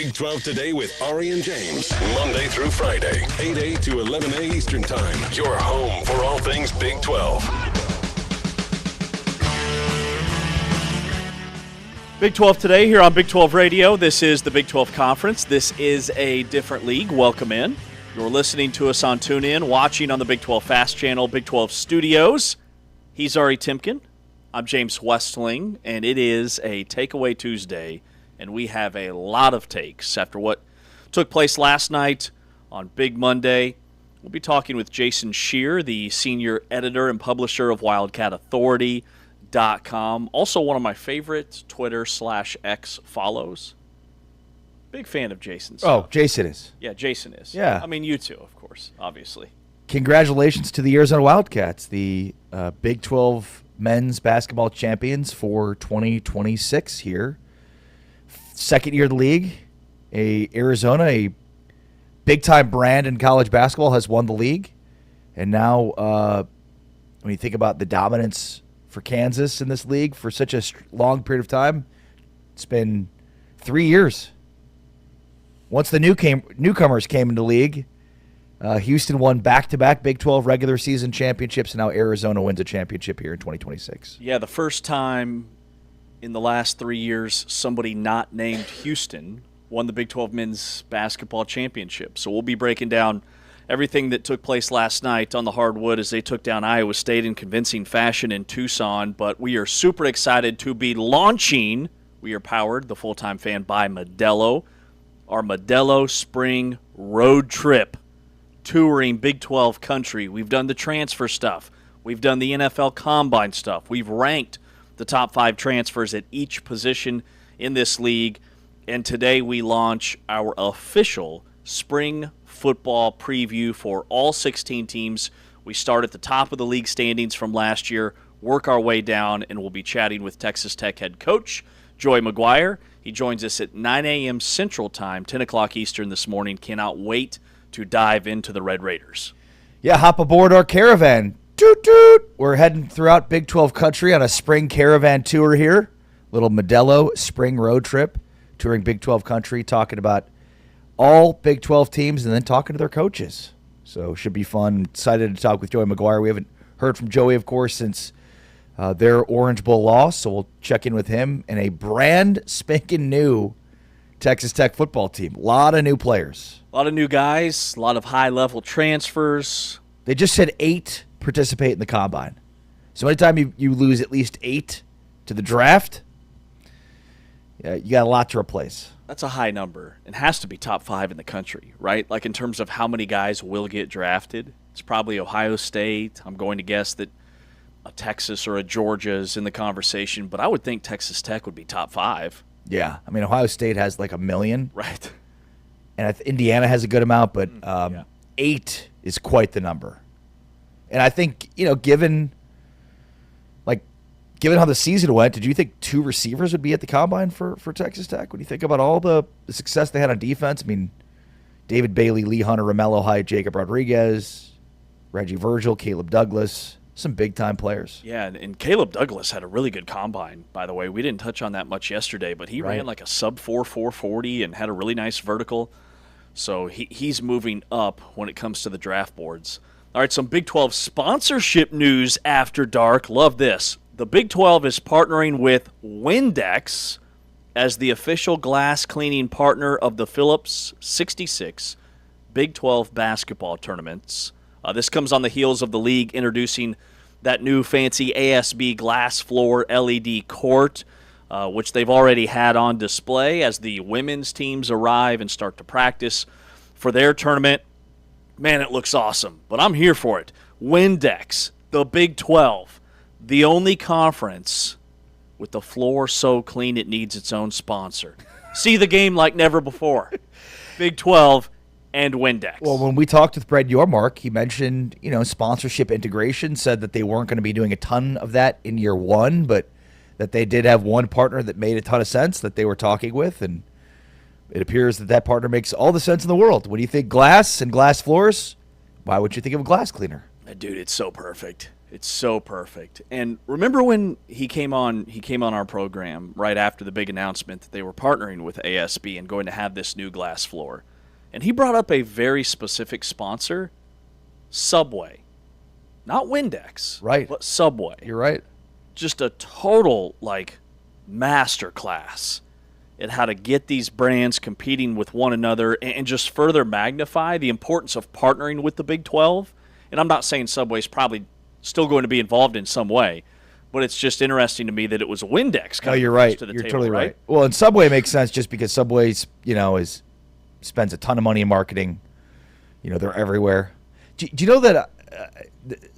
Big 12 Today with Ari and James. Monday through Friday, 8A to 11A Eastern Time. Your home for all things Big 12. Big 12 Today here on Big 12 Radio. This is the Big 12 Conference. This is a different league. Welcome in. You're listening to us on TuneIn, watching on the Big 12 Fast Channel, Big 12 Studios. He's Ari Timken. I'm James Westling, and it is a Takeaway Tuesday. And we have a lot of takes after what took place last night on Big Monday. We'll be talking with Jason Scheer, the senior editor and publisher of WildcatAuthority.com. Also one of my favorite Twitter/X follows. Big fan of Jason's. Oh, Jason is. Yeah, Jason is. Yeah. I mean, you too, of course, obviously. Congratulations to the Arizona Wildcats, the Big 12 men's basketball champions for 2026 here. Second year of the league, Arizona, a big-time brand in college basketball, has won the league. And now when you think about the dominance for Kansas in this league for such a long period of time, it's been 3 years. Once the newcomers came into the league, Houston won back-to-back Big 12 regular season championships, and now Arizona wins a championship here in 2026. Yeah, the first time in the last 3 years, somebody not named Houston won the Big 12 men's basketball championship. So we'll be breaking down everything that took place last night on the hardwood as they took down Iowa State in convincing fashion in Tucson. But we are super excited to be launching, we are powered, the full-time fan, by Modelo, our Modelo Spring Road Trip, touring Big 12 country. We've done the transfer stuff. We've done the NFL Combine stuff. We've ranked the top 5 transfers at each position in this league. And today we launch our official spring football preview for all 16 teams. We start at the top of the league standings from last year, work our way down, and we'll be chatting with Texas Tech head coach Joey McGuire. He joins us at 9 a.m. Central Time, 10 o'clock Eastern this morning. Cannot wait to dive into the Red Raiders. Yeah, hop aboard our caravan. Toot toot! We're heading throughout Big 12 country on a spring caravan tour here. Little Modelo spring road trip, touring Big 12 country, talking about all Big 12 teams and then talking to their coaches. So should be fun. Excited to talk with Joey McGuire. We haven't heard from Joey, of course, since their Orange Bowl loss, so we'll check in with him and a brand spanking new Texas Tech football team. A lot of new players. A lot of new guys, a lot of high-level transfers. They just said 8 participate in the Combine. So anytime you lose at least 8 to the draft, you got a lot to replace. That's a high number. It has to be top 5 in the country, right? Like in terms of how many guys will get drafted. It's probably Ohio State. I'm going to guess that a Texas or a Georgia is in the conversation, but I would think Texas Tech would be top 5. Yeah. I mean, Ohio State has like 1 million. Right. And Indiana has a good amount, but 8 is quite the number. And I think, given how the season went, did you think 2 receivers would be at the Combine for Texas Tech? When you think about all the success they had on defense, I mean, David Bailey, Lee Hunter, Romello Height, Jacob Rodriguez, Reggie Virgil, Caleb Douglas, some big-time players. Yeah, and Caleb Douglas had a really good Combine, by the way. We didn't touch on that much yesterday, but he ran like a sub-4 440 and had a really nice vertical. So he's moving up when it comes to the draft boards. All right, some Big 12 sponsorship news after dark. Love this. The Big 12 is partnering with Windex as the official glass cleaning partner of the Phillips 66 Big 12 basketball tournaments. This comes on the heels of the league introducing that new fancy ASB glass floor LED court, which they've already had on display as the women's teams arrive and start to practice for their tournament. Man, it looks awesome, but I'm here for it. Windex, the Big 12, the only conference with the floor so clean it needs its own sponsor. See the game like never before. Big 12 and Windex. Well, when we talked with Brad Yormark, he mentioned, sponsorship integration, said that they weren't going to be doing a ton of that in year one, but that they did have one partner that made a ton of sense that they were talking with, and it appears that partner makes all the sense in the world. When you think glass and glass floors, why would you think of a glass cleaner? Dude, it's so perfect. It's so perfect. And remember when he came on our program right after the big announcement that they were partnering with ASB and going to have this new glass floor. And he brought up a very specific sponsor, Subway. Not Windex. Right. But Subway. You're right. Just a total, master class at how to get these brands competing with one another and just further magnify the importance of partnering with the Big 12. And I'm not saying Subway's probably still going to be involved in some way, but it's just interesting to me that it was Windex. No, you're right. To the you're table, totally right. Well, and Subway makes sense just because Subway's, spends a ton of money in marketing. They're everywhere. Do you know that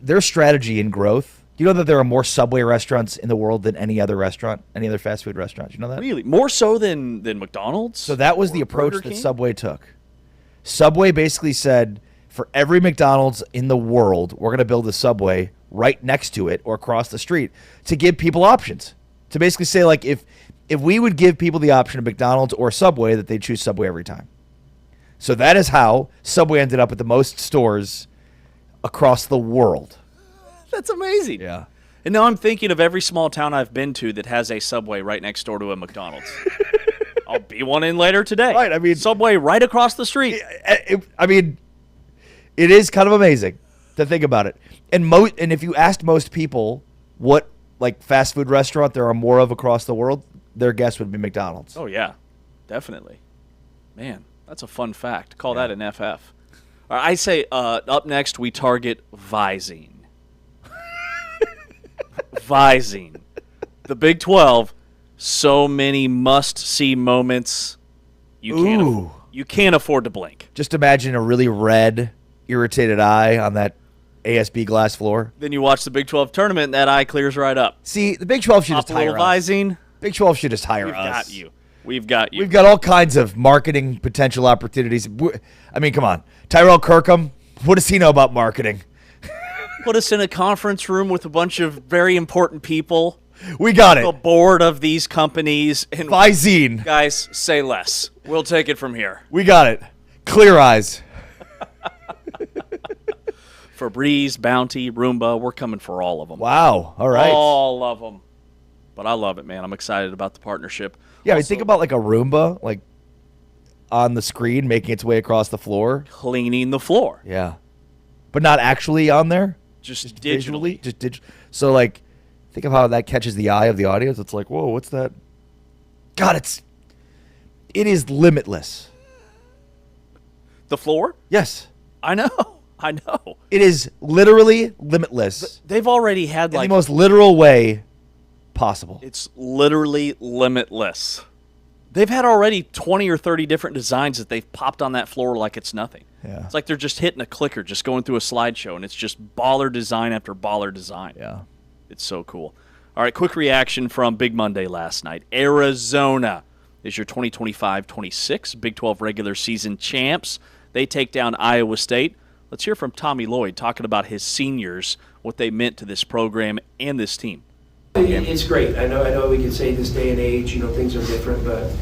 their strategy in growth? Do you know that there are more Subway restaurants in the world than any other restaurant, any other fast food restaurant? Do you know that? Really? More so than McDonald's? So that was the approach that Subway took. Subway basically said, for every McDonald's in the world, we're going to build a Subway right next to it or across the street to give people options. To basically say, if we would give people the option of McDonald's or Subway, that they'd choose Subway every time. So that is how Subway ended up at the most stores across the world. That's amazing. Yeah. And now I'm thinking of every small town I've been to that has a Subway right next door to a McDonald's. I'll be one in later today. Right, I mean, Subway right across the street. It is kind of amazing to think about it. And if you asked most people what fast food restaurant there are more of across the world, their guess would be McDonald's. Oh yeah, definitely. Man, that's a fun fact. Call that an FF. All right, I say up next we target Visine. Visine. The Big 12, so many must-see moments. You can't afford to blink. Just imagine a really red, irritated eye on that ASB glass floor. Then you watch the Big 12 tournament and that eye clears right up. See, the Big 12 should just hire us. Visine. Big 12 should just hire us. We've got you. We've got all kinds of marketing potential opportunities. I mean, come on. Tyrell Kirkham, what does he know about marketing? Put us in a conference room with a bunch of very important people. We got it. The board of these companies. And Visine. Guys, say less. We'll take it from here. We got it. Clear eyes. Febreze, Bounty, Roomba, we're coming for all of them. Wow. All right. All of them. But I love it, man. I'm excited about the partnership. Yeah, also, think about a Roomba, on the screen, making its way across the floor. Cleaning the floor. Yeah. But not actually on there. Just digitally. Just digital. So, think of how that catches the eye of the audience. It's like, whoa, what's that? God, it is limitless. The floor? Yes. I know. It is literally limitless. They've already had in the most literal way possible. It's literally limitless. They've had already 20 or 30 different designs that they've popped on that floor like it's nothing. Yeah. It's like they're just hitting a clicker, just going through a slideshow, and it's just baller design after baller design. Yeah. It's so cool. All right, quick reaction from Big Monday last night. Arizona is your 2025-26 Big 12 regular season champs. They take down Iowa State. Let's hear from Tommy Lloyd talking about his seniors, what they meant to this program and this team. It's great. I know we can say this day and age, things are different, but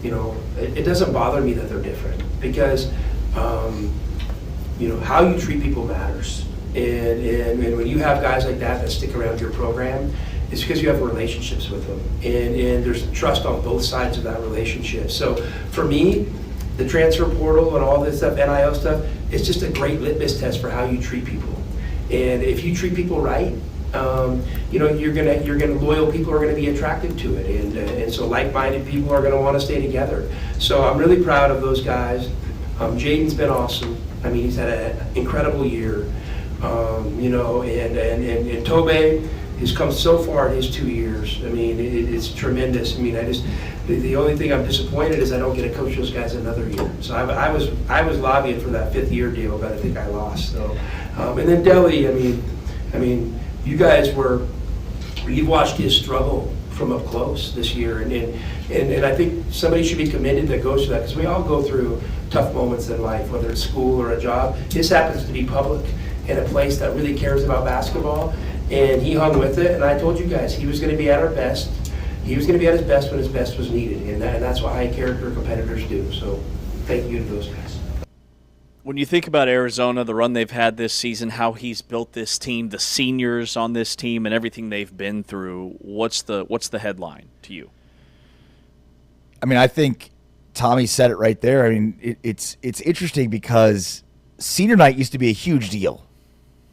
it doesn't bother me that they're different because how you treat people matters. And when you have guys like that stick around your program, it's because you have relationships with them, and there's trust on both sides of that relationship. So for me, the transfer portal and all this stuff, NIL stuff, it's just a great litmus test for how you treat people. And if you treat people right, you're gonna loyal people are gonna be attracted to it, and so like-minded people are gonna want to stay together. So I'm really proud of those guys. Jaden's been awesome. I mean, he's had an incredible year. And Tobe has come so far in his 2 years. I mean, it's tremendous. I mean, the only thing I'm disappointed is I don't get to coach those guys another year. So I was lobbying for that 5th-year deal, but I think I lost. So, and then Deli, I mean, you guys you've watched his struggle from up close this year, and I think somebody should be commended that goes through that, because we all go through tough moments in life, whether it's school or a job. This happens to be public in a place that really cares about basketball, and he hung with it. And I told you guys he was going to be at our best. He was going to be at his best when his best was needed, and that's what high character competitors do. So thank you to those guys. When you think about Arizona, the run they've had this season, how he's built this team, the seniors on this team, and everything they've been through, what's the headline to you? I mean, I think Tommy said it right there. I mean, it's interesting because senior night used to be a huge deal.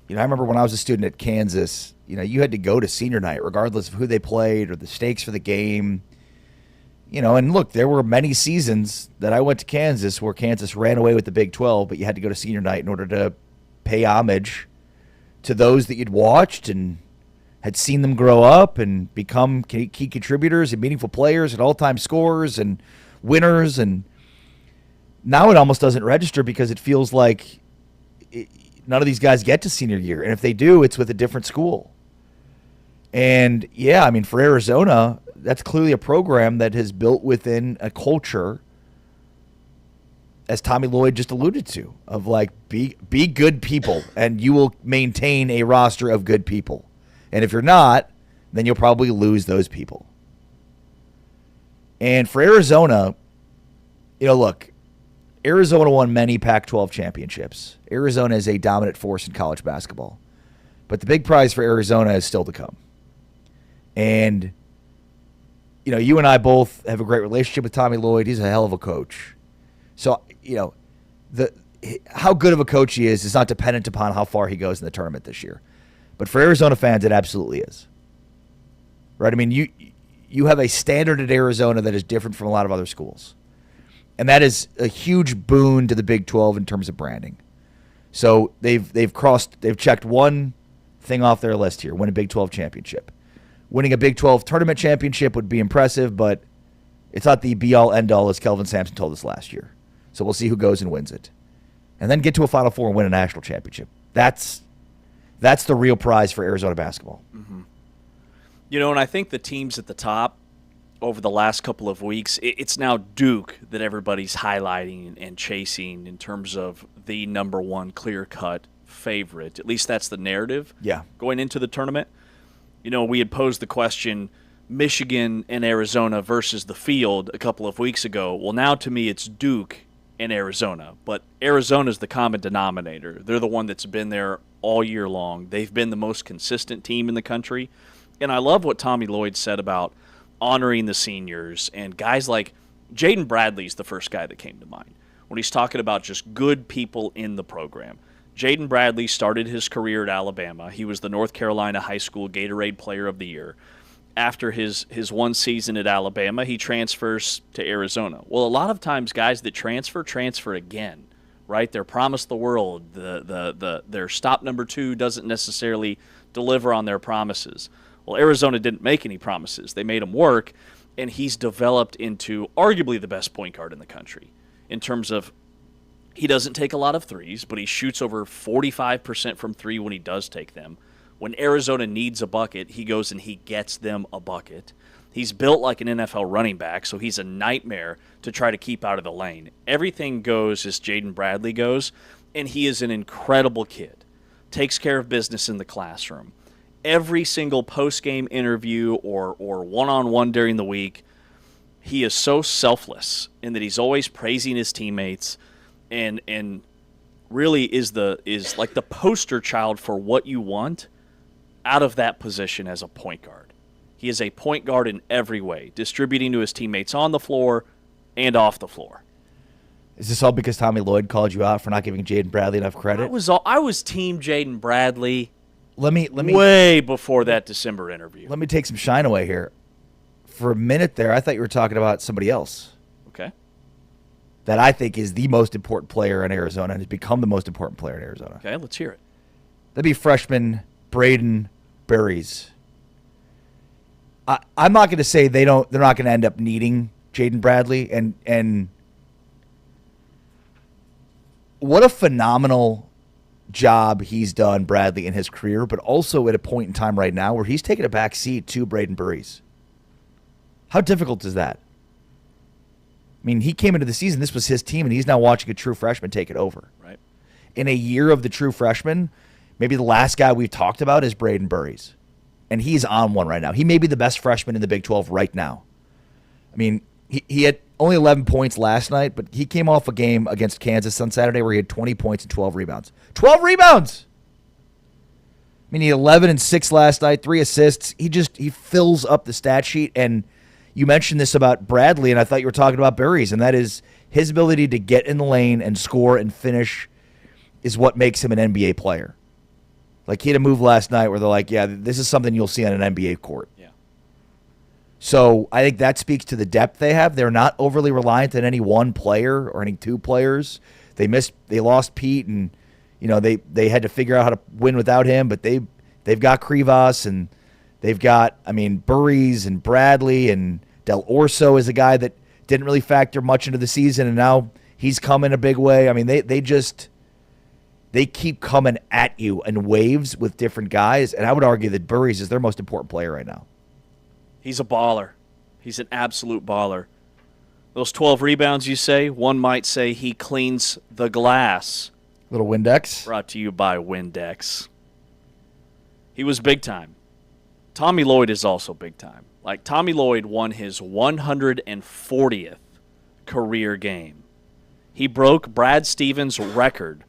You know, I remember when I was a student at Kansas, you know, you had to go to senior night regardless of who they played or the stakes for the game. You know, and look, there were many seasons that I went to Kansas where Kansas ran away with the Big 12, but you had to go to senior night in order to pay homage to those that you'd watched and had seen them grow up and become key contributors and meaningful players and all-time scorers and winners. And now it almost doesn't register because it feels like none of these guys get to senior year. And if they do, it's with a different school. And, yeah, I mean, for Arizona, that's clearly a program that has built within a culture, as Tommy Lloyd just alluded to, of like be good people and you will maintain a roster of good people. And if you're not, then you'll probably lose those people. And for Arizona, you know, look, Arizona won many Pac-12 championships. Arizona is a dominant force in college basketball. But the big prize for Arizona is still to come. And, you know, you and I both have a great relationship with Tommy Lloyd. He's a hell of a coach. So, you know, how good of a coach he is not dependent upon how far he goes in the tournament this year. But for Arizona fans, it absolutely is. Right? I mean, you have a standard at Arizona that is different from a lot of other schools. And that is a huge boon to the Big 12 in terms of branding. So they've checked one thing off their list here, win a Big 12 championship. Winning a Big 12 tournament championship would be impressive, but it's not the be-all, end-all, as Kelvin Sampson told us last year. So we'll see who goes and wins it. And then get to a Final Four and win a national championship. That's the real prize for Arizona basketball. Mm-hmm. You know, and I think the teams at the top over the last couple of weeks, it's now Duke that everybody's highlighting and chasing in terms of the number one clear-cut favorite. At least that's the narrative going into the tournament. You know, we had posed the question, Michigan and Arizona versus the field a couple of weeks ago. Well, now to me it's Duke and Arizona. But Arizona's the common denominator. They're the one that's been there all year long. They've been the most consistent team in the country. And I love what Tommy Lloyd said about honoring the seniors and guys like Jaden Bradley's the first guy that came to mind when he's talking about just good people in the program. Jaden Bradley started his career at Alabama. He was the North Carolina High School Gatorade Player of the Year. After his one season at Alabama, he transfers to Arizona. Well, a lot of times guys that transfer again, right? They're promised the world. Their stop number 2 doesn't necessarily deliver on their promises. Well, Arizona didn't make any promises. They made him work, and he's developed into arguably the best point guard in the country in terms of he doesn't take a lot of threes, but he shoots over 45% from three when he does take them. When Arizona needs a bucket, he goes and he gets them a bucket. He's built like an NFL running back, so he's a nightmare to try to keep out of the lane. Everything goes as Jaden Bradley goes, and he is an incredible kid. Takes care of business in the classroom. Every single post-game interview or one-on-one during the week, he is so selfless in that he's always praising his teammates and really is like the poster child for what you want out of that position as a point guard. He is a point guard in every way, distributing to his teammates on the floor and off the floor. Is this all because Tommy Lloyd called you out for not giving Jaden Bradley enough credit? I was team Jaden Bradley. Let me way before that December interview. Let me take some shine away here. For a minute there, I thought you were talking about somebody else. Okay. That I think is the most important player in Arizona and has become the most important player in Arizona. Okay, let's hear it. That'd be freshman Braden Burries. I'm not going to say they're not going to end up needing Jaden Bradley, and what a phenomenal job he's done, Bradley, in his career, but also at a point in time right now where he's taking a back seat to Braden Burries. How difficult is that? I mean, he came into the season, this was his team, and he's now watching a true freshman take it over. Right. In a year of the true freshman, maybe the last guy we've talked about is Braden Burries. And he's on one right now. He may be the best freshman in the Big 12 right now. I mean, he had only 11 points last night, but he came off a game against Kansas on Saturday where he had 20 points and 12 rebounds. 12 rebounds! I mean, he had 11 and 6 last night, 3 assists. He fills up the stat sheet. And you mentioned this about Bradley, and I thought you were talking about Burries, and that is his ability to get in the lane and score and finish is what makes him an NBA player. Like, he had a move last night where they're like, yeah, this is something you'll see on an NBA court. Yeah. So I think that speaks to the depth they have. They're not overly reliant on any one player or any two players. They lost Pete, and they had to figure out how to win without him. But they've got Krivas, and they've got Burries and Bradley, and Del Orso is a guy that didn't really factor much into the season, and now he's come in a big way. I mean, they keep coming at you in waves with different guys, and I would argue that Burries is their most important player right now. He's a baller. He's an absolute baller. Those 12 rebounds, you say, one might say he cleans the glass. Little Windex. Brought to you by Windex. He was big time. Tommy Lloyd is also big time. Like, Tommy Lloyd won his 140th career game. He broke Brad Stevens' record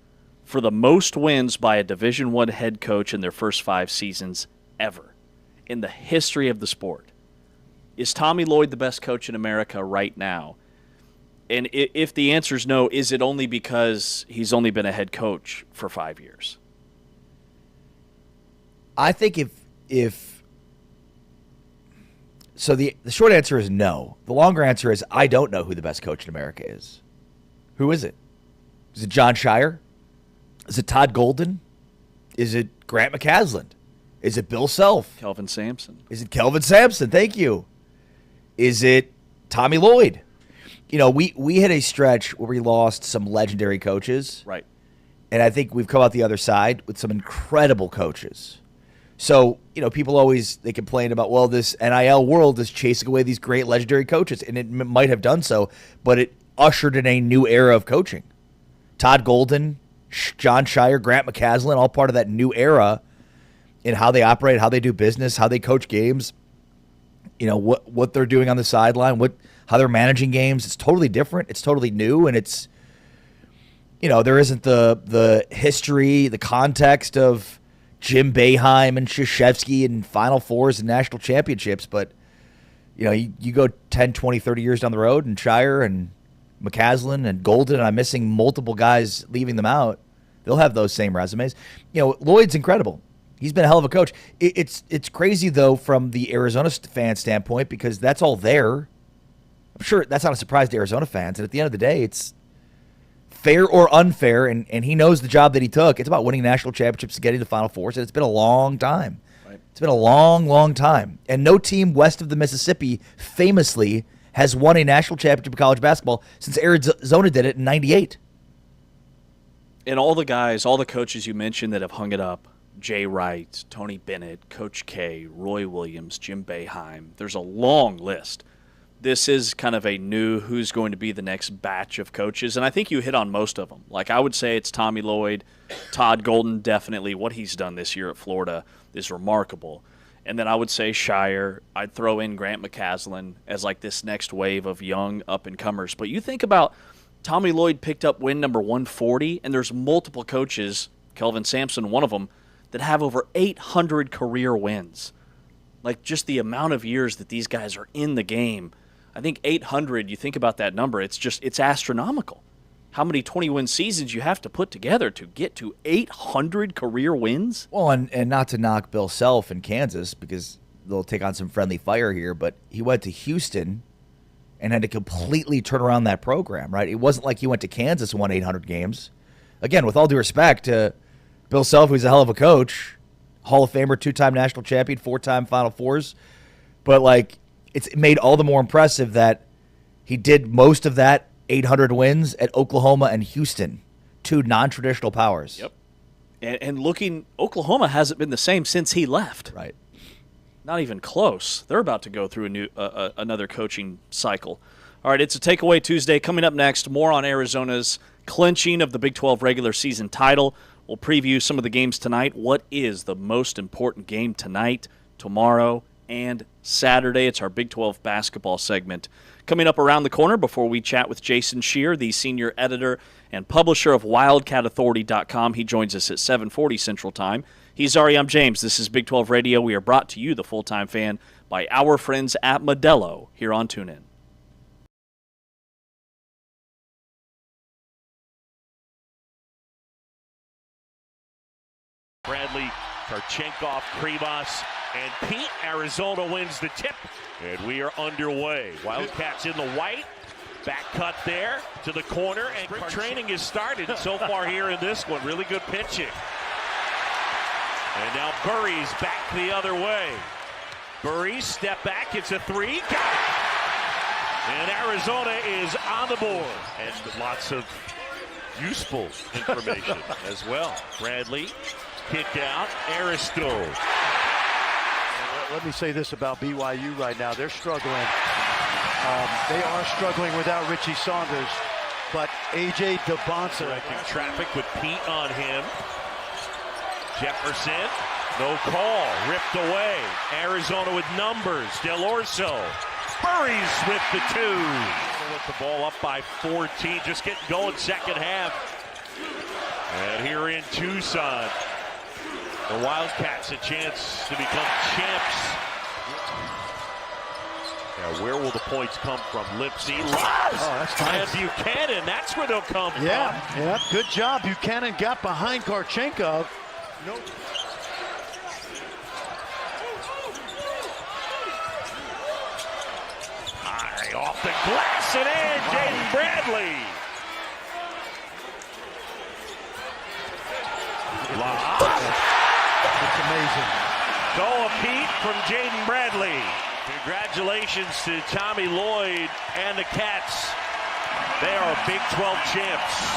for the most wins by a Division I head coach in their first 5 seasons ever in the history of the sport. Is Tommy Lloyd the best coach in America right now? And if the answer is no, is it only because he's only been a head coach for 5 years? I think so the short answer is no. The longer answer is I don't know who the best coach in America is. Who is it? Is it John Shire? Is it Todd Golden? Is it Grant McCasland? Is it Bill Self? Kelvin Sampson. Is it Kelvin Sampson? Thank you. Is it Tommy Lloyd? We had a stretch where we lost some legendary coaches. Right. And I think we've come out the other side with some incredible coaches. So, people they complain about, well, this NIL world is chasing away these great legendary coaches. And it might have done so, but it ushered in a new era of coaching. Todd Golden, John Shire, Grant McCasland, all part of that new era in how they operate, how they do business, how they coach games. What they're doing on the sideline, how they're managing games. It's totally different. It's totally new, and it's there isn't the history, the context of Jim Boeheim and Krzyzewski and Final Fours and national championships. But you go 10, 20, 30 years down the road, and Shire and McCasland and Golden, and I'm missing multiple guys leaving them out. They'll have those same resumes. Lloyd's incredible. He's been a hell of a coach. It's crazy, though, from the Arizona fan standpoint, because that's all there. I'm sure that's not a surprise to Arizona fans. And at the end of the day, it's fair or unfair, and he knows the job that he took. It's about winning national championships and getting to the Final Fours, and it's been a long time. Right. It's been a long, long time. And no team west of the Mississippi famously has won a national championship of college basketball since Arizona did it in 98. And all the coaches you mentioned that have hung it up, Jay Wright, Tony Bennett, Coach K, Roy Williams, Jim Boeheim. There's a long list. This is kind of a new who's going to be the next batch of coaches, and I think you hit on most of them. Like, I would say it's Tommy Lloyd, Todd Golden, definitely. What he's done this year at Florida is remarkable. And then I would say Shire. I'd throw in Grant McCasland as like this next wave of young up-and-comers. But you think about Tommy Lloyd picked up win number 140, and there's multiple coaches, Kelvin Sampson, one of them, that have over 800 career wins. Like, just the amount of years that these guys are in the game. I think 800, you think about that number, it's astronomical. How many 20-win seasons you have to put together to get to 800 career wins? Well, and not to knock Bill Self in Kansas, because they'll take on some friendly fire here, but he went to Houston and had to completely turn around that program, right? It wasn't like he went to Kansas and won 800 games. Again, with all due respect to Bill Self, who's a hell of a coach, Hall of Famer, 2-time national champion, 4-time Final Fours. But, like, it's made all the more impressive that he did most of that 800 wins at Oklahoma and Houston, 2 non-traditional powers. Yep. And Oklahoma hasn't been the same since he left. Right. Not even close. They're about to go through another coaching cycle. All right, it's a Takeaway Tuesday. Coming up next, more on Arizona's clinching of the Big 12 regular season title. We'll preview some of the games tonight. What is the most important game tonight, tomorrow, and Saturday. It's our Big 12 basketball segment. Coming up around the corner before we chat with Jason Scheer, the senior editor and publisher of WildcatAuthority.com. He joins us at 7:40 Central Time. He's Ari, I'm James. This is Big 12 Radio. We are brought to you, the full-time fan, by our friends at Modelo here on TuneIn. Bradley, Karchenkov, Krivas, and Pete. Arizona wins the tip, and we are underway. Wildcats in the white. Back cut there to the corner, and spring training has started so far here in this one. Really good pitching. And now Burry's back the other way. Burry, step back, it's a three. Got it! And Arizona is on the board. And lots of useful information as well. Bradley, kick out, Aristo. Let me say this about BYU right now. They're struggling. They are struggling without Richie Saunders, but A.J. DeBonsa. Directing traffic with Pete on him. Jefferson, no call, ripped away. Arizona with numbers. Del Orso, Burries with the two. With the ball up by 14, just getting going second half. And here in Tucson, the Wildcats a chance to become champs. Now, where will the points come from? Lipsy, Laz, that's nice. And Buchanan, that's where they'll come from. Yeah, good job. Buchanan got behind Karchenkov. No. High off the glass and in, Jaden Bradley. It's amazing. Goal of Pete from Jaden Bradley. Congratulations to Tommy Lloyd and the Cats. They are Big 12 champs.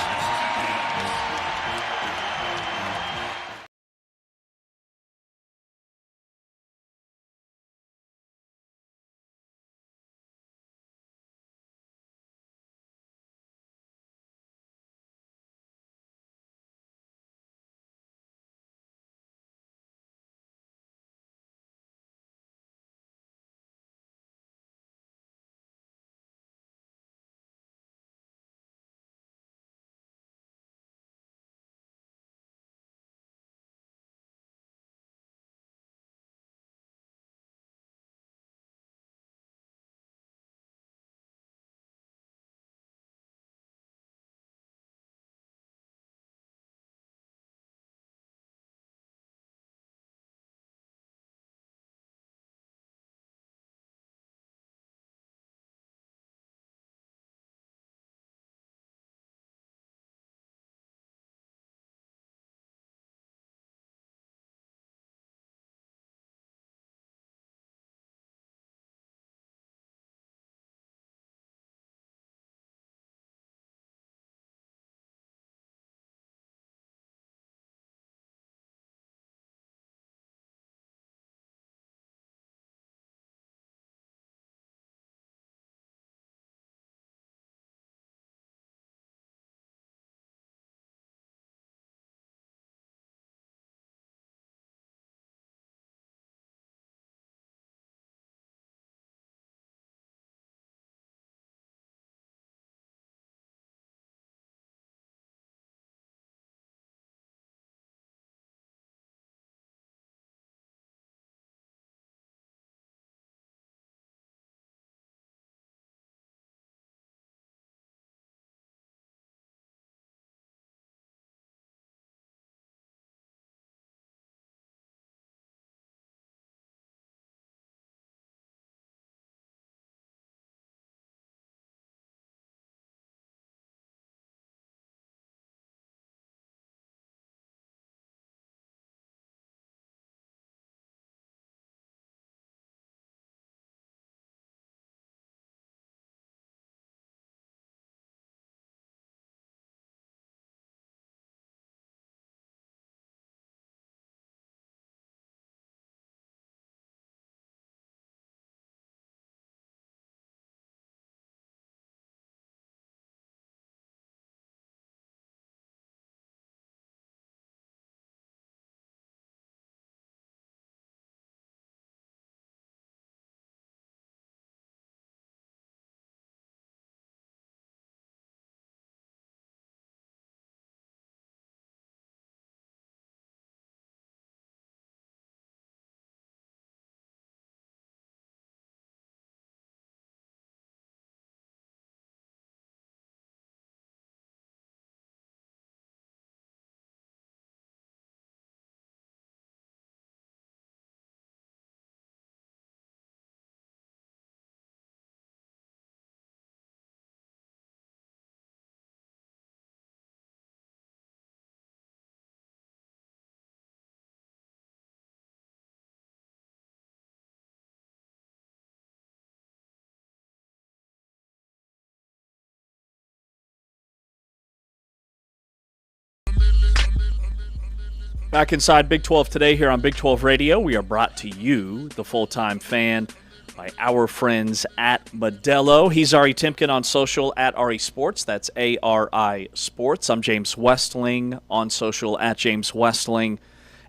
Back inside Big 12 today here on Big 12 Radio. We are brought to you, the full-time fan, by our friends at Modelo. He's Ari Timken on social at Ari Sports. That's ARI Sports. I'm James Westling on social at James Westling.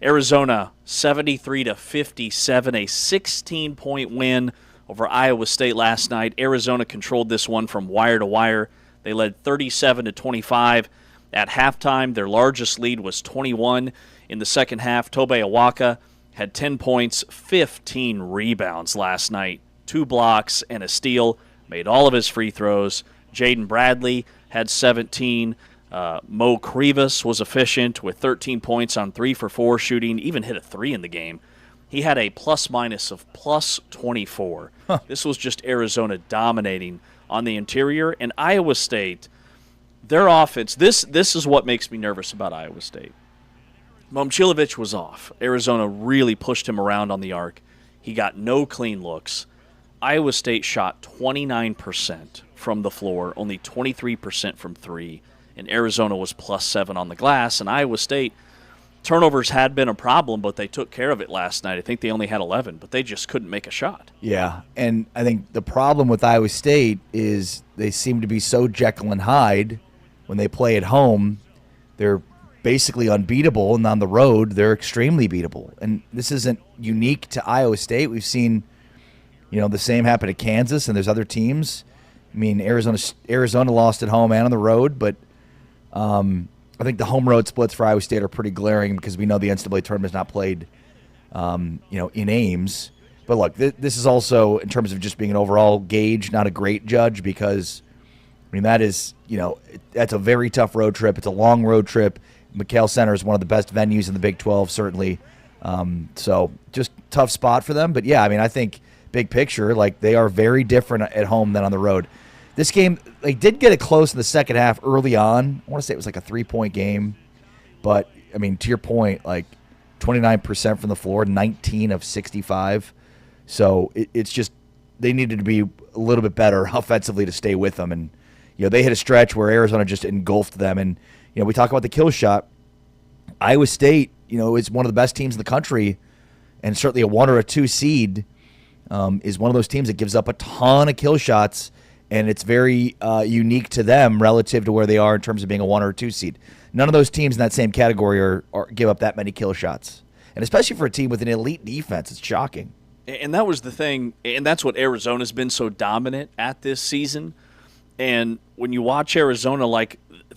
Arizona 73-57, a 16-point win over Iowa State last night. Arizona controlled this one from wire to wire. They led 37-25 at halftime. Their largest lead was 21 in the second half. Tobe Awaka had 10 points, 15 rebounds last night, 2 blocks and a steal, made all of his free throws. Jaden Bradley had 17. Mo Krivas was efficient with 13 points on 3 for 4 shooting, even hit a 3 in the game. He had a plus-minus of plus 24. This was just Arizona dominating on the interior. And Iowa State, their offense, this is what makes me nervous about Iowa State. Momcilovic was off. Arizona really pushed him around on the arc. He got no clean looks. Iowa State shot 29% from the floor, only 23% from 3, and Arizona was +7 on the glass. And Iowa State, turnovers had been a problem, but they took care of it last night. I think they only had 11, but they just couldn't make a shot. Yeah, and I think the problem with Iowa State is they seem to be so Jekyll and Hyde when they play at home. They're basically unbeatable, and on the road, they're extremely beatable. And this isn't unique to Iowa State. We've seen, the same happen to Kansas, and there's other teams. I mean, Arizona lost at home and on the road, but I think the home-road splits for Iowa State are pretty glaring because we know the NCAA tournament is not played, in Ames. But look, this is also, in terms of just being an overall gauge, not a great judge because, that is, that's a very tough road trip. It's a long road trip. McKale Center is one of the best venues in the Big 12, certainly. So just tough spot for them. But, yeah, I think big picture, they are very different at home than on the road. This game, they did get it close in the second half early on. I want to say it was a 3-point game. But, to your point, 29% from the floor, 19 of 65. So it's just they needed to be a little bit better offensively to stay with them. And, they hit a stretch where Arizona just engulfed them. And, we talk about the kill shot. Iowa State, is one of the best teams in the country, and certainly a 1 or a 2 seed is one of those teams that gives up a ton of kill shots, and it's very unique to them relative to where they are in terms of being a 1 or a 2 seed. None of those teams in that same category are give up that many kill shots, and especially for a team with an elite defense, it's shocking. And that was the thing, and that's what Arizona's been so dominant at this season. And when you watch Arizona,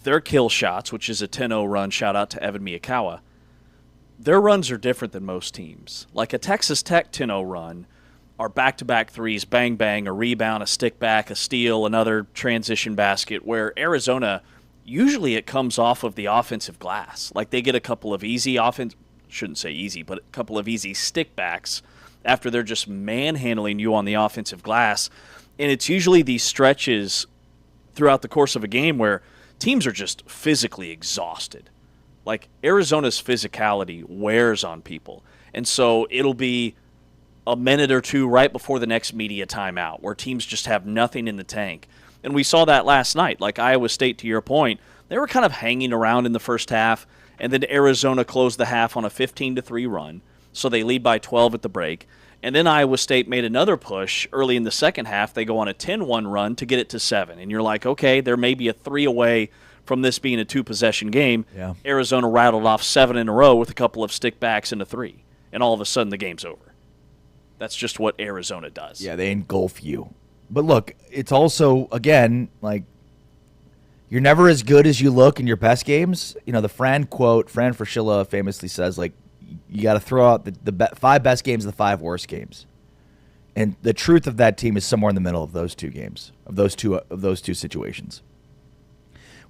their kill shots, which is a 10-0 run, shout out to Evan Miyakawa, their runs are different than most teams. Like a Texas Tech 10-0 run are back-to-back threes, bang, bang, a rebound, a stick back, a steal, another transition basket, where Arizona, usually it comes off of the offensive glass. They get a couple of easy shouldn't say easy, but a couple of easy stick backs after they're just manhandling you on the offensive glass. And it's usually these stretches throughout the course of a game where teams are just physically exhausted. Arizona's physicality wears on people. And so it'll be a minute or two right before the next media timeout where teams just have nothing in the tank. And we saw that last night. Iowa State, to your point, they were kind of hanging around in the first half, and then Arizona closed the half on a 15-3 run, so they lead by 12 at the break. And then Iowa State made another push early in the second half. They go on a 10-1 run to get it to 7. And you're like, okay, there may be a 3 away from this being a 2-possession game. Yeah. Arizona rattled off 7 in a row with a couple of stick backs and a 3. And all of a sudden the game's over. That's just what Arizona does. Yeah, they engulf you. But look, it's also, again, you're never as good as you look in your best games. The Fran quote, Fran Fraschilla famously says, you got to throw out the 5 best games and the 5 worst games. And the truth of that team is somewhere in the middle of those 2 games, of those two situations.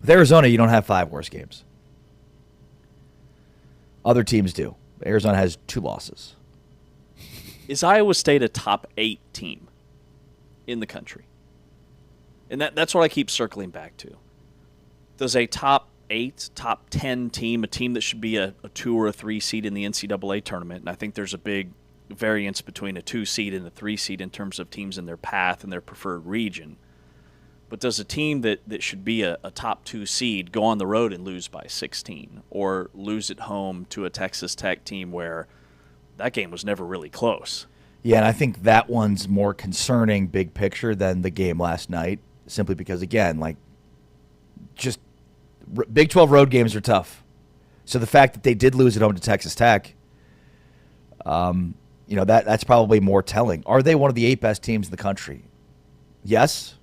With Arizona, you don't have 5 worst games. Other teams do. Arizona has 2 losses. Is Iowa State a top 8 team in the country? And that's what I keep circling back to. Does a top 8, top 10 team, a team that should be a 2 or a 3 seed in the NCAA tournament, and I think there's a big variance between a 2 seed and a 3 seed in terms of teams in their path and their preferred region. But does a team that should be a top 2 seed go on the road and lose by 16, or lose at home to a Texas Tech team where that game was never really close? Yeah, and I think that one's more concerning big picture than the game last night, simply because, again, like, just Big 12 road games are tough. So the fact that they did lose at home to Texas Tech, that's probably more telling. Are they one of the 8 best teams in the country? Yes.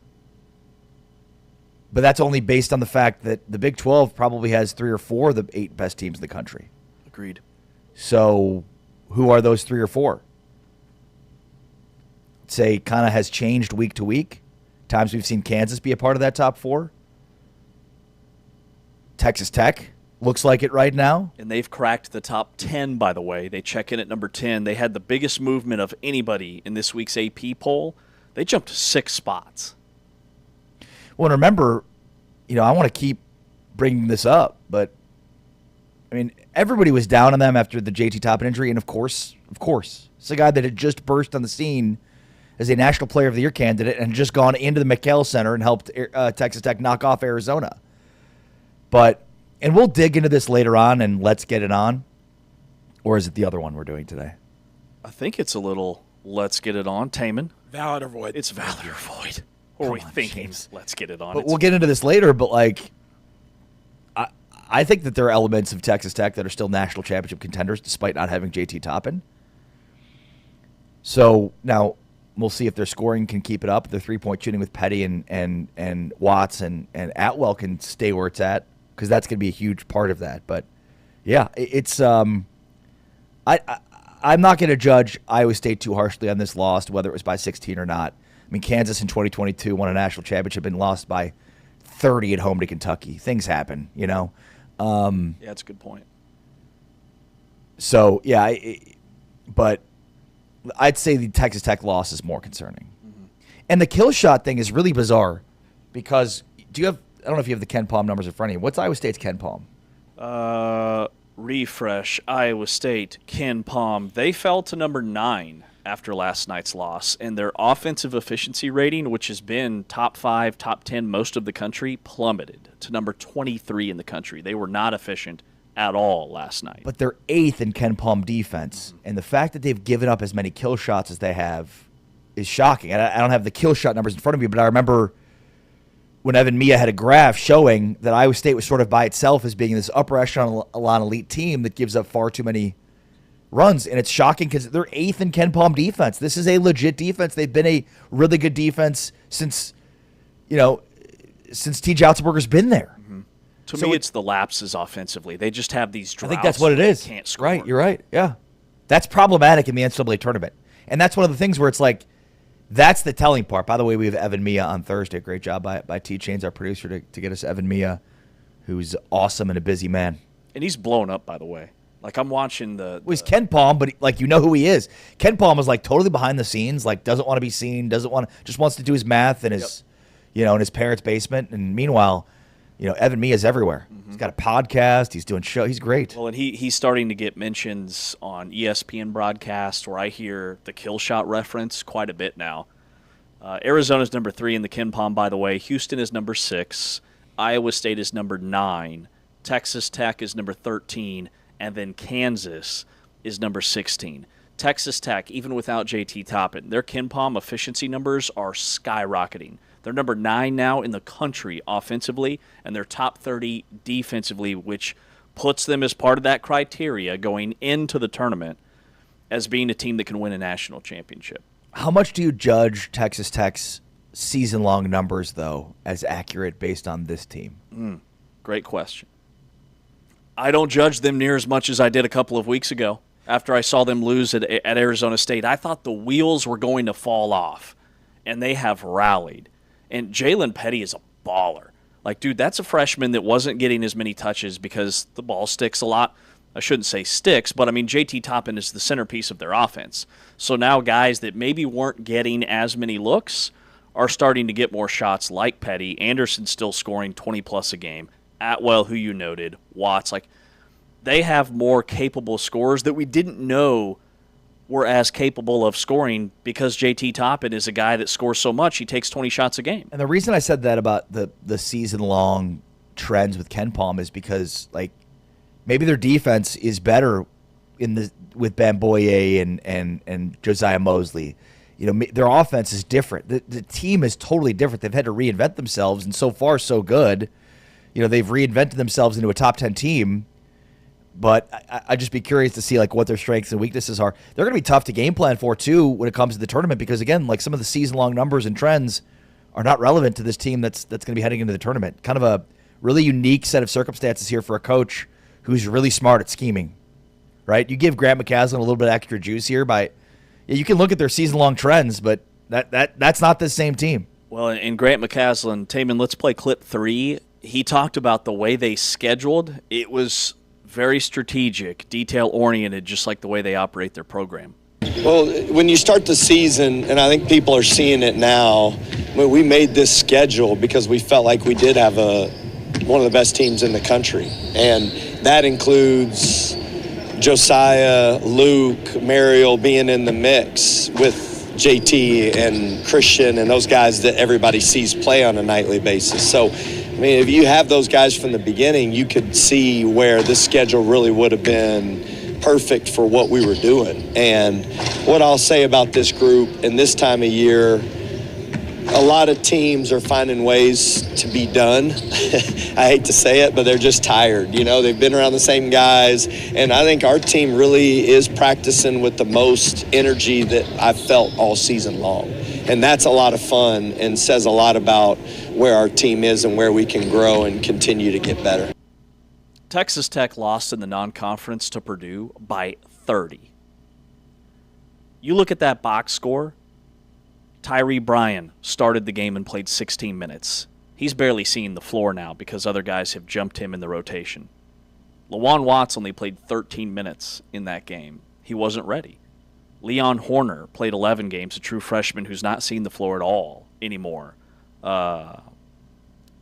But that's only based on the fact that the Big 12 probably has 3 or 4 of the 8 best teams in the country. Agreed. So who are those 3 or 4? Say kind of has changed week to week. Times we've seen Kansas be a part of that top 4. Texas Tech looks like it right now. And they've cracked the top 10, by the way. They check in at number 10. They had the biggest movement of anybody in this week's AP poll. They jumped 6 spots. Well, and remember, I want to keep bringing this up, but, I mean, everybody was down on them after the JT Toppin injury, and of course, it's a guy that had just burst on the scene as a National Player of the Year candidate and just gone into the McGuire Center and helped Texas Tech knock off Arizona. But, and we'll dig into this later on and let's get it on. Or is it the other one we're doing today? I think it's a little let's get it on. Taman. Valid or void? It's valid or void. Or are we thinking James. Let's get it on? But we'll get into this later, but like, I think that there are elements of Texas Tech that are still national championship contenders despite not having JT Toppin. So now we'll see if their scoring can keep it up. Their 3-point shooting with Petty and Watts and Atwell can stay where it's at, because that's going to be a huge part of that. But yeah, it's I'm not going to judge Iowa State too harshly on this loss, whether it was by 16 or not. I mean, Kansas in 2022 won a national championship and lost by 30 at home to Kentucky. Things happen, Yeah, that's a good point. So, yeah, but I'd say the Texas Tech loss is more concerning. Mm-hmm. And the kill shot thing is really bizarre because I don't know if you have the Ken Palm numbers in front of you. What's Iowa State's Ken Palm? Refresh. Iowa State, Ken Palm. They fell to number 9 after last night's loss, and their offensive efficiency rating, which has been top 5, top 10 most of the country, plummeted to number 23 in the country. They were not efficient at all last night. But they're 8th in Ken Palm defense, and the fact that they've given up as many kill shots as they have is shocking. I don't have the kill shot numbers in front of me, but I remember when Evan Mia had a graph showing that Iowa State was sort of by itself as being this upper echelon elite team that gives up far too many runs, and it's shocking because they're 8th in Ken Palm defense. This is a legit defense. They've been a really good defense since T. Joutzberger's been there. Mm-hmm. To me, it's the lapses offensively. They just have these droughts. I think that's what it is. Can't score. Right, you're right. Yeah, that's problematic in the NCAA tournament, and that's one of the things where it's like that's the telling part. By the way, we have Evan Mia on Thursday. Great job by T. Chains, our producer, to get us Evan Mia, who's awesome and a busy man. And he's blown up, by the way. Like, I'm watching the Well, he's Ken Palm, but who he is. Ken Palm is like totally behind the scenes, like doesn't want to be seen, just wants to do his math in his, in his parents' basement. And meanwhile, Evan Mia is everywhere. Mm-hmm. He's got a podcast. He's doing show. He's great. Well, and he's starting to get mentions on ESPN broadcasts where I hear the kill shot reference quite a bit now. Arizona's number 3 in the Ken Palm, by the way. Houston is number 6. Iowa State is number 9. Texas Tech is number 13. And then Kansas is number 16. Texas Tech, even without JT Toppin, their Ken Palm efficiency numbers are skyrocketing. They're number 9 now in the country offensively, and they're top 30 defensively, which puts them as part of that criteria going into the tournament as being a team that can win a national championship. How much do you judge Texas Tech's season-long numbers, though, as accurate based on this team? Great question. I don't judge them near as much as I did a couple of weeks ago after I saw them lose at Arizona State. I thought the wheels were going to fall off, and they have rallied. And Jalen Petty is a baller. Like, dude, that's a freshman that wasn't getting as many touches because the ball sticks a lot. I shouldn't say sticks, but, I mean, JT Toppin is the centerpiece of their offense. So now guys that maybe weren't getting as many looks are starting to get more shots like Petty. Anderson's still scoring 20-plus a game. Atwell, who you noted, Watts, like they have more capable scorers that we didn't know were as capable of scoring because JT Toppin is a guy that scores so much, he takes 20 shots a game. And the reason I said that about the season-long trends with Ken Palm is because, like, maybe their defense is better with Bamboye and Josiah Mosley. You know, their offense is different. The team is totally different. They've had to reinvent themselves, and so far, so good. You know, they've reinvented themselves into a top 10 team. But I'd just be curious to see, like, what their strengths and weaknesses are. They're going to be tough to game plan for, too, when it comes to the tournament because, again, like, some of the season-long numbers and trends are not relevant to this team that's going to be heading into the tournament. Kind of a really unique set of circumstances here for a coach who's really smart at scheming, right? You give Grant McCaslin a little bit extra juice here you can look at their season-long trends, but that's not the same team. Well, in Grant McCaslin, Taman, let's play clip 3. He talked about the way they scheduled. It was very strategic, detail-oriented, just like the way they operate their program. Well, when you start the season, and I think people are seeing it now, when we made this schedule because we felt like we did have one of the best teams in the country. And that includes Josiah, Luke, Mariel being in the mix with JT and Christian and those guys that everybody sees play on a nightly basis. So, I mean, if you have those guys from the beginning, you could see where this schedule really would have been perfect for what we were doing. And what I'll say about this group in this time of year, a lot of teams are finding ways to be done. I hate to say it, but they're just tired. You know, they've been around the same guys. And I think our team really is practicing with the most energy that I've felt all season long. And that's a lot of fun and says a lot about where our team is and where we can grow and continue to get better. Texas Tech lost in the non-conference to Purdue by 30. You look at that box score, Tyree Bryan started the game and played 16 minutes. He's barely seeing the floor now because other guys have jumped him in the rotation. Lawan Watts only played 13 minutes in that game. He wasn't ready. Leon Horner played 11 games, a true freshman who's not seen the floor at all anymore.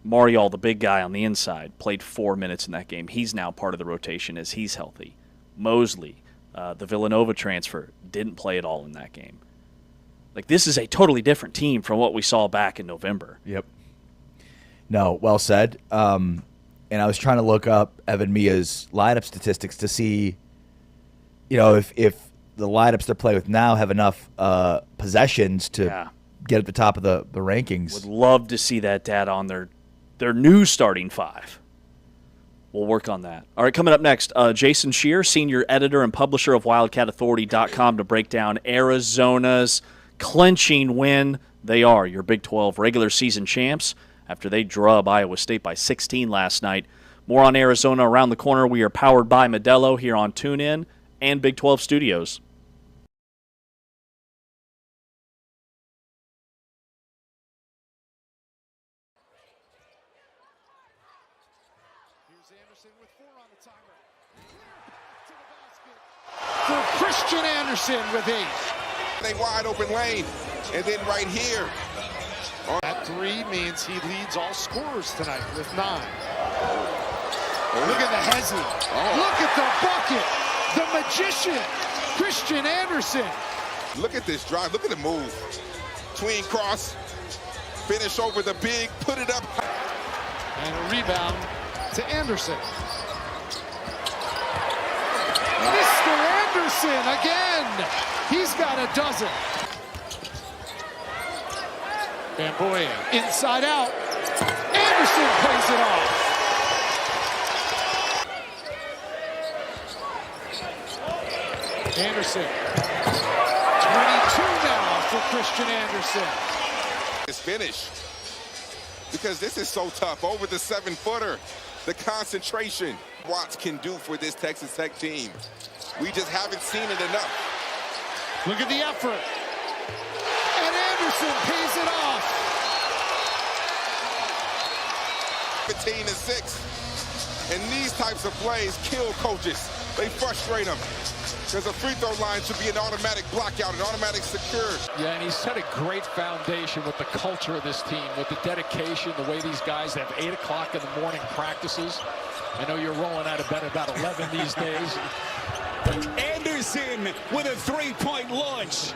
Marial, the big guy on the inside, played 4 minutes in that game. He's now part of the rotation as he's healthy. Mosley, the Villanova transfer, didn't play at all in that game. Like, this is a totally different team from what we saw back in November. Yep. No, well said. And I was trying to look up Evan Mia's lineup statistics to see, you know, if the lineups they're playing with now have enough possessions to get at the top of the rankings. Would love to see that data on their new starting five. We'll work on that. All right, coming up next, Jason Scheer, senior editor and publisher of WildcatAuthority.com, to break down Arizona's clinching win. They are your Big 12 regular season champs after they drub Iowa State by 16 last night. More on Arizona around the corner. We are powered by Modelo here on TuneIn and Big 12 Studios. Here's Anderson with 4 on the timer. To the basket for Christian Anderson with 8. A wide open lane, and then right here. That 3 means he leads all scorers tonight with 9. Look at the hezzy. Look at the bucket. The magician, Christian Anderson. Look at this drive. Look at the move. Tween cross, finish over the big, put it up. And a rebound to Anderson. Mr. Anderson again. He's got a dozen. Bamboye inside out. Anderson plays it off. Anderson. 22 now for Christian Anderson. It's finished. Because this is so tough. Over the 7-footer. The concentration Watts can do for this Texas Tech team. We just haven't seen it enough. Look at the effort. And Anderson pays it off. 15-6. And these types of plays kill coaches. They frustrate them. Because a free throw line should be an automatic blockout, an automatic secure. Yeah, and he's set a great foundation with the culture of this team, with the dedication, the way these guys have 8 o'clock in the morning practices. I know you're rolling out of bed about 11 these days. Anderson with a three-point launch.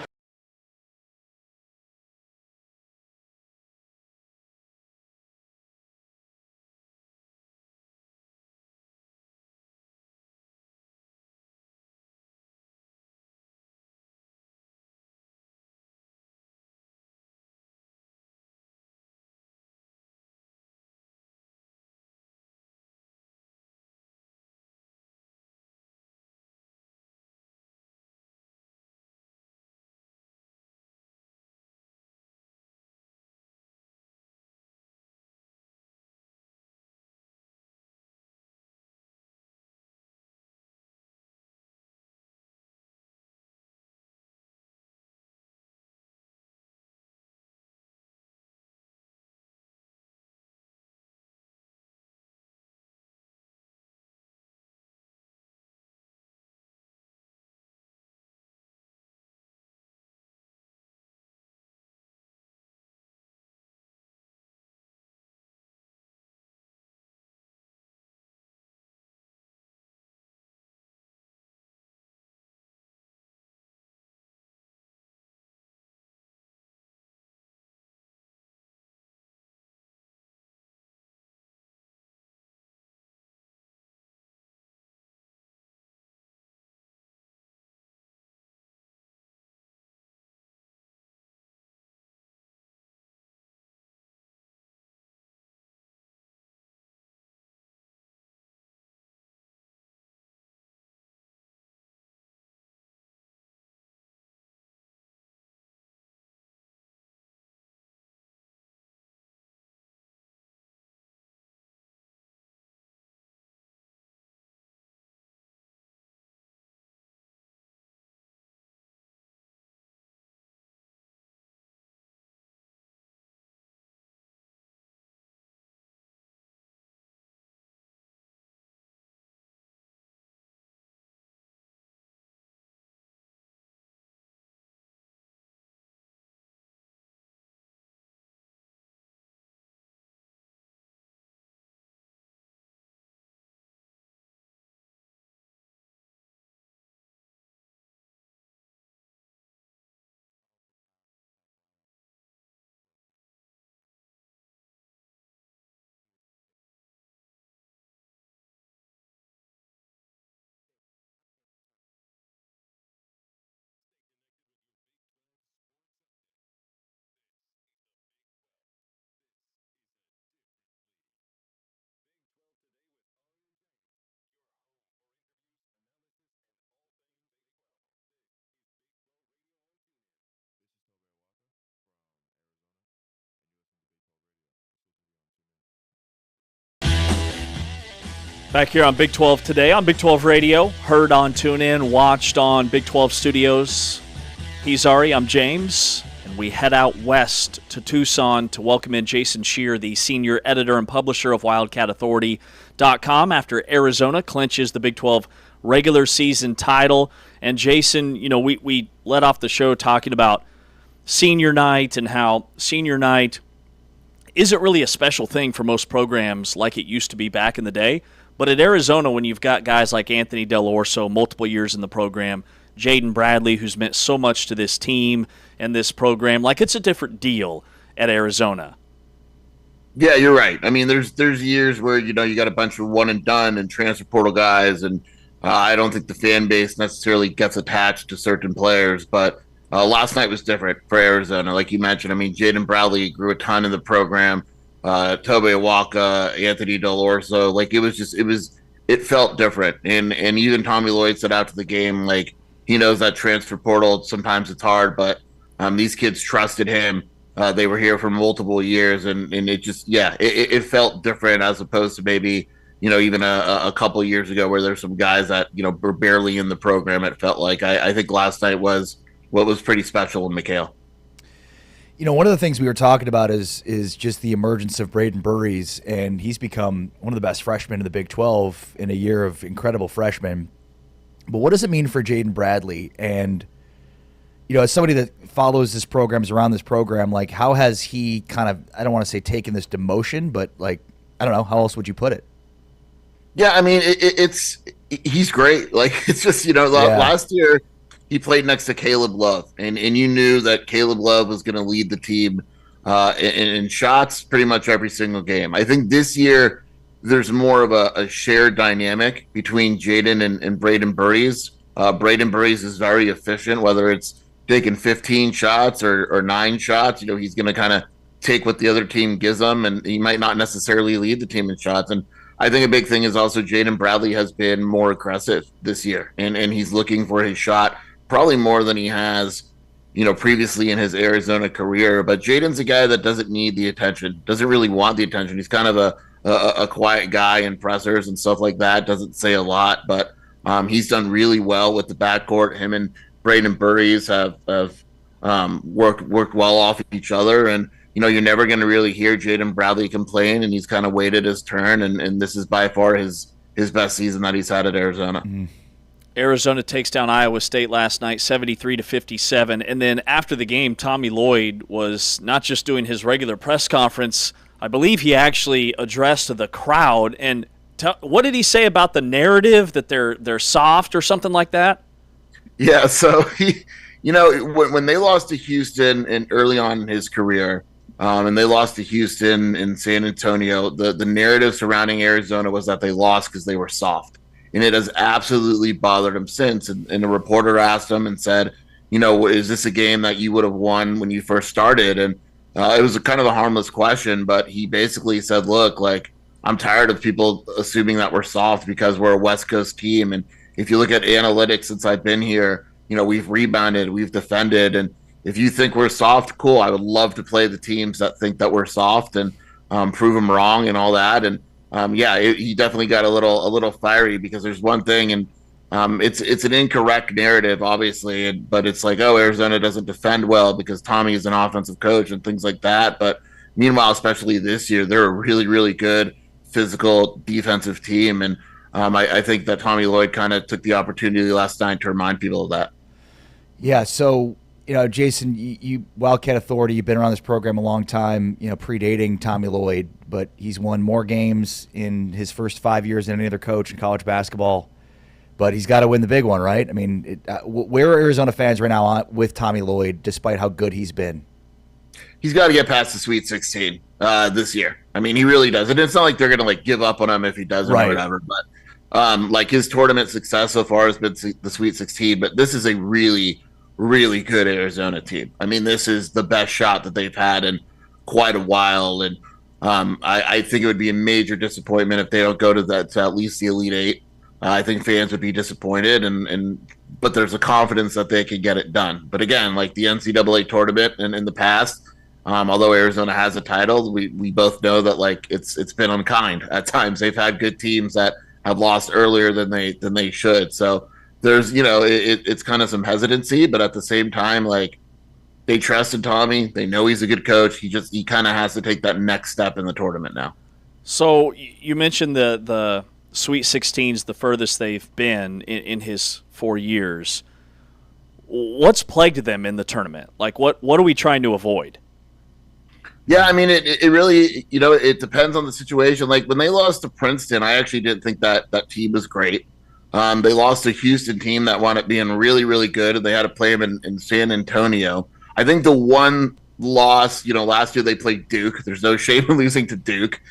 Back here on Big 12 Today on Big 12 Radio, heard on TuneIn, watched on Big 12 Studios. He's Ari, I'm James, and we head out west to Tucson to welcome in Jason Scheer, the senior editor and publisher of WildcatAuthority.com, after Arizona clinches the Big 12 regular season title. And Jason, you know, we led off the show talking about senior night and how senior night isn't really a special thing for most programs like it used to be back in the day. But at Arizona, when you've got guys like Anthony Del Orso, multiple years in the program, Jaden Bradley, who's meant so much to this team and this program, like it's a different deal at Arizona. Yeah, you're right. I mean, there's years where, you know, you got a bunch of one and done and transfer portal guys, and I don't think the fan base necessarily gets attached to certain players. But last night was different for Arizona. Like you mentioned, I mean, Jaden Bradley grew a ton in the program. Tobe Awaka, Anthony Del Orso, like it felt different. And even Tommy Lloyd said after the game, like, he knows that transfer portal, sometimes it's hard, but these kids trusted him. They were here for multiple years, and it just, it felt different as opposed to maybe, you know, even a couple of years ago where there's some guys that, you know, were barely in the program. It felt like I think last night was what was pretty special in McHale. You know, one of the things we were talking about is just the emergence of Braden Burries, and he's become one of the best freshmen in the Big 12 in a year of incredible freshmen. But what does it mean for Jaden Bradley? And, you know, as somebody that follows this program, is around this program, like, how has he kind of, I don't want to say taken this demotion, but, like, I don't know, how else would you put it? Yeah, I mean, it's He's great. Like, it's just, last year he played next to Caleb Love, and you knew that Caleb Love was going to lead the team in shots pretty much every single game. I think this year there's more of a shared dynamic between Jaden and Braden Burries. Braden Burries is very efficient, whether it's taking 15 shots or 9 shots. He's going to kind of take what the other team gives him, and he might not necessarily lead the team in shots. And I think a big thing is also Jaden Bradley has been more aggressive this year, and he's looking for his shot probably more than he has, previously in his Arizona career. But Jaden's a guy that doesn't need the attention, doesn't really want the attention. He's kind of a quiet guy in pressers and stuff like that, doesn't say a lot, but he's done really well with the backcourt. Him and Braden Burries have worked well off each other, and you're never going to really hear Jaden Bradley complain, and he's kind of waited his turn, and this is by far his best season that he's had at Arizona. Arizona takes down Iowa State last night, 73-57, and then after the game, Tommy Lloyd was not just doing his regular press conference. I believe he actually addressed the crowd, and what did he say about the narrative that they're soft or something like that? Yeah, so when they lost to Houston and early on in his career, and they lost to Houston and San Antonio, the narrative surrounding Arizona was that they lost because they were soft. And it has absolutely bothered him since. And a reporter asked him and said, is this a game that you would have won when you first started? And it was kind of a harmless question, but he basically said, look, like, I'm tired of people assuming that we're soft because we're a West Coast team. And if you look at analytics since I've been here, we've rebounded, we've defended, and if you think we're soft, cool. I would love to play the teams that think that we're soft and prove them wrong and all that. And he definitely got a little fiery because there's one thing, and it's an incorrect narrative, obviously, but it's like, oh, Arizona doesn't defend well because Tommy is an offensive coach and things like that. But meanwhile, especially this year, they're a really, really good physical defensive team, and I think that Tommy Lloyd kind of took the opportunity last night to remind people of that. Yeah, so Jason, you Wildcat Authority, you've been around this program a long time, predating Tommy Lloyd, but he's won more games in his first 5 years than any other coach in college basketball. But he's got to win the big one, right? I mean, where are Arizona fans right now with Tommy Lloyd, despite how good he's been? He's got to get past the Sweet 16 this year. I mean, he really does. And it's not like they're going to give up on him if he doesn't or whatever. But his tournament success so far has been the Sweet 16. But this is a really, really good Arizona team. I mean, this is the best shot that they've had in quite a while. And I think it would be a major disappointment if they don't go to at least the Elite Eight. I think fans would be disappointed, but there's a confidence that they could get it done. But again, like the NCAA tournament and in the past, although Arizona has a title, we both know that it's been unkind at times. They've had good teams that have lost earlier than they should. So there's it's kind of some hesitancy, but at the same time, they trusted Tommy. They know he's a good coach. He kind of has to take that next step in the tournament now. So you mentioned the Sweet 16's the furthest they've been in his 4 years. What's plagued them in the tournament? What are we trying to avoid? Yeah, I mean, it really, it depends on the situation. Like when they lost to Princeton, I actually didn't think that team was great. They lost a Houston team that wound up being really, really good, and they had to play them in San Antonio. I think the one loss, last year they played Duke. There's no shame in losing to Duke.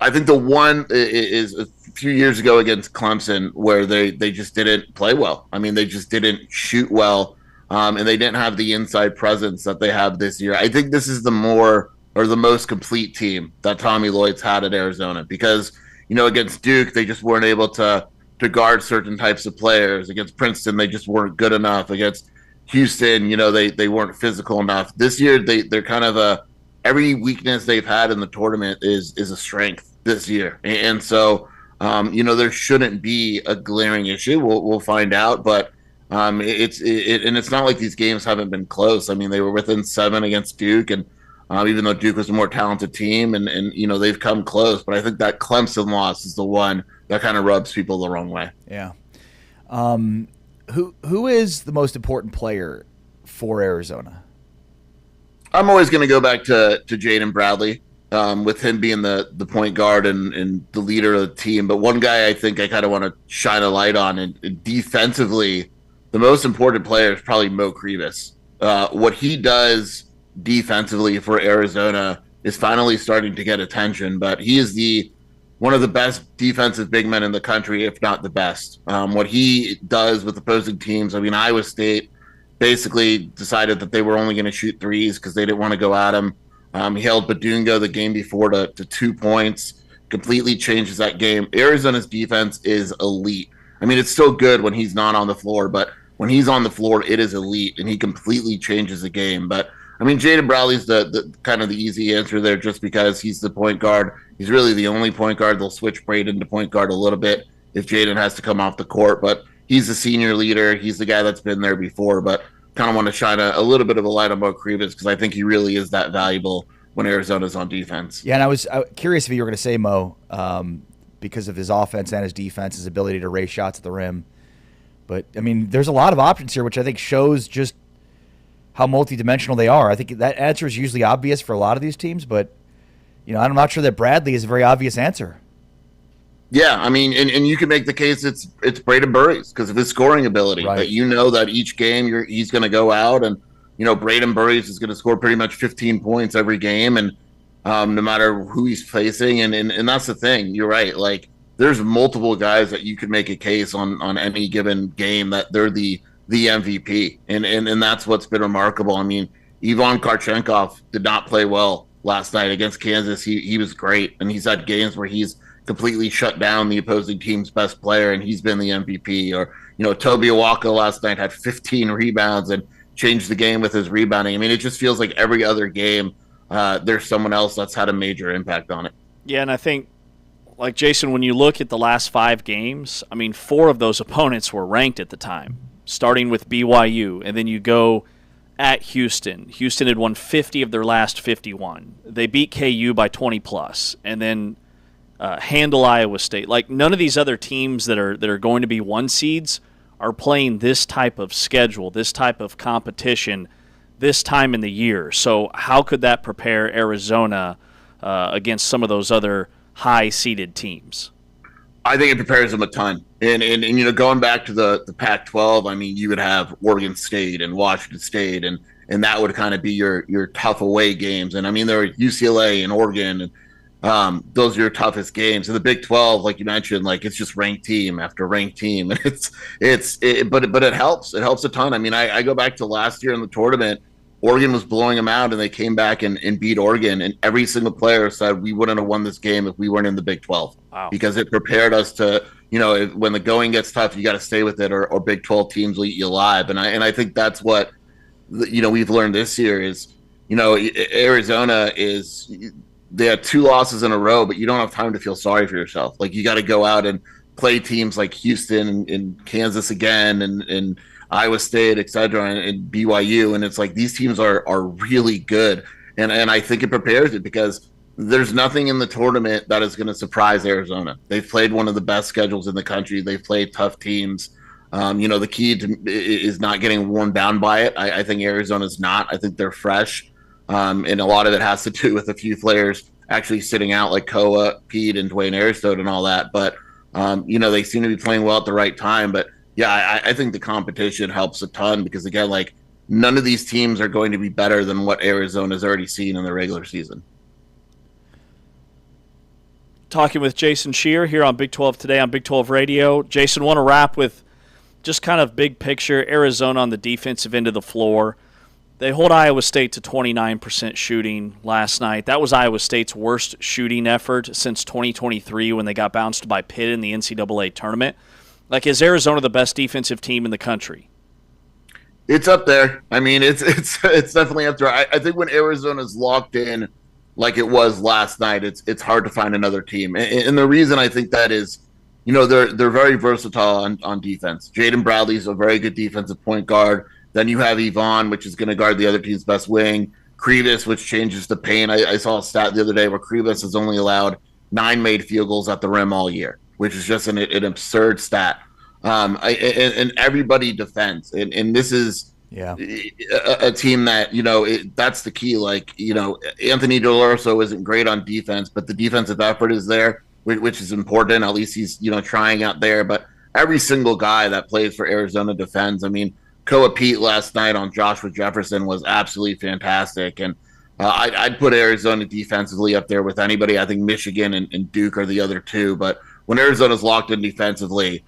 I think the one is a few years ago against Clemson where they just didn't play well. I mean, they just didn't shoot well, and they didn't have the inside presence that they have this year. I think this is the most complete team that Tommy Lloyd's had at Arizona because, against Duke, they just weren't able to guard certain types of players. Against Princeton, they just weren't good enough. Against Houston, they weren't physical enough. This year, they're kind of every weakness they've had in the tournament is a strength this year. And so, there shouldn't be a glaring issue. We'll find out, but it's not like these games haven't been close. I mean, they were within 7 against Duke, and even though Duke was a more talented team, and they've come close. But I think that Clemson loss is the one that kind of rubs people the wrong way. Yeah. Who is the most important player for Arizona? I'm always going to go back to Jaden Bradley. with him being the point guard and the leader of the team. But one guy I think I kind of want to shine a light on, and defensively, the most important player is probably Mo Kribis. What he does defensively for Arizona is finally starting to get attention, but he is one of the best defensive big men in the country, if not the best. What he does with opposing teams, I mean, Iowa State basically decided that they were only going to shoot threes because they didn't want to go at him. He held Badunga the game before to 2 points, completely changes that game. Arizona's defense is elite. I mean, it's still good when he's not on the floor, but when he's on the floor, it is elite, and he completely changes the game. But I mean, Jaden Bradley's the kind of the easy answer there, just because he's the point guard. He's really the only point guard. They'll switch Braden to point guard a little bit if Jaden has to come off the court, but he's the senior leader. He's the guy that's been there before, but kind of want to shine a little bit of a light on Mo Kribis because I think he really is that valuable when Arizona's on defense. Yeah, and I was curious if you were going to say Mo because of his offense and his defense, his ability to raise shots at the rim. But, I mean, there's a lot of options here, which I think shows just how multidimensional they are. I think that answer is usually obvious for a lot of these teams, but I'm not sure that Bradley is a very obvious answer. Yeah, I mean, and you can make the case it's Braden Burries because of his scoring ability. Right. That that each game he's going to go out and Braden Burries is going to score pretty much 15 points every game, and no matter who he's facing, and that's the thing. You're right. Like, there's multiple guys that you could make a case on any given game that they're the MVP, and that's what's been remarkable. I mean, Ivan Karchenkov did not play well last night against Kansas. He was great, and he's had games where he's completely shut down the opposing team's best player, and he's been the MVP. Or Toby Awaka last night had 15 rebounds and changed the game with his rebounding. I mean, it just feels like every other game there's someone else that's had a major impact on it. Yeah, and I think, like Jason, when you look at the last 5 games, I mean, 4 of those opponents were ranked at the time, starting with BYU, and then you go at Houston. Houston had won 50 of their last 51. They beat KU by 20+, and then handle Iowa State. Like, none of these other teams that are going to be 1 seeds are playing this type of schedule, this type of competition, this time in the year. So how could that prepare Arizona against some of those other high-seeded teams? I think it prepares them a ton. And going back to the Pac-12, I mean, you would have Oregon State and Washington State, and that would kind of be your tough away games. And I mean, there are UCLA and Oregon, and those are your toughest games. And the Big 12, like you mentioned, like, it's just ranked team after ranked team, and but it helps. It helps a ton. I mean, I go back to last year in the tournament. Oregon was blowing them out, and they came back and beat Oregon. And every single player said we wouldn't have won this game if we weren't in the Big 12. Wow. Because it prepared us to, when the going gets tough, you got to stay with it, or Big 12 teams will eat you alive. And I think that's what, we've learned this year is, Arizona they had 2 losses in a row, but you don't have time to feel sorry for yourself. Like, you got to go out and play teams like Houston and Kansas again, and Iowa State, et cetera, and BYU. And it's like, these teams are really good. And I think it prepares it because there's nothing in the tournament that is going to surprise Arizona. They've played one of the best schedules in the country. They've played tough teams. The key is not getting worn down by it. I think Arizona's not. I think they're fresh. And a lot of it has to do with a few players actually sitting out, like Koa, Pete, and Dwayne Aristote and all that. But, they seem to be playing well at the right time. But, yeah, I think the competition helps a ton because, again, like, none of these teams are going to be better than what Arizona's already seen in the regular season. Talking with Jason Scheer here on Big 12 Today on Big 12 Radio. Jason, want to wrap with just kind of big picture, Arizona on the defensive end of the floor. They hold Iowa State to 29% shooting last night. That was Iowa State's worst shooting effort since 2023 when they got bounced by Pitt in the NCAA tournament. Like, is Arizona the best defensive team in the country? It's up there. I mean, it's definitely up there. I think when Arizona's locked in like it was last night, it's hard to find another team. And the reason I think that is, they're very versatile on defense. Jaden Bradley's a very good defensive point guard. Then you have Yvonne, which is going to guard the other team's best wing. Kribis, which changes the paint. I saw a stat the other day where Kribis has only allowed 9 made field goals at the rim all year, which is just an absurd stat. And everybody defends. And this is Yeah. a team that, that's the key. Like, Anthony DeLorso isn't great on defense, but the defensive effort is there, which is important. At least he's, trying out there. But every single guy that plays for Arizona defends. I mean, Koa Pete last night on Joshua Jefferson was absolutely fantastic. And I'd put Arizona defensively up there with anybody. I think Michigan and Duke are the other two. But when Arizona's locked in defensively,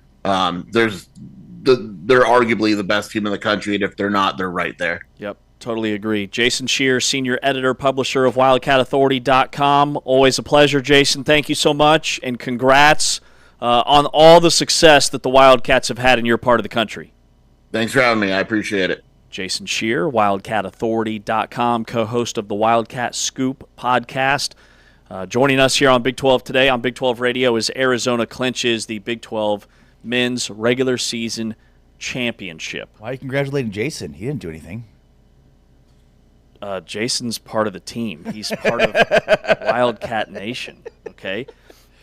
they're arguably the best team in the country, and if they're not, they're right there. Yep, totally agree. Jason Shear, senior editor, publisher of WildcatAuthority.com. Always a pleasure, Jason. Thank you so much, and congrats on all the success that the Wildcats have had in your part of the country. Thanks for having me. I appreciate it. Jason Shear, WildcatAuthority.com, co-host of the Wildcat Scoop podcast. Joining us here on Big 12 today on Big 12 Radio is Arizona clinches the Big 12 men's regular season championship. Why are you congratulating Jason? He didn't do anything. Jason's part of the team. He's part of Wildcat Nation, okay?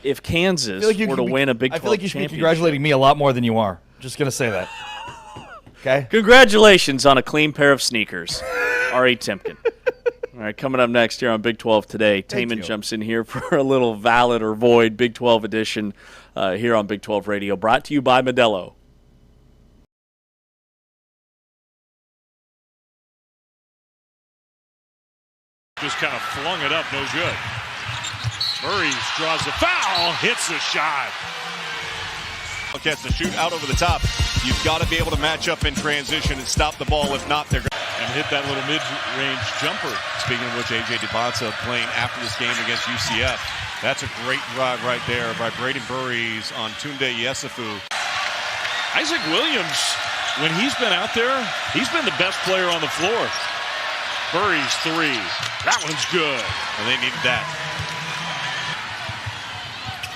If Kansas were to win a Big 12 championship... I feel like you should be congratulating me a lot more than you are. Just going to say that. Okay? Congratulations on a clean pair of sneakers, R.A. Timken. All right, coming up next here on Big 12 Today, Taman jumps in here for a little valid or void Big 12 edition here on Big 12 Radio, brought to you by Modelo. Just kind of flung it up, no good. Murray draws the foul, hits the shot. Wildcats to shoot out over the top. You've got to be able to match up in transition and stop the ball. If not, they're going to hit that little mid-range jumper. Speaking of which, A.J. DeBonta playing after this game against UCF. That's a great drive right there by Braden Burries on Tunde Yesufu. Isaac Williams, when he's been out there, he's been the best player on the floor. Burries three. That one's good. And they needed that.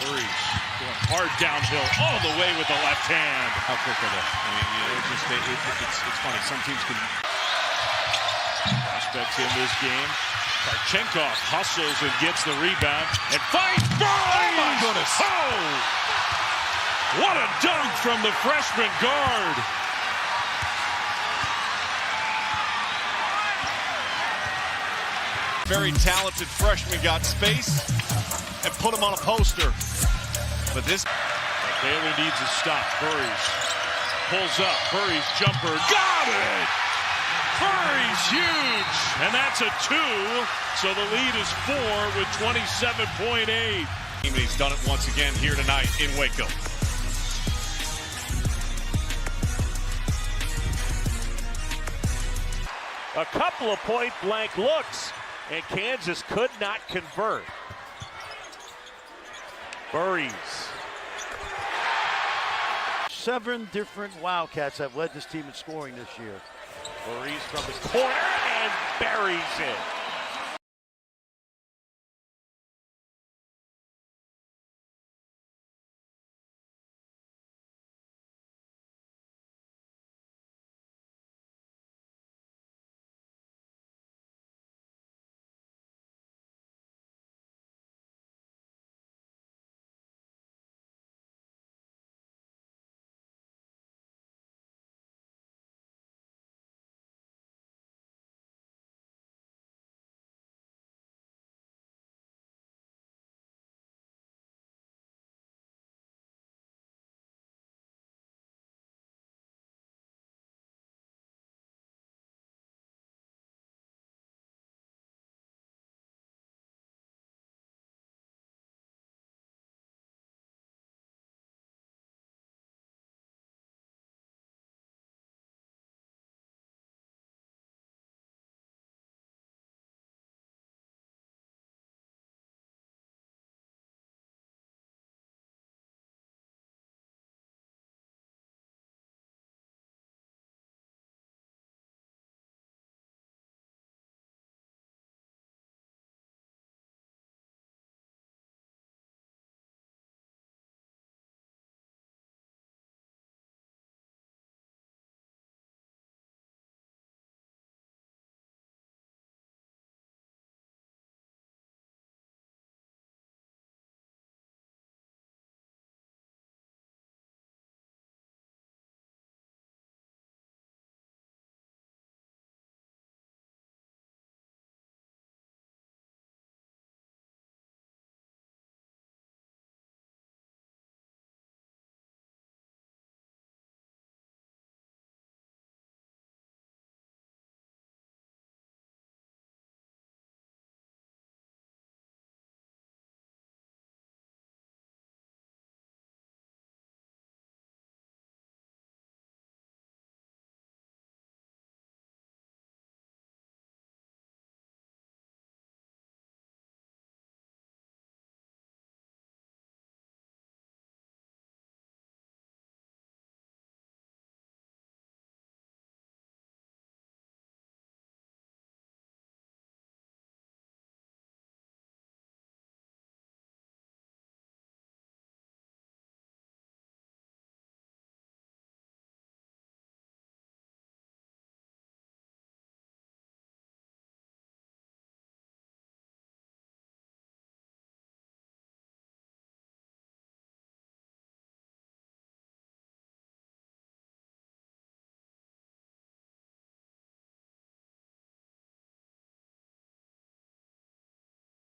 Burries going hard downhill all the way with the left hand. How quick are they? I mean, it's funny. Some teams can. Prospects in this game. Karchenkov hustles and gets the rebound and finds Burries! Oh, my goodness. Oh! What a dunk from the freshman guard. Very talented freshman got space and put him on a poster. But this Baylor needs a stop. Burries pulls up. Burries jumper. Got it! Burries huge! And that's a 2. So the lead is 4 with 27.8. He's done it once again here tonight in Waco. A couple of point-blank looks, and Kansas could not convert. Burries. 7 different Wildcats have led this team in scoring this year. Burries from the corner and buries it.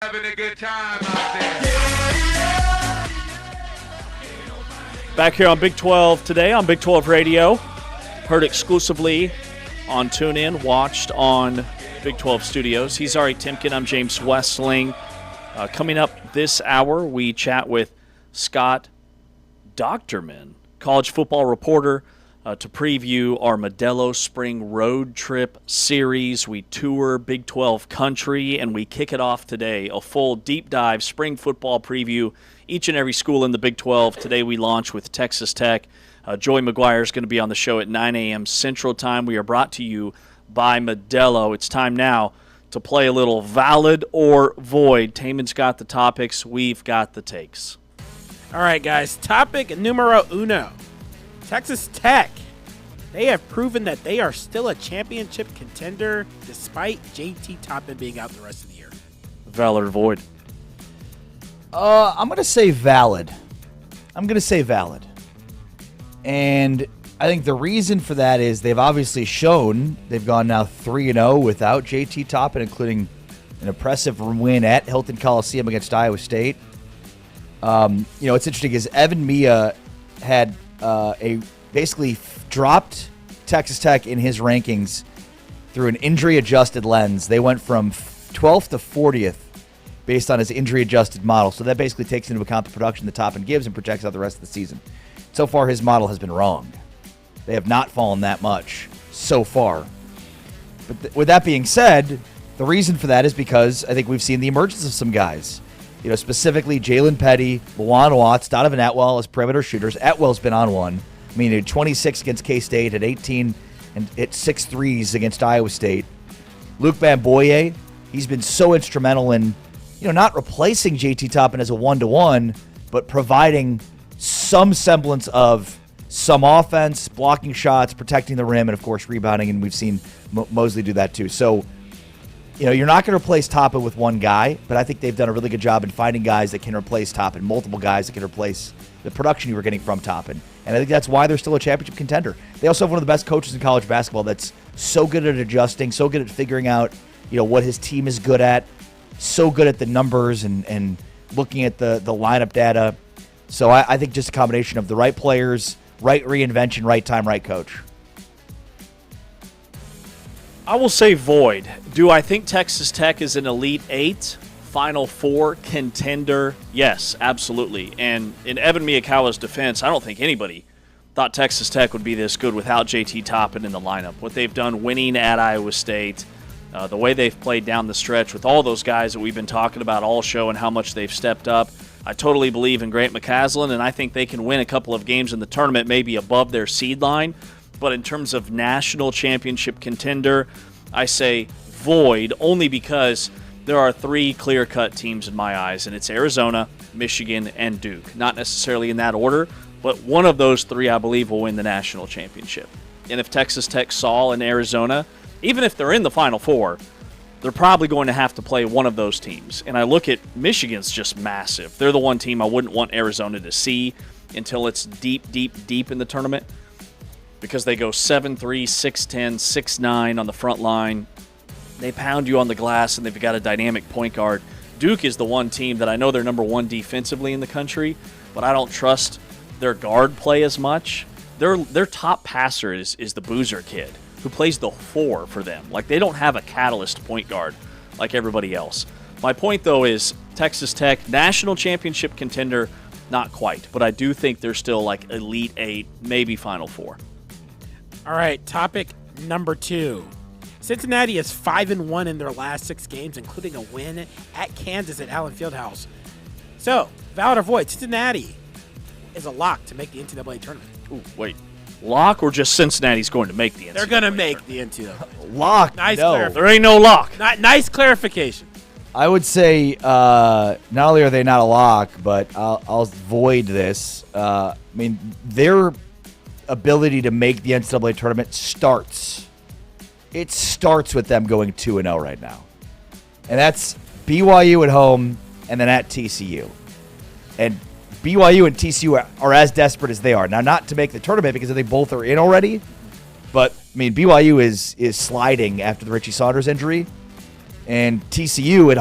Having a good time out there. Back here on Big 12 today on Big 12 Radio. Heard exclusively on TuneIn, watched on Big 12 Studios. He's Ari Timken. I'm James Westling. Coming up this hour, we chat with Scott Docterman, college football reporter, to preview our Modelo Spring Road Trip series. We tour Big 12 country, and we kick it off today. A full deep dive spring football preview, each and every school in the Big 12. Today we launch with Texas Tech. Joey McGuire is going to be on the show at 9 a.m. Central Time. We are brought to you by Modelo. It's time now to play a little Valid or Void. Taman's got the topics. We've got the takes. All right, guys. Topic numero uno. Texas Tech. They have proven that they are still a championship contender despite JT Toppin being out the rest of the year. Valid or Void? I'm going to say valid. And I think the reason for that is they've obviously shown they've gone now 3-0 without JT Toppin, including an impressive win at Hilton Coliseum against Iowa State. What's interesting is Evan Mia had basically dropped Texas Tech in his rankings through an injury-adjusted lens. They went from 12th to 40th based on his injury-adjusted model. So that basically takes into account the production that Toppin gives and projects out the rest of the season. So far, his model has been wrong. They have not fallen that much so far. But with that being said, the reason for that is because I think we've seen the emergence of some guys. Specifically Jalen Petty, Lawan Watts, Donovan Atwell as perimeter shooters. Atwell's been on one. I mean, at 26 against K-State, at 18 and at 6 threes against Iowa State. Luke Bamboye, he's been so instrumental in, not replacing JT Toppin as a one-to-one, but providing some semblance of some offense, blocking shots, protecting the rim, and, of course, rebounding, and we've seen Mosley do that too. So, you're not going to replace Toppin with one guy, but I think they've done a really good job in finding guys that can replace Toppin, multiple guys that can replace the production you were getting from Toppin. And I think that's why they're still a championship contender. They also have one of the best coaches in college basketball that's so good at adjusting, so good at figuring out, what his team is good at, so good at the numbers and looking at the lineup data. So I think just a combination of the right players, right reinvention, right time, right coach. I will say Void. Do I think Texas Tech is an Elite 8, Final Four contender? Yes, absolutely. And in Evan Miyakawa's defense, I don't think anybody thought Texas Tech would be this good without JT Toppin in the lineup. What they've done winning at Iowa State, the way they've played down the stretch with all those guys that we've been talking about all show and how much they've stepped up. I totally believe in Grant McCaslin, and I think they can win a couple of games in the tournament, maybe above their seed line. But in terms of national championship contender, I say Void, only because there are 3 clear-cut teams in my eyes, and it's Arizona, Michigan, and Duke. Not necessarily in that order, but one of those 3, I believe, will win the national championship. And if Texas Tech, Saul, and Arizona, even if they're in the Final Four, they're probably going to have to play one of those teams. And I look at Michigan's just massive. They're the one team I wouldn't want Arizona to see until it's deep, deep, deep in the tournament, because they go 7-3, 6-10, 6-9 on the front line. They pound you on the glass, and they've got a dynamic point guard. Duke is the one team that I know they're number 1 defensively in the country, but I don't trust their guard play as much. Their top passer is the Boozer kid, who plays the 4 for them. Like, they don't have a catalyst point guard like everybody else. My point, though, is Texas Tech, national championship contender, not quite. But I do think they're still like Elite 8, maybe Final 4. All right, topic number 2. Cincinnati is 5-1 in their last 6 games, including a win at Kansas at Allen Fieldhouse. So, valid or void, Cincinnati is a lock to make the NCAA tournament. Ooh, wait. Lock or just Cincinnati's going to make the NCAA? They're going to make the NCAA. Lock, nice no. There ain't no lock. Nice clarification. I would say not only are they not a lock, but I'll void this. Their ability to make the NCAA tournament starts with them going 2-0 right now. And that's BYU at home and then at TCU. And BYU and TCU are as desperate as they are. Now, not to make the tournament because they both are in already, but, BYU is sliding after the Richie Saunders injury. And TCU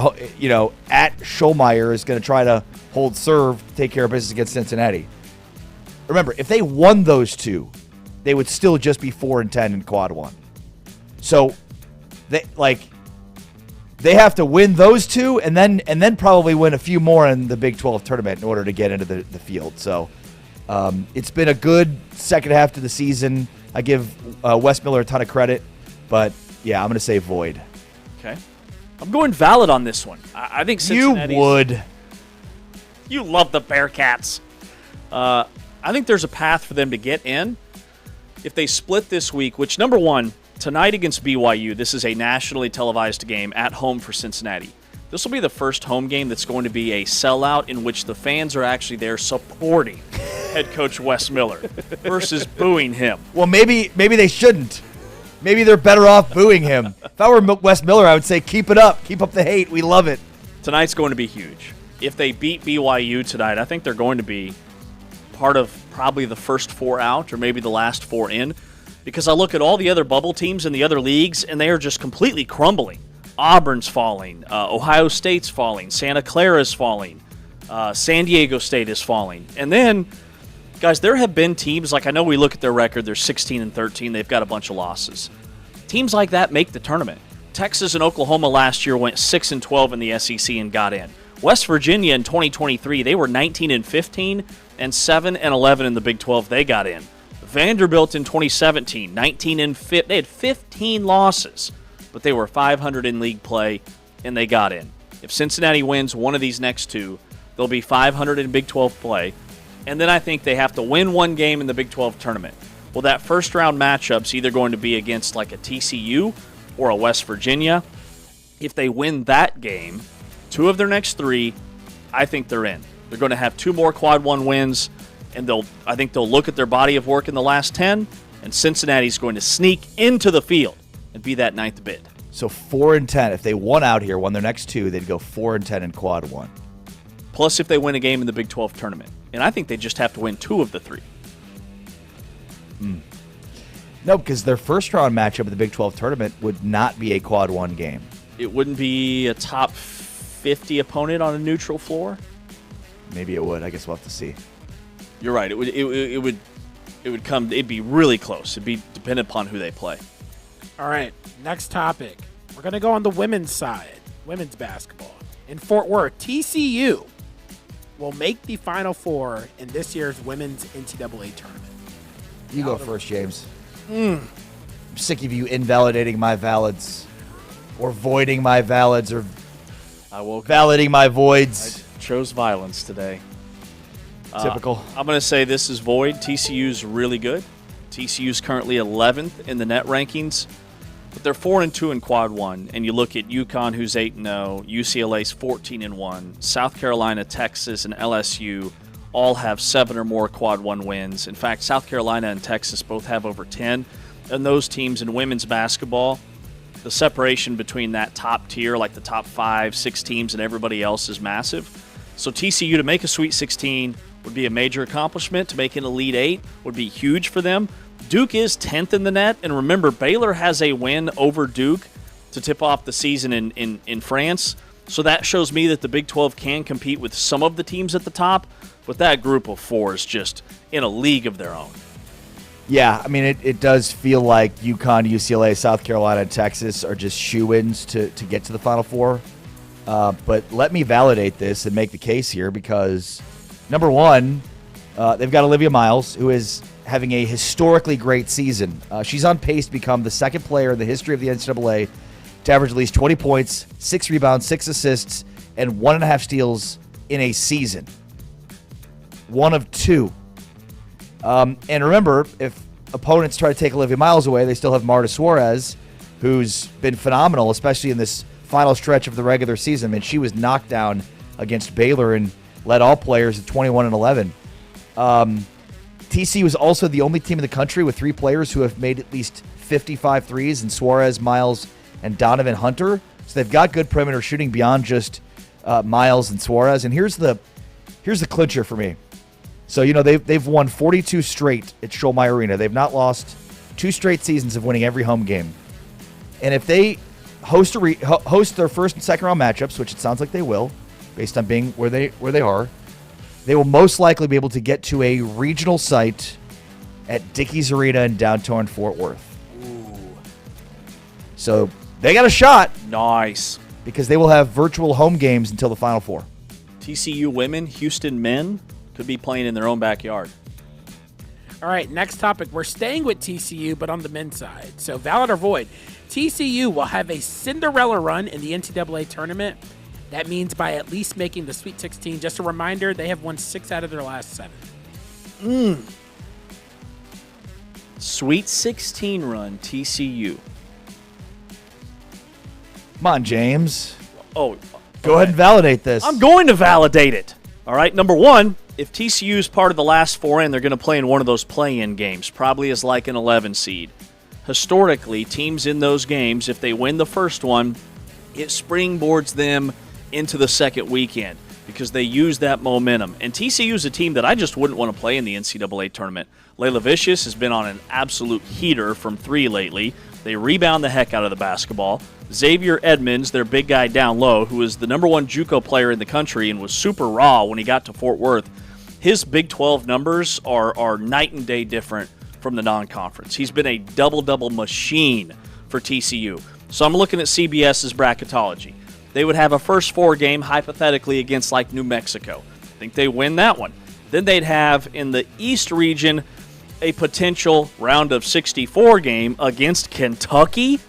at Schollmeyer is going to try to hold serve, take care of business against Cincinnati. Remember, if they won those two, they would still just be 4-10 in quad one. So they have to win those two and then probably win a few more in the Big 12 tournament in order to get into the field. So it's been a good second half to the season. I give Wes Miller a ton of credit, but yeah, I'm going to say void. Okay. I'm going valid on this one. I think Cincinnati's... You would. You love the Bearcats. I think there's a path for them to get in. If they split this week, which, number one, tonight against BYU, this is a nationally televised game at home for Cincinnati. This will be the first home game that's going to be a sellout in which the fans are actually there supporting head coach Wes Miller versus booing him. Well, maybe they shouldn't. Maybe they're better off booing him. If I were Wes Miller, I would say keep it up. Keep up the hate. We love it. Tonight's going to be huge. If they beat BYU tonight, I think they're going to be part of probably the first four out or maybe the last four in, because I look at all the other bubble teams in the other leagues, and they are just completely crumbling. Auburn's falling. Ohio State's falling. Santa Clara's falling. San Diego State is falling. And then, guys, there have been teams, like I know we look at their record, they're 16-13, they've got a bunch of losses. Teams like that make the tournament. Texas and Oklahoma last year went 6-12 in the SEC and got in. West Virginia in 2023, they were 19-15 and 7-11 in the Big 12. They got in. Vanderbilt in 2017, 19-15. They had 15 losses, but they were 500 in league play, and they got in. If Cincinnati wins one of these next two, they'll be 500 in Big 12 play. And then I think they have to win one game in the Big 12 tournament. Well, that first-round matchup's either going to be against like a TCU or a West Virginia. If they win that game, two of their next three, I think they're in. They're going to have two more quad one wins, and I think they'll look at their body of work in the last 10, and Cincinnati's going to sneak into the field and be that ninth bid. So 4-10. If they won out here, won their next two, they'd go 4-10 in quad one. Plus if they win a game in the Big 12 tournament. And I think they just have to win two of the three. No, because their first-round matchup in the Big 12 tournament would not be a quad one game. It wouldn't be a top 50 opponent on a neutral floor? Maybe it would. I guess we'll have to see. You're right. It would come. It'd be really close. It'd be dependent upon who they play. All right, next topic. We're going to go on the women's side, women's basketball. In Fort Worth, TCU will make the Final Four in this year's women's NCAA tournament. You go first, James. I'm sick of you invalidating my valids or voiding my valids or validating my voids. I chose violence today. Typical. I'm going to say this is void. TCU's really good. TCU's currently 11th in the net rankings, but they're 4-2 in quad one. And you look at UConn, who's 8-0, UCLA's 14-1, South Carolina, Texas, and LSU all have 7 or more quad one wins. In fact, South Carolina and Texas both have over 10. And those teams in women's basketball, the separation between that top tier, like the top 5, 6 teams, and everybody else is massive. So TCU to make a Sweet 16 would be a major accomplishment. To make an Elite 8 would be huge for them. Duke is 10th in the net, and remember, Baylor has a win over Duke to tip off the season in France. So that shows me that the Big 12 can compete with some of the teams at the top, but that group of 4 is just in a league of their own. Yeah, I mean, it does feel like UConn, UCLA, South Carolina, and Texas are just shoo-ins to get to the Final Four. But let me validate this and make the case here because, number one, they've got Olivia Miles, who is having a historically great season. She's on pace to become the second player in the history of the NCAA to average at least 20 points, 6 rebounds, 6 assists, and 1.5 steals in a season. One of 2. And remember, if opponents try to take Olivia Miles away, they still have Marta Suarez, who's been phenomenal, especially in this final stretch of the regular season. I mean, she was knocked down against Baylor and led all players at 21-11. TCU is also the only team in the country with 3 players who have made at least 55 threes, in Suarez, Miles, and Donovan Hunter. So they've got good perimeter shooting beyond just Miles and Suarez. And here's the clincher for me. So, you know, they've won 42 straight at Schollmeyer Arena. They've not lost 2 straight seasons of winning every home game. And if they host their first and second round matchups, which it sounds like they will, based on being where they are. They will most likely be able to get to a regional site at Dickies Arena in downtown Fort Worth. Ooh. So they got a shot. Nice. Because they will have virtual home games until the Final Four. TCU women, Houston men could be playing in their own backyard. All right, next topic. We're staying with TCU, but on the men's side. So, valid or void, TCU will have a Cinderella run in the NCAA tournament. That means by at least making the Sweet 16. Just a reminder, they have won 6 out of their last 7. Sweet 16 run, TCU. Come on, James. Oh, go ahead and validate this. I'm going to validate it. All right, number one, if TCU is part of the last 4 in, they're going to play in one of those play-in games, probably as like an 11 seed. Historically, teams in those games, if they win the first one, it springboards them into the second weekend because they use that momentum. And TCU is a team that I just wouldn't want to play in the NCAA tournament. Layla Vicious has been on an absolute heater from 3 lately. They rebound the heck out of the basketball. Xavier Edmonds, their big guy down low, who is the number 1 JUCO player in the country and was super raw when he got to Fort Worth, his Big 12 numbers are night and day different from the non-conference. He's been a double-double machine for TCU. So I'm looking at CBS's bracketology. They would have a first 4 game, hypothetically, against like New Mexico. I think they win that one. Then they'd have, in the East region, a potential round of 64 game against Kentucky.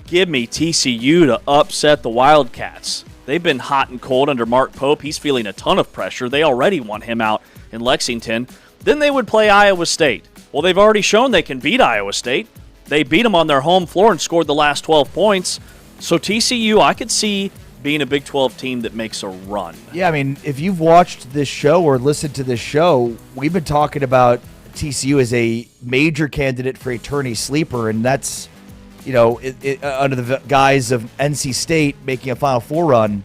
Give me TCU to upset the Wildcats. They've been hot and cold under Mark Pope. He's feeling a ton of pressure. They already want him out in Lexington. Then they would play Iowa State. Well, they've already shown they can beat Iowa State. They beat them on their home floor and scored the last 12 points. So TCU, I could see being a Big 12 team that makes a run. Yeah, I mean, if you've watched this show or listened to this show, we've been talking about TCU as a major candidate for a tourney sleeper, and that's, under the guise of NC State making a Final Four run.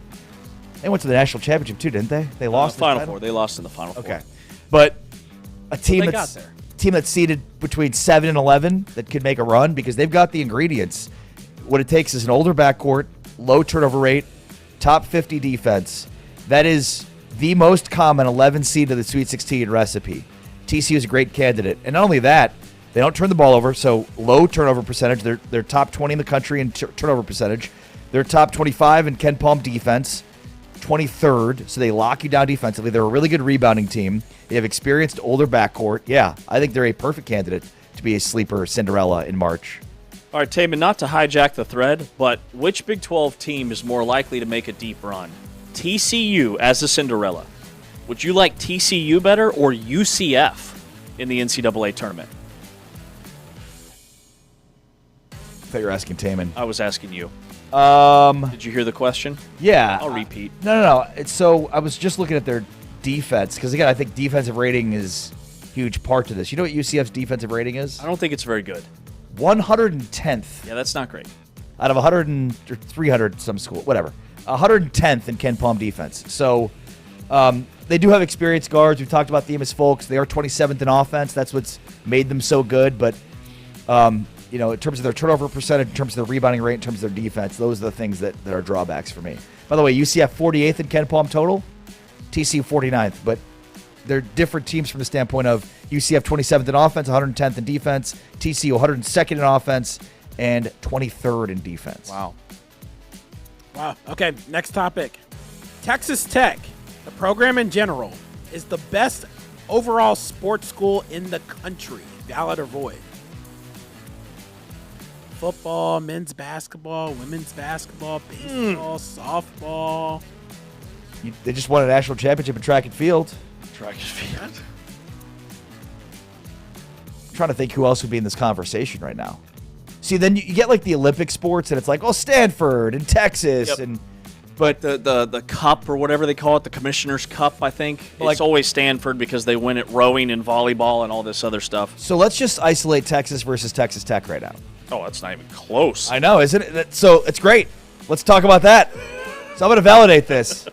They went to the national championship too, didn't they? They lost the Final Four. They lost in the Final Four. Okay, but a team They that's got there. team that's seeded between 7 and 11 that could make a run because they've got the ingredients. What it takes is an older backcourt, low turnover rate, top 50 defense. That is the most common 11 seed of the Sweet 16 recipe. TCU is a great candidate. And not only that, they don't turn the ball over, so low turnover percentage. They're top 20 in the country in turnover percentage. They're top 25 in Ken Palm defense, 23rd, so they lock you down defensively. They're a really good rebounding team. They have experienced older backcourt. Yeah, I think they're a perfect candidate to be a sleeper Cinderella in March. All right, Taman, not to hijack the thread, but which Big 12 team is more likely to make a deep run? TCU as a Cinderella. Would you like TCU better or UCF in the NCAA tournament? I thought you were asking Taman. I was asking you. Did you hear the question? Yeah. I'll repeat. No. So I was just looking at their defense because, again, I think defensive rating is a huge part to this. You know what UCF's defensive rating is? I don't think it's very good. 110th. Yeah, that's not great. Out of 100 or 300 some school, whatever. 110th in Ken Palm defense. So they do have experienced guards. We've talked about the Amos Folks. They are 27th in offense. That's what's made them so good. But, in terms of their turnover percentage, in terms of their rebounding rate, in terms of their defense, those are the things that are drawbacks for me. By the way, UCF 48th in Ken Palm total, TCU 49th. But they're different teams from the standpoint of UCF 27th in offense, 110th in defense, TCU 102nd in offense, and 23rd in defense. Wow. Okay, next topic. Texas Tech, the program in general, is the best overall sports school in the country. Valid or void? Football, men's basketball, women's basketball, baseball, softball. They just won a national championship in track and field. Track and field. I'm trying to think who else would be in this conversation right now. See, then you get like the Olympic sports, and it's like, Stanford and Texas, Yep. but the cup or whatever they call it, the Commissioner's Cup, I think. It's always Stanford because they win at rowing and volleyball and all this other stuff. So let's just isolate Texas versus Texas Tech right now. Oh, that's not even close. I know, isn't it? So it's great. Let's talk about that. So I'm going to validate this.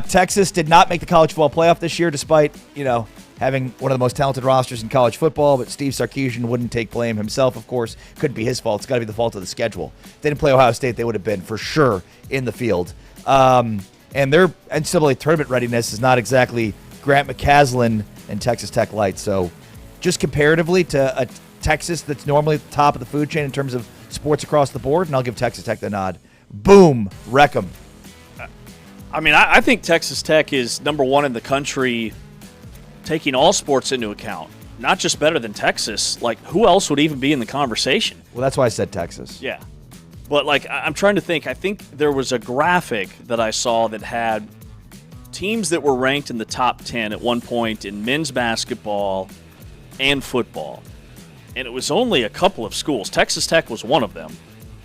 Texas did not make the college football playoff this year, despite having one of the most talented rosters in college football, but Steve Sarkisian wouldn't take blame himself, of course. Couldn't be his fault. It's got to be the fault of the schedule. If they didn't play Ohio State, they would have been for sure in the field. And their NCAA tournament readiness is not exactly Grant McCaslin and Texas Tech light. So just comparatively to a Texas that's normally at the top of the food chain in terms of sports across the board, and I'll give Texas Tech the nod. Boom, wreck 'em. I mean, I think Texas Tech is number one in the country, taking all sports into account. Not just better than Texas. Like, who else would even be in the conversation? Well, that's why I said Texas. Yeah. But, like, I'm trying to think. I think there was a graphic that I saw that had teams that were ranked in the top 10 at one point in men's basketball and football. And it was only a couple of schools. Texas Tech was one of them.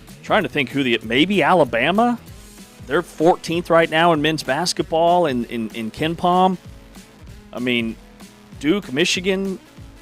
I'm trying to think maybe Alabama? They're 14th right now in men's basketball in KenPom. I mean, Duke, Michigan,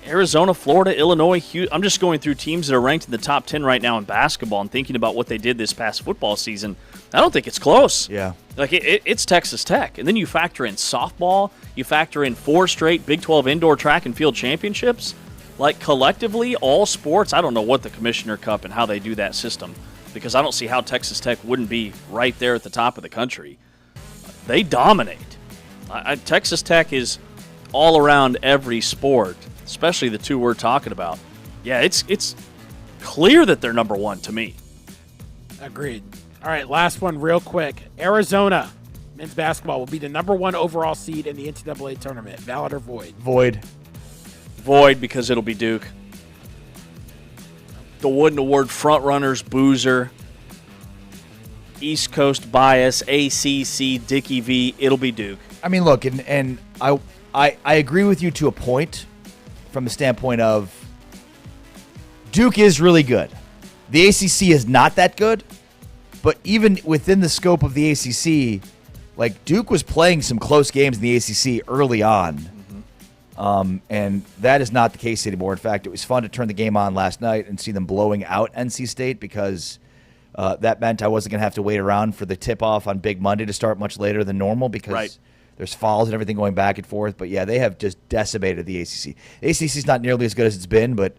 Arizona, Florida, Illinois. I'm just going through teams that are ranked in the top 10 right now in basketball and thinking about what they did this past football season. I don't think it's close. Yeah. Like, it's Texas Tech. And then you factor in softball. You factor in 4 straight Big 12 indoor track and field championships. Like, collectively, all sports, I don't know what the Commissioner Cup and how they do that system, because I don't see how Texas Tech wouldn't be right there at the top of the country. They dominate. Texas Tech is all around every sport, especially the two we're talking about. Yeah, it's clear that they're number one to me. Agreed. All right, last one real quick. Arizona men's basketball will be the number 1 overall seed in the NCAA tournament. Valid or void? Void. Void, because it'll be Duke. The Wooden Award frontrunners, Boozer, East Coast bias, ACC, Dickie V, it'll be Duke. I mean, look, and I agree with you to a point from the standpoint of Duke is really good. The ACC is not that good, but even within the scope of the ACC, like Duke was playing some close games in the ACC early on. And that is not the case anymore. In fact, it was fun to turn the game on last night and see them blowing out NC State because that meant I wasn't going to have to wait around for the tip-off on Big Monday to start much later than normal because there's fouls and everything going back and forth. But, yeah, they have just decimated the ACC. The ACC is not nearly as good as it's been, but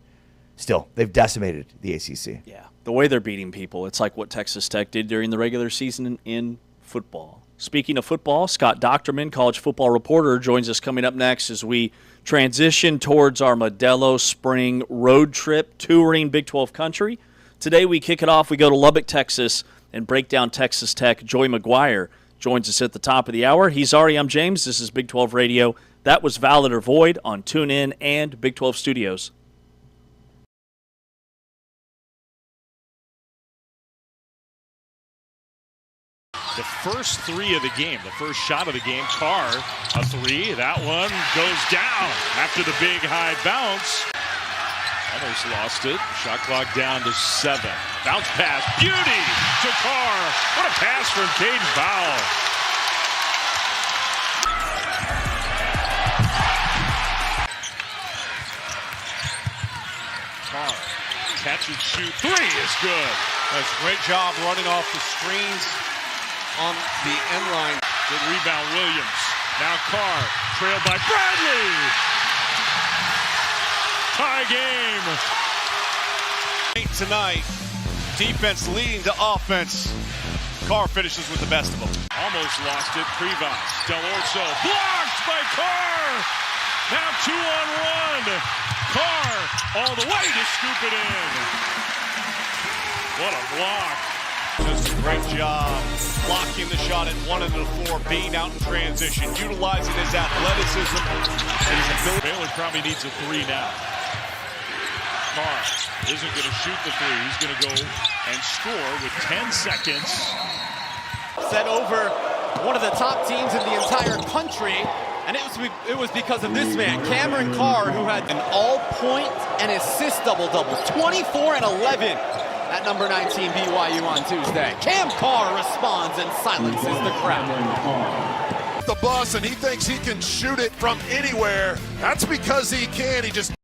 still, they've decimated the ACC. Yeah, the way they're beating people, it's like what Texas Tech did during the regular season in football. Speaking of football, Scott Docterman, college football reporter, joins us coming up next as we transition towards our Modelo Spring road trip touring Big 12 country. Today we kick it off. We go to Lubbock, Texas, and break down Texas Tech. Joey McGuire joins us at the top of the hour. He's Ari, I'm James. This is Big 12 Radio. That was Valid or Void on TuneIn and Big 12 Studios. The first 3 of the game, the first shot of the game, Carr, a 3. That one goes down after the big high bounce. Almost lost it. Shot clock down to 7. Bounce pass, beauty to Carr. What a pass from Caden Bowell. Carr, catch and shoot. 3 is good. That's a great job running off the screens on the end line. Good rebound, Williams. Now Carr, trailed by Bradley. Tie game. Tonight, defense leading to offense. Carr finishes with the best of them. Almost lost it. Privas. Del Orso blocked by Carr. Now 2-on-1. Carr all the way to scoop it in. What a block. Does a great job blocking the shot at 1 and 4, being out in transition, utilizing his athleticism and his ability. Baylor probably needs a 3 now. Carr isn't going to shoot the 3. He's going to go and score with 10 seconds. Set over one of the top teams in the entire country, and it was because of this man, Cameron Carr, who had an all-point and assist double-double, 24 and 11. At number 19 BYU on Tuesday. Cam Carr responds and silences the crowd. The bus, and he thinks he can shoot it from anywhere. That's because he can. He just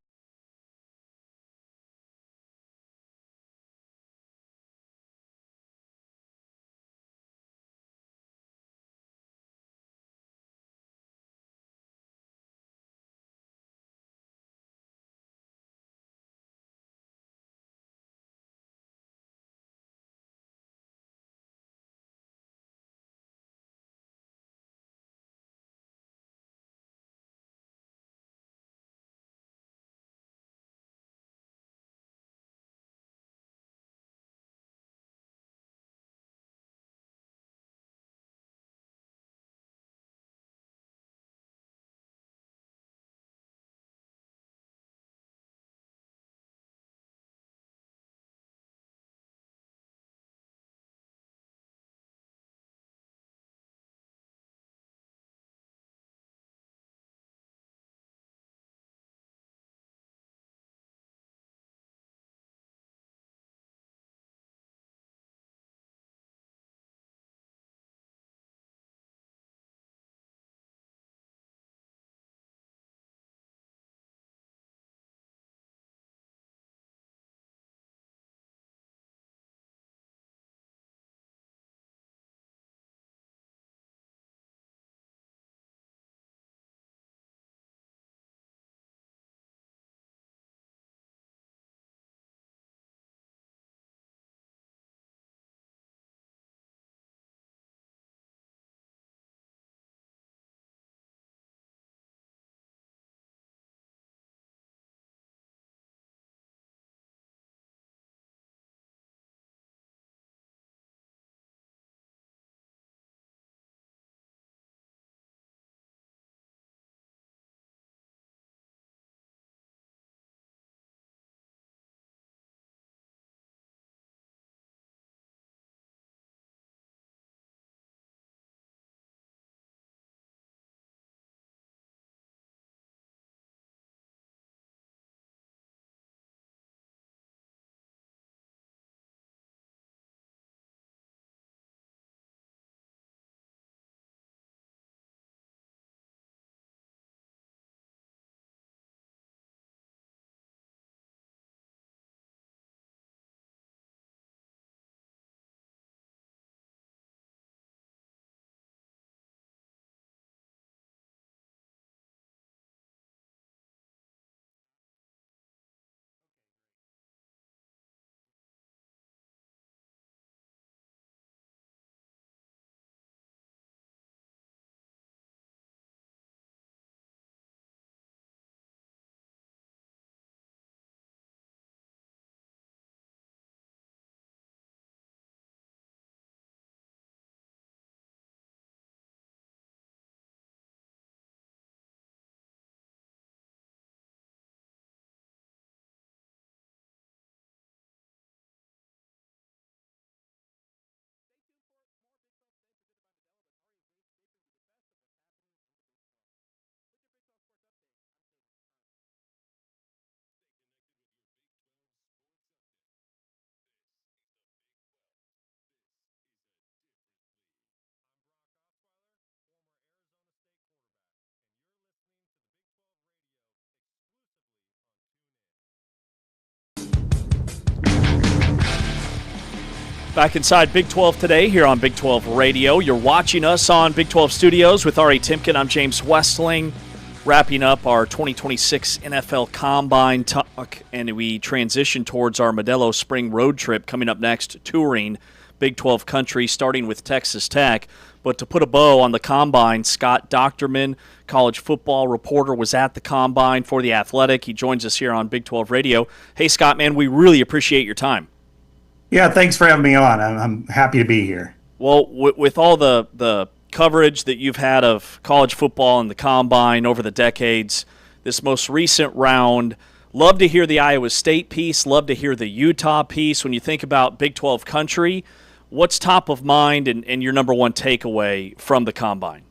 Back inside Big 12 today here on Big 12 Radio. You're watching us on Big 12 Studios with Ari Timken. I'm James Westling, wrapping up our 2026 NFL Combine talk, and we transition towards our Modelo Spring Road Trip coming up next, touring Big 12 country, starting with Texas Tech. But to put a bow on the Combine, Scott Docterman, college football reporter, was at the Combine for The Athletic. He joins us here on Big 12 Radio. Hey, Scott, man, we really appreciate your time. Yeah, thanks for having me on. I'm happy to be here. Well, with all the coverage that you've had of college football and the Combine over the decades, this most recent round, love to hear the Iowa State piece, love to hear the Utah piece. When you think about Big 12 country, what's top of mind and your number one takeaway from the Combine?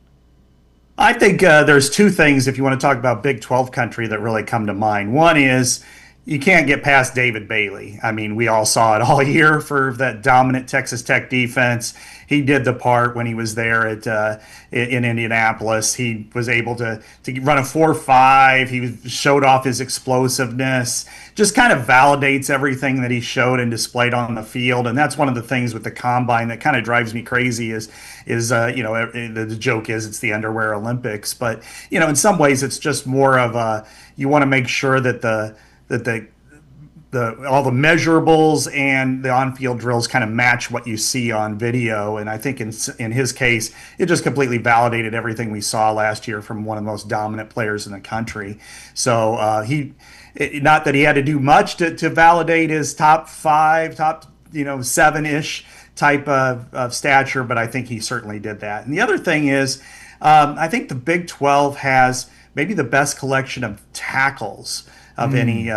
I think there's two things, if you want to talk about Big 12 country, that really come to mind. One is you can't get past David Bailey. I mean, we all saw it all year for that dominant Texas Tech defense. He did the part when he was there in Indianapolis. He was able to run a 4.5. He showed off his explosiveness. Just kind of validates everything that he showed and displayed on the field. And that's one of the things with the Combine that kind of drives me crazy is the joke is it's the underwear Olympics. But, in some ways it's just more of you want to make sure that all the measurables and the on-field drills kind of match what you see on video. And I think in his case, it just completely validated everything we saw last year from one of the most dominant players in the country. So not that he had to do much to validate his top 7-ish type of stature, but I think he certainly did that. And the other thing is, I think the Big 12 has maybe the best collection of tackles of any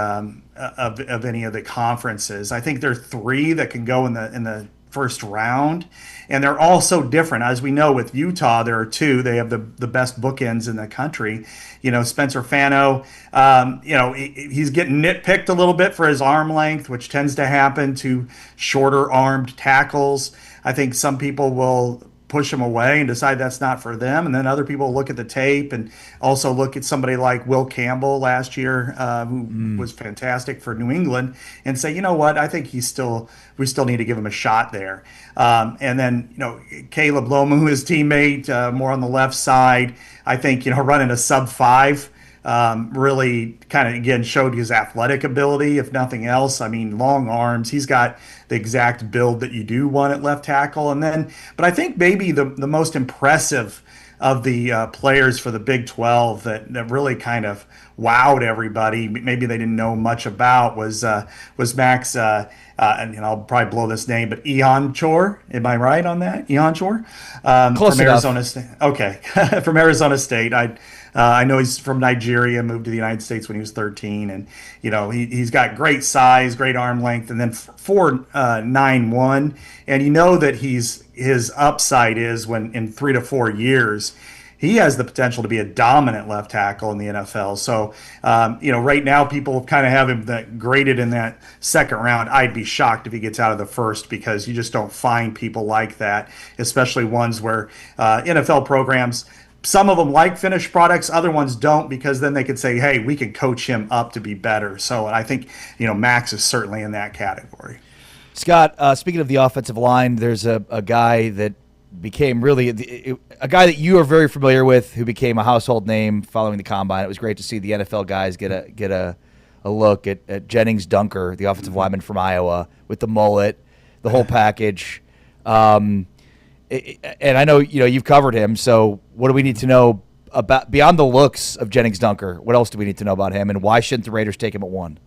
of any of the conferences. I think there are 3 that can go in the first round, and they're all so different. As we know, with Utah, there are 2. They have the best bookends in the country. Spencer Fano, he's getting nitpicked a little bit for his arm length, which tends to happen to shorter armed tackles. I think some people will push him away and decide that's not for them. And then other people look at the tape and also look at somebody like Will Campbell last year, who was fantastic for New England, and say, you know what, I think we still need to give him a shot there. And then, Caleb Lomu, his teammate, more on the left side, I think, running a sub-5, really kind of, again, showed his athletic ability, if nothing else. I mean, long arms. He's got the exact build that you do want at left tackle. But I think maybe the most impressive of the players for the Big 12 that really kind of wowed everybody, maybe they didn't know much about, was Max, and I'll probably blow this name, but Chor. Am I right on that? Chor? Close from enough. Arizona State. Okay. From Arizona State. I know he's from Nigeria, moved to the United States when he was 13, and he's got great size, great arm length, and then 4.91, and that his upside is when in 3 to 4 years he has the potential to be a dominant left tackle in the NFL. So right now people kind of have him graded in that second round. I'd be shocked if he gets out of the first, because you just don't find people like that, especially ones where NFL programs, some of them like finished products, other ones don't, because then they could say, hey, we can coach him up to be better. So I think, Max is certainly in that category. Scott, speaking of the offensive line, there's a guy that became really a guy that you are very familiar with, who became a household name following the Combine. It was great to see the NFL guys get a look at Jennings Dunker, the offensive lineman from Iowa, with the mullet, the whole package. And I know you've covered him, so what do we need to know about beyond the looks of Jennings Dunker? What else do we need to know about him, and why shouldn't the Raiders take him at 1?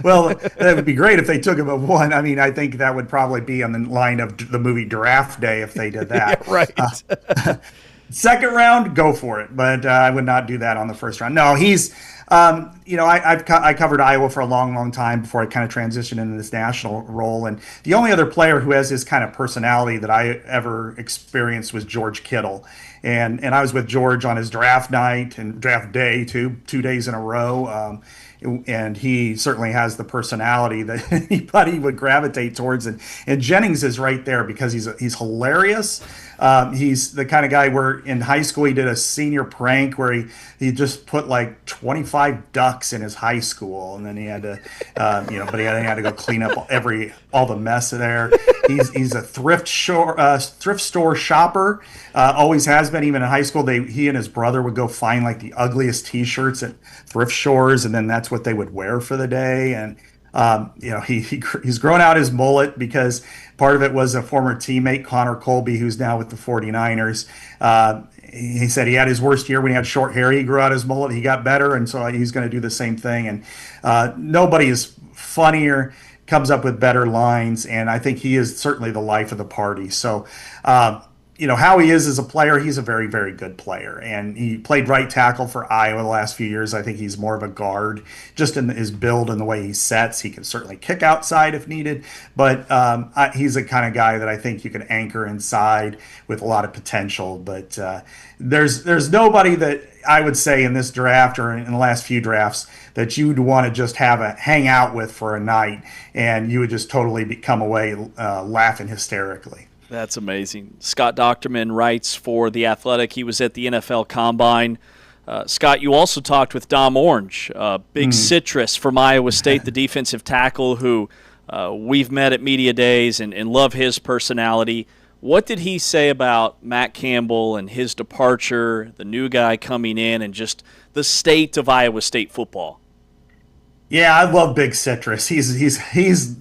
Well, that would be great if they took him at 1. I mean, I think that would probably be on the line of the movie Draft Day if they did that. Yeah, right. Second round, go for it, but I would not do that on the first round. No, he's I covered Iowa for a long, long time before I kind of transitioned into this national role. And the only other player who has this kind of personality that I ever experienced was George Kittle. And I was with George on his draft night and draft day, 2 days in a row. And he certainly has the personality that anybody would gravitate towards. And Jennings is right there because he's hilarious. He's the kind of guy where in high school he did a senior prank where he just put like 25 ducks in his high school, and then he had to, but he had to go clean up all the mess there. He's a thrift store shopper. Always has been. Even in high school, he and his brother would go find like the ugliest T-shirts at thrift stores, and then that's what they would wear for the day. And he's grown out his mullet because part of it was a former teammate, Connor Colby, who's now with the 49ers. He said he had his worst year when he had short hair. He grew out his mullet. He got better, and so he's going to do the same thing. And nobody is funnier, comes up with better lines, and I think he is certainly the life of the party. So, how he is as a player, he's a very, very good player. And he played right tackle for Iowa the last few years. I think he's more of a guard, just in his build and the way he sets. He can certainly kick outside if needed, but he's the kind of guy that I think you can anchor inside with a lot of potential. But there's nobody that I would say in this draft or in the last few drafts that you'd want to just hang out with for a night, and you would just totally come away laughing hysterically. That's amazing. Scott Docterman writes for The Athletic. He was at the NFL Combine. Scott, you also talked with Dom Orange, Big Citrus from Iowa State, the defensive tackle who we've met at media days and love his personality. What did he say about Matt Campbell and his departure, the new guy coming in, and just the state of Iowa State football? Yeah, I love Big Citrus. He's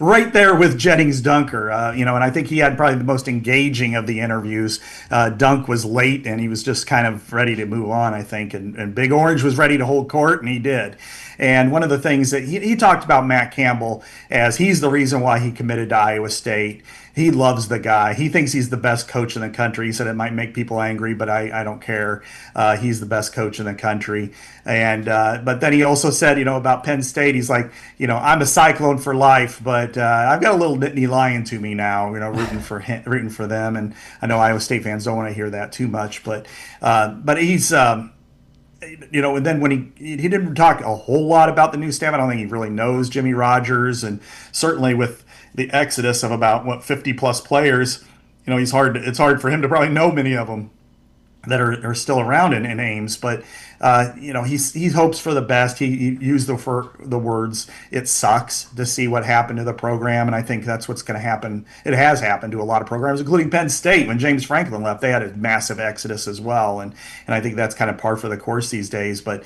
right there with Jennings Dunker, and I think he had probably the most engaging of the interviews. Dunk was late, and he was just kind of ready to move on, I think, and Big Orange was ready to hold court, and he did. And one of the things that he talked about Matt Campbell as he's the reason why he committed to Iowa State. He loves the guy. He thinks he's the best coach in the country. He said it might make people angry, but I don't care. He's the best coach in the country. And but then he also said, about Penn State, he's like, I'm a Cyclone for life, but I've got a little Nittany Lion to me now, rooting for them. And I know Iowa State fans don't want to hear that too much, but he's and then when he didn't talk a whole lot about the new staff. I don't think he really knows Jimmy Rogers, and certainly with the exodus of about 50 plus players, it's hard for him to probably know many of them that are still around in Ames. But he hopes for the best. He used the words, "It sucks to see what happened to the program," and I think that's what's going to happen. It has happened to a lot of programs, including Penn State. When James Franklin left, they had a massive exodus as well, and I think that's kind of par for the course these days. But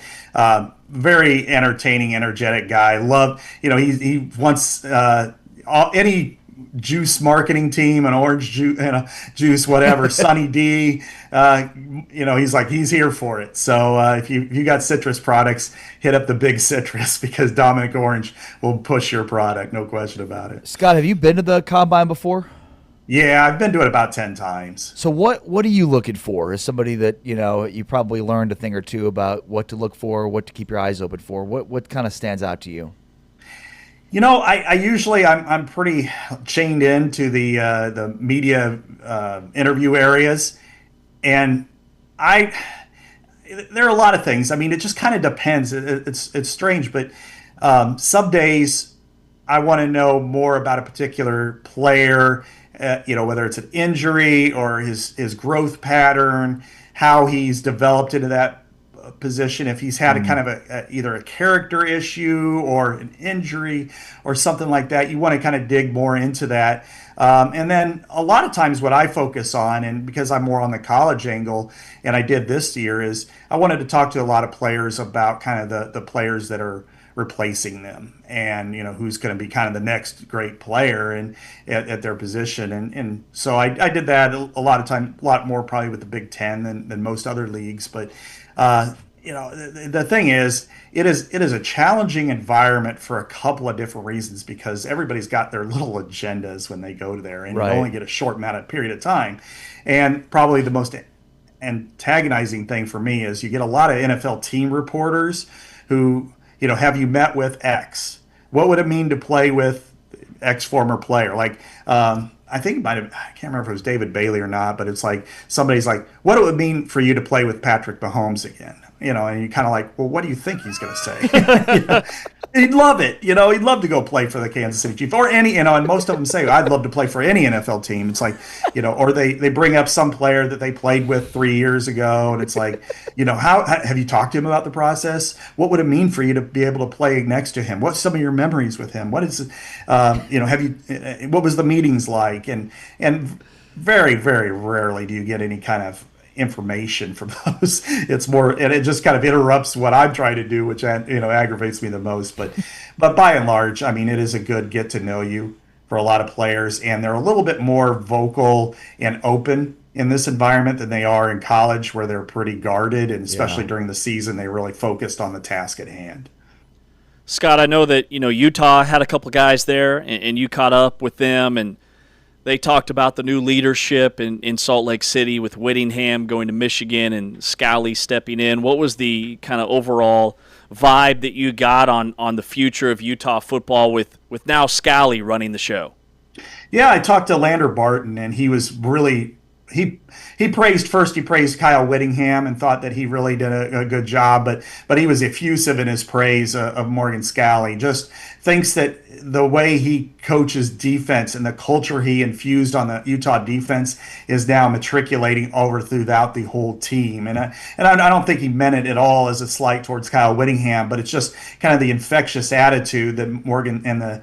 very entertaining, energetic guy. He wants any juice marketing team, an orange juice, whatever, Sunny D, he's here for it. So if you got citrus products, hit up the Big Citrus, because Dominic Orange will push your product, no question about it. Scott, have you been to the Combine before? Yeah, I've been to it about 10 times. So what are you looking for as somebody that, you probably learned a thing or two about what to look for, what to keep your eyes open for? What kind of stands out to you? I usually I'm pretty chained into the media interview areas, and there are a lot of things. I mean, it just kind of depends. It's strange, but some days I want to know more about a particular player, whether it's an injury or his growth pattern, how he's developed into that position, if he's had a kind of either a character issue or an injury or something like that. You want to kind of dig more into that. And then a lot of times what I focus on, and because I'm more on the college angle, and I did this year, is I wanted to talk to a lot of players about kind of the players that are replacing them, and who's going to be kind of the next great player and at their position. And so I did that a lot more probably with the Big Ten than most other leagues. But the thing is, it is a challenging environment for a couple of different reasons, because everybody's got their little agendas when they go there, and right. You only get a short amount of period of time. And probably the most antagonizing thing for me is you get a lot of NFL team reporters who, have you met with X? What would it mean to play with X former player? Like, I think I can't remember if it was David Bailey or not, but it's like somebody's like, what it would mean for you to play with Patrick Mahomes again? and you kind of like, well, what do you think he's going to say? He'd love it. He'd love to go play for the Kansas City Chiefs or any, and most of them say, I'd love to play for any NFL team. It's like, or they bring up some player that they played with 3 years ago. And it's like, how have you talked to him about the process? What would it mean for you to be able to play next to him? What's some of your memories with him? What is, what was the meetings like? And very, very rarely do you get any kind of information from those. It's more, and it just kind of interrupts what I'm trying to do, which aggravates me the most. But by and large, I mean, it is a good get to know you for a lot of players, and they're a little bit more vocal and open in this environment than they are in college, where they're pretty guarded, and especially during the season, they really focused on the task at hand. Scott, I know that Utah had a couple guys there, and you caught up with them, and they talked about the new leadership in Salt Lake City with Whittingham going to Michigan and Scally stepping in. What was the kind of overall vibe that you got on the future of Utah football with now Scally running the show? Yeah, I talked to Lander Barton, and he was really he praised Kyle Whittingham and thought that he really did a good job, but he was effusive in his praise of Morgan Scally. Just thinks that the way he coaches defense and the culture he infused on the Utah defense is now matriculating over throughout the whole team. And I don't think he meant it at all as a slight towards Kyle Whittingham, but it's just kind of the infectious attitude that Morgan and the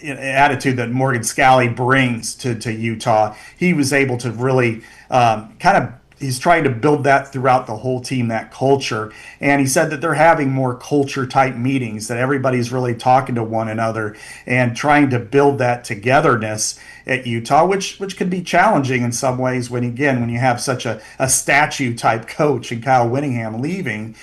attitude that Morgan Scally brings to Utah. He was able to really he's trying to build that throughout the whole team, that culture. And he said that they're having more culture type meetings, that everybody's really talking to one another and trying to build that togetherness at Utah, which can be challenging in some ways when you have such a statue type coach and Kyle Whittingham leaving,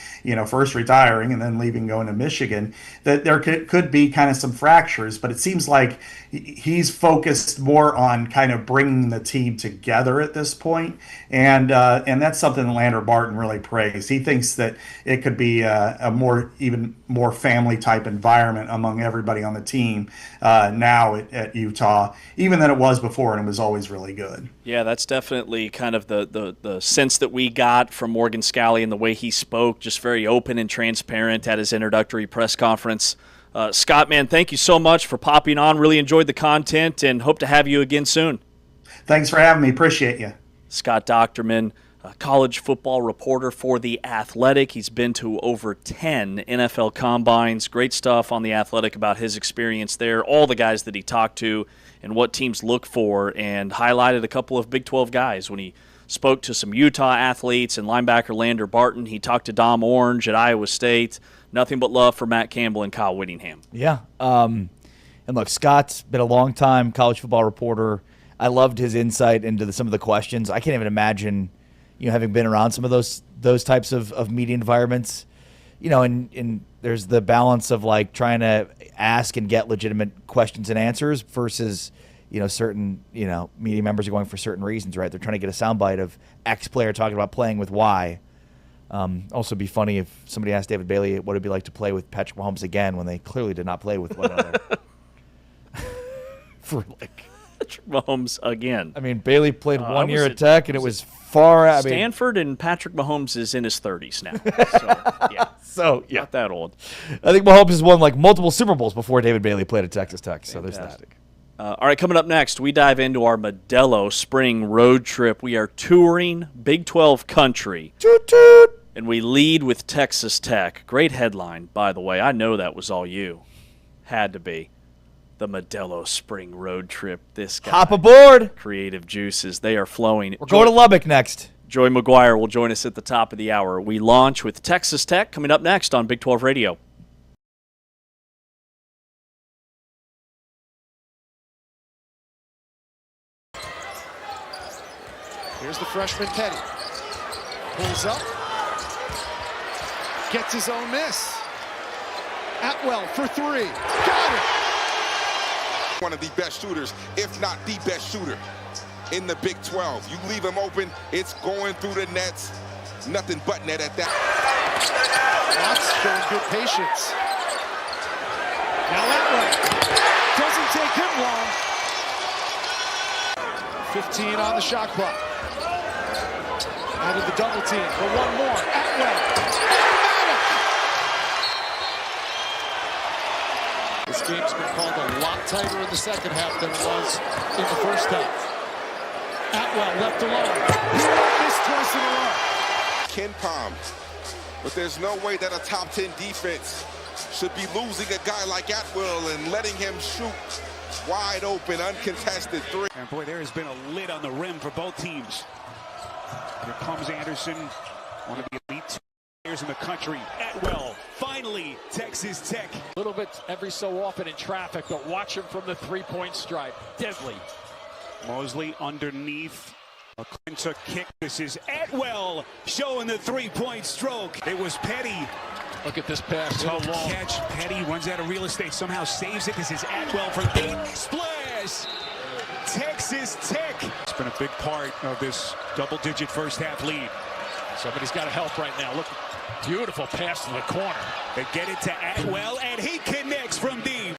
first retiring and then leaving, going to Michigan, that there could be kind of some fractures. But it seems like he's focused more on kind of bringing the team together at this point. And that's something that Lander Barton really praised. He thinks that it could be even more family type environment among everybody on the team now at Utah, even than it was before, and it was always really good. Yeah, that's definitely kind of the sense that we got from Morgan Scally and the way he spoke, just very open and transparent at his introductory press conference. Scott, man, thank you so much for popping on. Really enjoyed the content and hope to have you again soon. Thanks for having me. Appreciate you. Scott Docterman, a college football reporter for The Athletic. He's been to over 10 NFL combines. Great stuff on The Athletic about his experience there, all the guys that he talked to and what teams look for, and highlighted a couple of Big 12 guys when he spoke to some Utah athletes and linebacker Lander Barton. He talked to Dom Orange at Iowa State. Nothing but love for Matt Campbell and Kyle Whittingham. Yeah. And look, Scott's been a long-time college football reporter. I loved his insight into some of the questions. I can't even imagine, having been around some of those types of media environments, and there's the balance of like trying to ask and get legitimate questions and answers versus, certain, media members are going for certain reasons, right? They're trying to get a soundbite of X player talking about playing with Y. Also, it'd be funny if somebody asked David Bailey what it'd be like to play with Patrick Mahomes again when they clearly did not play with one another. For like Patrick Mahomes again. I mean, Bailey played 1 year at Tech, and it was far out. Stanford, and Patrick Mahomes is in his 30s now. So, yeah. Not that old. I think Mahomes has won like multiple Super Bowls before David Bailey played at Texas Tech. So there's that. All right, coming up next, we dive into our Modelo spring road trip. We are touring Big 12 country. Toot toot. And we lead with Texas Tech. Great headline, by the way. I know that was all you. Had to be. The Modelo spring road trip. This guy. Hop aboard. Creative juices. They are flowing. We're going to Lubbock next. Joey McGuire will join us at the top of the hour. We launch with Texas Tech coming up next on Big 12 Radio. Here's the freshman Petty. Pulls up. Gets his own miss. Atwell for three. Got it. One of the best shooters, if not the best shooter in the Big 12. You leave him open, it's going through the nets. Nothing but net at that. Watts showing good patience. Now Atwell. Doesn't take him long. 15 on the shot clock. Out of the double team for one more. Atwell. Automatic. This game's been called a lot tighter in the second half than it was in the first half. Atwell left alone. He won this twice in a row. Ken Palm. But there's no way that a top 10 defense should be losing a guy like Atwell and letting him shoot wide open, uncontested three. And boy, there has been a lid on the rim for both teams. Here comes Anderson, one of the elite players in the country. Atwell, finally, Texas Tech. A little bit every so often in traffic, but watch him from the three-point stripe. Deadly. Mosley underneath. A clincher kick. This is Atwell showing the three-point stroke. It was Petty. Look at this pass. Tough catch. Petty runs out of real estate, somehow saves it. This is Atwell from 8. Splash! Texas Tech. It's been a big part of this double-digit first-half lead. Somebody's got to help right now. Look, beautiful pass to the corner. They get it to Atwell, and he connects from deep.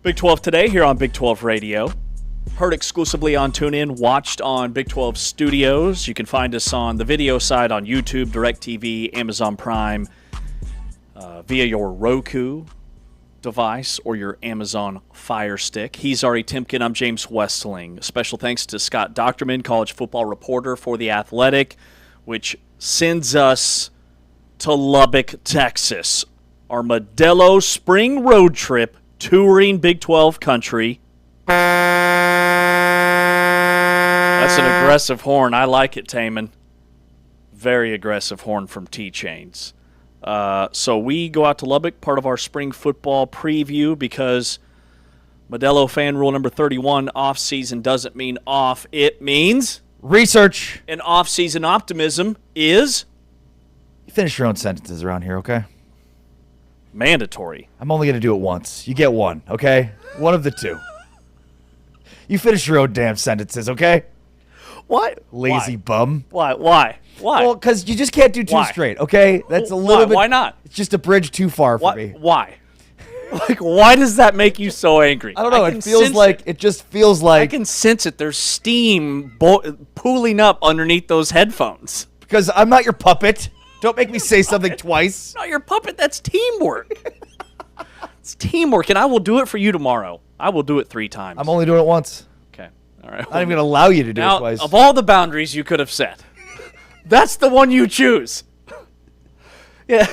Big 12 today here on Big 12 Radio. Heard exclusively on TuneIn, watched on Big 12 Studios. You can find us on the video side on YouTube, DirecTV, Amazon Prime, via your Roku device or your Amazon Fire Stick. He's Ari Timken. I'm James Westling. Special thanks to Scott Docterman, college football reporter for The Athletic, which sends us to Lubbock, Texas. Our Modelo spring road trip touring Big 12 country. That's an aggressive horn. I like it, Taman. Very aggressive horn from T-Chains. So we go out to Lubbock, part of our spring football preview, because Modelo fan rule number 31, off-season doesn't mean off. It means research. And off-season optimism is? You finish your own sentences around here, okay? Mandatory. I'm only going to do it once. You get one, okay? One of the two. You finish your own damn sentences, okay? What? Lazy bum. Why? Well, because you just can't do two straight, okay? That's a little bit. Why not? It's just a bridge too far for me. Why? Like, why does that make you so angry? I don't know. It feels like it just feels like I can sense it. There's steam pooling up underneath those headphones. Because I'm not your puppet. Don't make me say something twice. Not your puppet. That's teamwork. It's teamwork, and I will do it for you tomorrow. I will do it 3 times. I'm only doing it once. Okay. All right. I'm not even going to allow you to do now, it twice. Of all the boundaries you could have set, that's the one you choose. Yeah.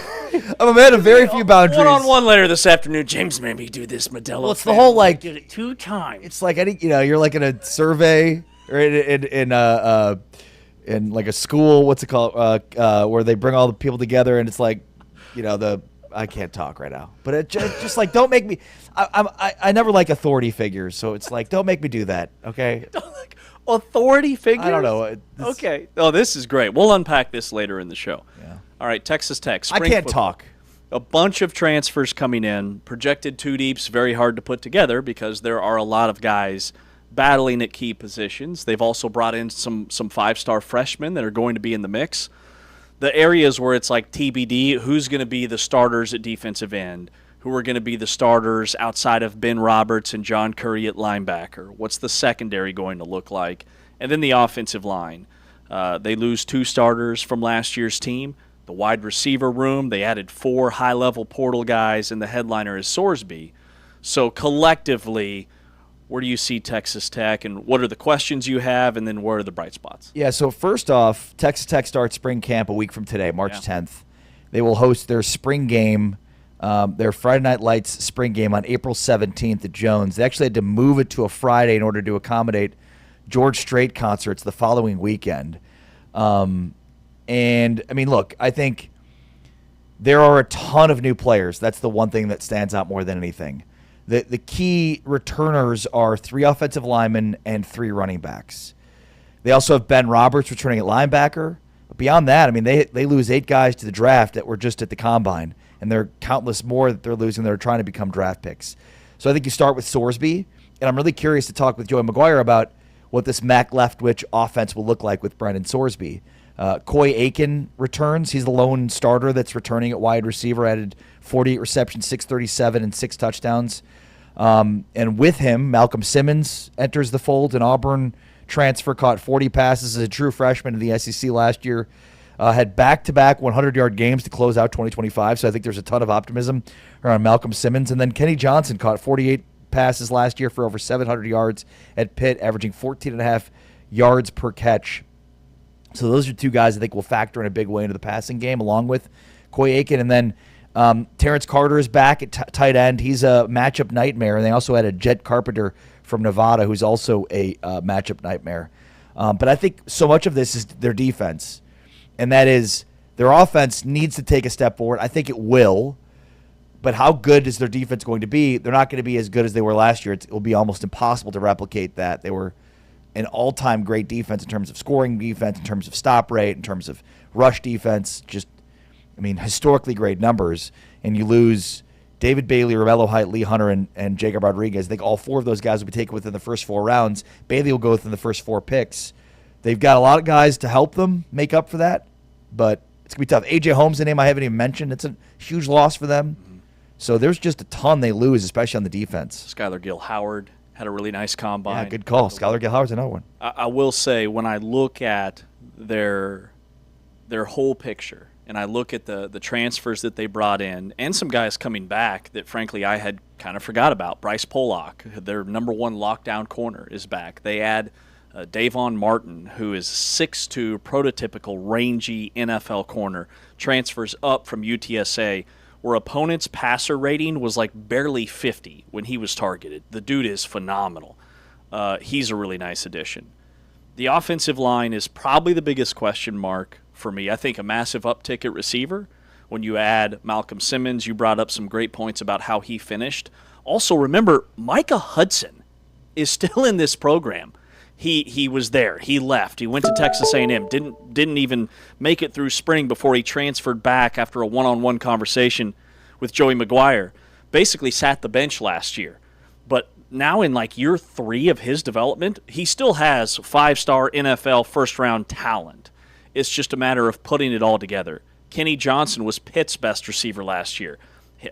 I'm a man of very few boundaries. One-on-one later this afternoon. James made me do this Modelo. Well, it's the whole like. I did it 2 times. It's like you're like in a survey or in like a school. What's it called? Where they bring all the people together and it's like, I can't talk right now. But it just like don't make me. I never like authority figures, so it's like don't make me do that. Okay. Authority figures? I don't know. Okay. Oh, this is great. We'll unpack this later in the show. Yeah. All right, Texas Tech. I can't talk. A bunch of transfers coming in. Projected 2 deeps, very hard to put together because there are a lot of guys battling at key positions. They've also brought in some 5-star freshmen that are going to be in the mix. The areas where it's like TBD, who's going to be the starters at defensive end? Who are going to be the starters outside of Ben Roberts and John Curry at linebacker? What's the secondary going to look like? And then the offensive line. They lose 2 starters from last year's team. The wide receiver room, they added 4 high-level portal guys, and the headliner is Sorsby. So collectively, where do you see Texas Tech, and what are the questions you have, and then what are the bright spots? Yeah, so first off, Texas Tech starts spring camp a week from today, March 10th. They will host their spring game, their Friday Night Lights spring game on April 17th at Jones. They actually had to move it to a Friday in order to accommodate George Strait concerts the following weekend. And, I mean, look, I think there are a ton of new players. That's the one thing that stands out more than anything. The key returners are 3 offensive linemen and 3 running backs. They also have Ben Roberts returning at linebacker. But beyond that, I mean, they lose 8 guys to the draft that were just at the combine, and there are countless more that they're losing that are trying to become draft picks. So I think you start with Sorsby, and I'm really curious to talk with Joey McGuire about what this Mac Leftwich offense will look like with Brendan Sorsby. Coy Aiken returns. He's the lone starter that's returning at wide receiver, added 48 receptions, 637, and 6 touchdowns. And with him, Malcolm Simmons enters the fold, an Auburn transfer, caught 40 passes as a true freshman in the SEC last year. Had back-to-back 100-yard games to close out 2025, so I think there's a ton of optimism around Malcolm Simmons. And then Kenny Johnson caught 48 passes last year for over 700 yards at Pitt, averaging 14.5 yards per catch. So those are 2 guys I think will factor in a big way into the passing game, along with Coy Aiken. And then Terrence Carter is back at tight end. He's a matchup nightmare. And they also had a Jet Carpenter from Nevada, who's also a matchup nightmare. But I think so much of this is their defense. And that is their offense needs to take a step forward. I think it will. But how good is their defense going to be? They're not going to be as good as they were last year. It will be almost impossible to replicate that. They were an all-time great defense in terms of scoring defense, in terms of stop rate, in terms of rush defense. Just, I mean, historically great numbers. And you lose David Bailey, Romello Height, Lee Hunter, and Jacob Rodriguez. I think all 4 of those guys will be taken within the first 4 rounds. Bailey will go within the first 4 picks. They've got a lot of guys to help them make up for that, but it's going to be tough. A.J. Holmes, a name I haven't even mentioned. It's a huge loss for them. So there's just a ton they lose, especially on the defense. Skylar Gill-Howard had a really nice combine. Yeah, good call. Skylar Gill-Howard's another one. I will say, when I look at their whole picture, and I look at the transfers that they brought in, and some guys coming back that, frankly, I had kind of forgot about. Bryce Pollock, their number 1 lockdown corner, is back. They add Davon Martin, who is 6'2", prototypical, rangy NFL corner, transfers up from UTSA, where opponents' passer rating was like barely 50 when he was targeted. The dude is phenomenal. He's a really nice addition. The offensive line is probably the biggest question mark for me. I think a massive uptick at receiver. When you add Malcolm Simmons, you brought up some great points about how he finished. Also, remember, Micah Hudson is still in this program. He was there. He left. He went to Texas A&M. Didn't even make it through spring before he transferred back after a one-on-one conversation with Joey McGuire. Basically sat the bench last year. But now in like year 3 of his development, he still has 5-star NFL first-round talent. It's just a matter of putting it all together. Kenny Johnson was Pitt's best receiver last year.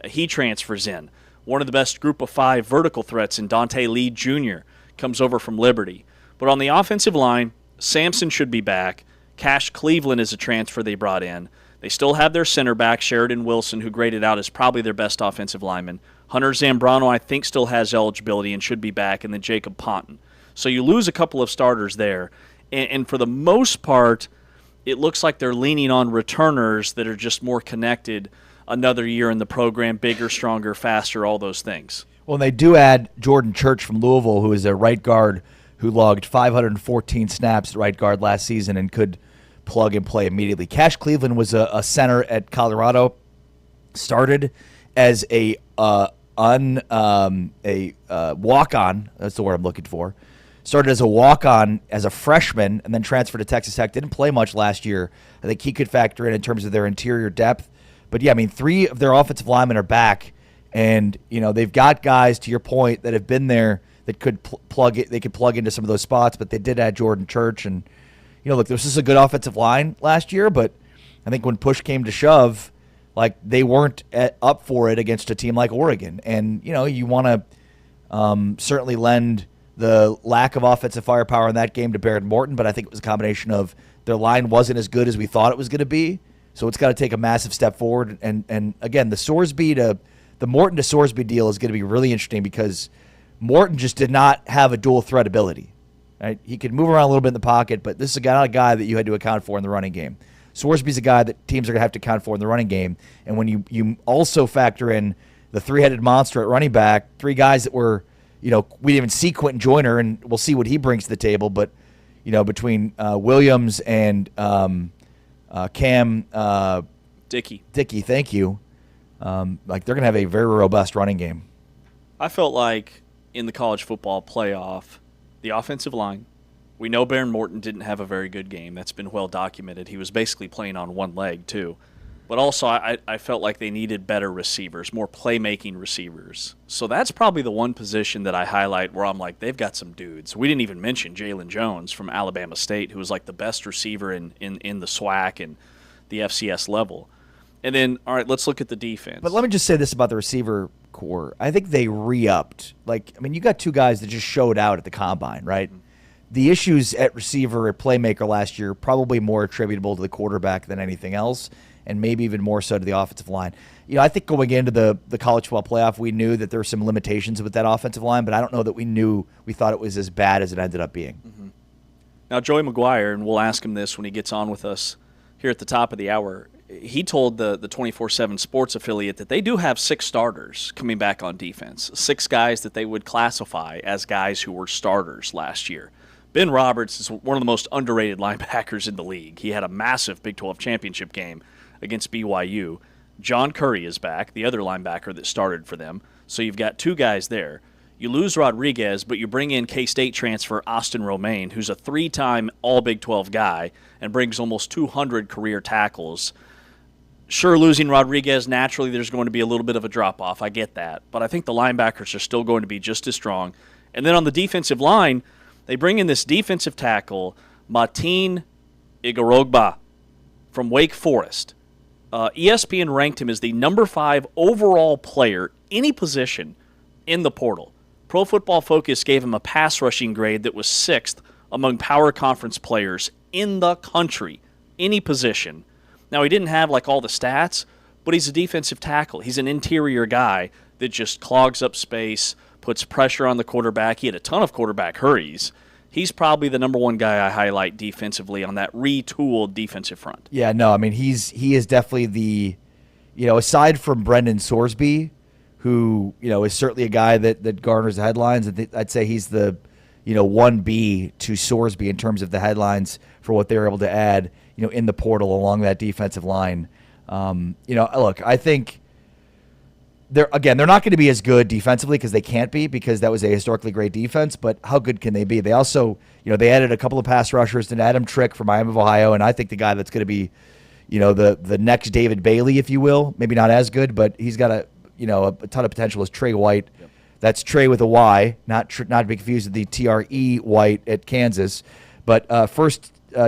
He transfers in. One of the best group of 5 vertical threats in Dante Lee Jr. comes over from Liberty. But on the offensive line, Sampson should be back. Cash Cleveland is a transfer they brought in. They still have their center back, Sheridan Wilson, who graded out as probably their best offensive lineman. Hunter Zambrano, I think, still has eligibility and should be back, and then Jacob Ponton. So you lose a couple of starters there. And for the most part, it looks like they're leaning on returners that are just more connected another year in the program, bigger, stronger, faster, all those things. Well, they do add Jordan Church from Louisville, who is a right guard who logged 514 snaps at right guard last season and could plug and play immediately. Cash Cleveland was a center at Colorado, started as a walk-on. That's the word I'm looking for. Started as a walk-on as a freshman and then transferred to Texas Tech. Didn't play much last year. I think he could factor in terms of their interior depth. But, yeah, I mean, 3 of their offensive linemen are back. And, you know, they've got guys, to your point, that have been there that could plug it. They could plug into some of those spots, but they did add Jordan Church. And, you know, look, this is a good offensive line last year, but I think when push came to shove, like, they weren't up for it against a team like Oregon. And, you know, you want to certainly lend the lack of offensive firepower in that game to Barrett Morton, but I think it was a combination of their line wasn't as good as we thought it was going to be. So it's got to take a massive step forward. And again, the Morton to Sorsby deal is going to be really interesting because Morton just did not have a dual threat ability. Right? He could move around a little bit in the pocket, but this is not a guy that you had to account for in the running game. Sorsby's a guy that teams are going to have to account for in the running game. And when you also factor in the 3-headed monster at running back, 3 guys that were, you know, we didn't even see Quentin Joyner, and we'll see what he brings to the table. But, you know, between Williams and Cam Dickey, thank you. Like, they're going to have a very robust running game. I felt like in the college football playoff, the offensive line, we know Baron Morton didn't have a very good game. That's been well documented. He was basically playing on one leg, too. But also, I felt like they needed better receivers, more playmaking receivers. So that's probably the one position that I highlight where I'm like, they've got some dudes. We didn't even mention Jalen Jones from Alabama State, who was like the best receiver in the SWAC and the FCS level. And then, all right, let's look at the defense. But let me just say this about the receiver core. I think they re-upped. Like, I mean, you got 2 guys that just showed out at the combine, right? Mm-hmm. The issues at receiver, at playmaker last year, probably more attributable to the quarterback than anything else, and maybe even more so to the offensive line. You know, I think going into the college football playoff, we knew that there were some limitations with that offensive line, but I don't know that we thought it was as bad as it ended up being. Mm-hmm. Now, Joey McGuire, and we'll ask him this when he gets on with us here at the top of the hour, he told the 24/7 Sports affiliate that they do have 6 starters coming back on defense, 6 guys that they would classify as guys who were starters last year. Ben Roberts is one of the most underrated linebackers in the league. He had a massive Big 12 championship game against BYU. John Curry is back, the other linebacker that started for them. So you've got 2 guys there. You lose Rodriguez, but you bring in K-State transfer Austin Romaine, who's a 3-time All-Big 12 guy and brings almost 200 career tackles. Sure, losing Rodriguez, naturally there's going to be a little bit of a drop-off. I get that. But I think the linebackers are still going to be just as strong. And then on the defensive line, they bring in this defensive tackle, Martin Igorogba from Wake Forest. ESPN ranked him as the number 5 overall player, any position, in the portal. Pro Football Focus gave him a pass rushing grade that was 6th among power conference players in the country, any position. Now, he didn't have like all the stats, but he's a defensive tackle. He's an interior guy that just clogs up space, puts pressure on the quarterback. He had a ton of quarterback hurries. He's probably the number 1 guy I highlight defensively on that retooled defensive front. Yeah, no, I mean, he is definitely the, you know, aside from Brendan Sorsby, who, you know, is certainly a guy that garners the headlines, I'd say he's the, you know, 1B to Sorsby in terms of the headlines for what they were able to add, you know, in the portal along that defensive line. You know, look, I think they're not going to be as good defensively because they can't be, because that was a historically great defense. But how good can they be? They also, they added a couple of pass rushers, an Adam Trick from Miami of Ohio, and I think the guy that's going to be, the next David Bailey, if you will. Maybe not as good, but he's got a ton of potential. Is Trey White? Yep. That's Trey with a Y, not to be confused with the TRE White at Kansas. But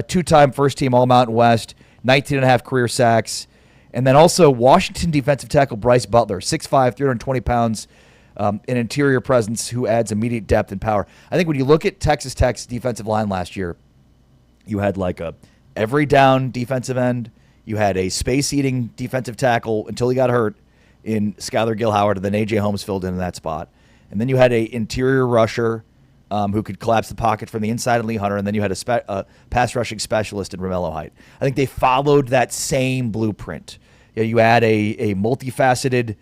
two-time first-team All-Mountain West, 19.5 career sacks. And then also Washington defensive tackle Bryce Butler, 6'5", 320 pounds, an interior presence who adds immediate depth and power. I think when you look at Texas Tech's defensive line last year, you had like a every down defensive end. You had a space-eating defensive tackle until he got hurt in Skylar Gilhoward, and then A.J. Holmes filled in that spot. And then you had a interior rusher who could collapse the pocket from the inside in Lee Hunter, and then you had a pass rushing specialist in Romello Height. I think they followed that same blueprint. You had a multifaceted,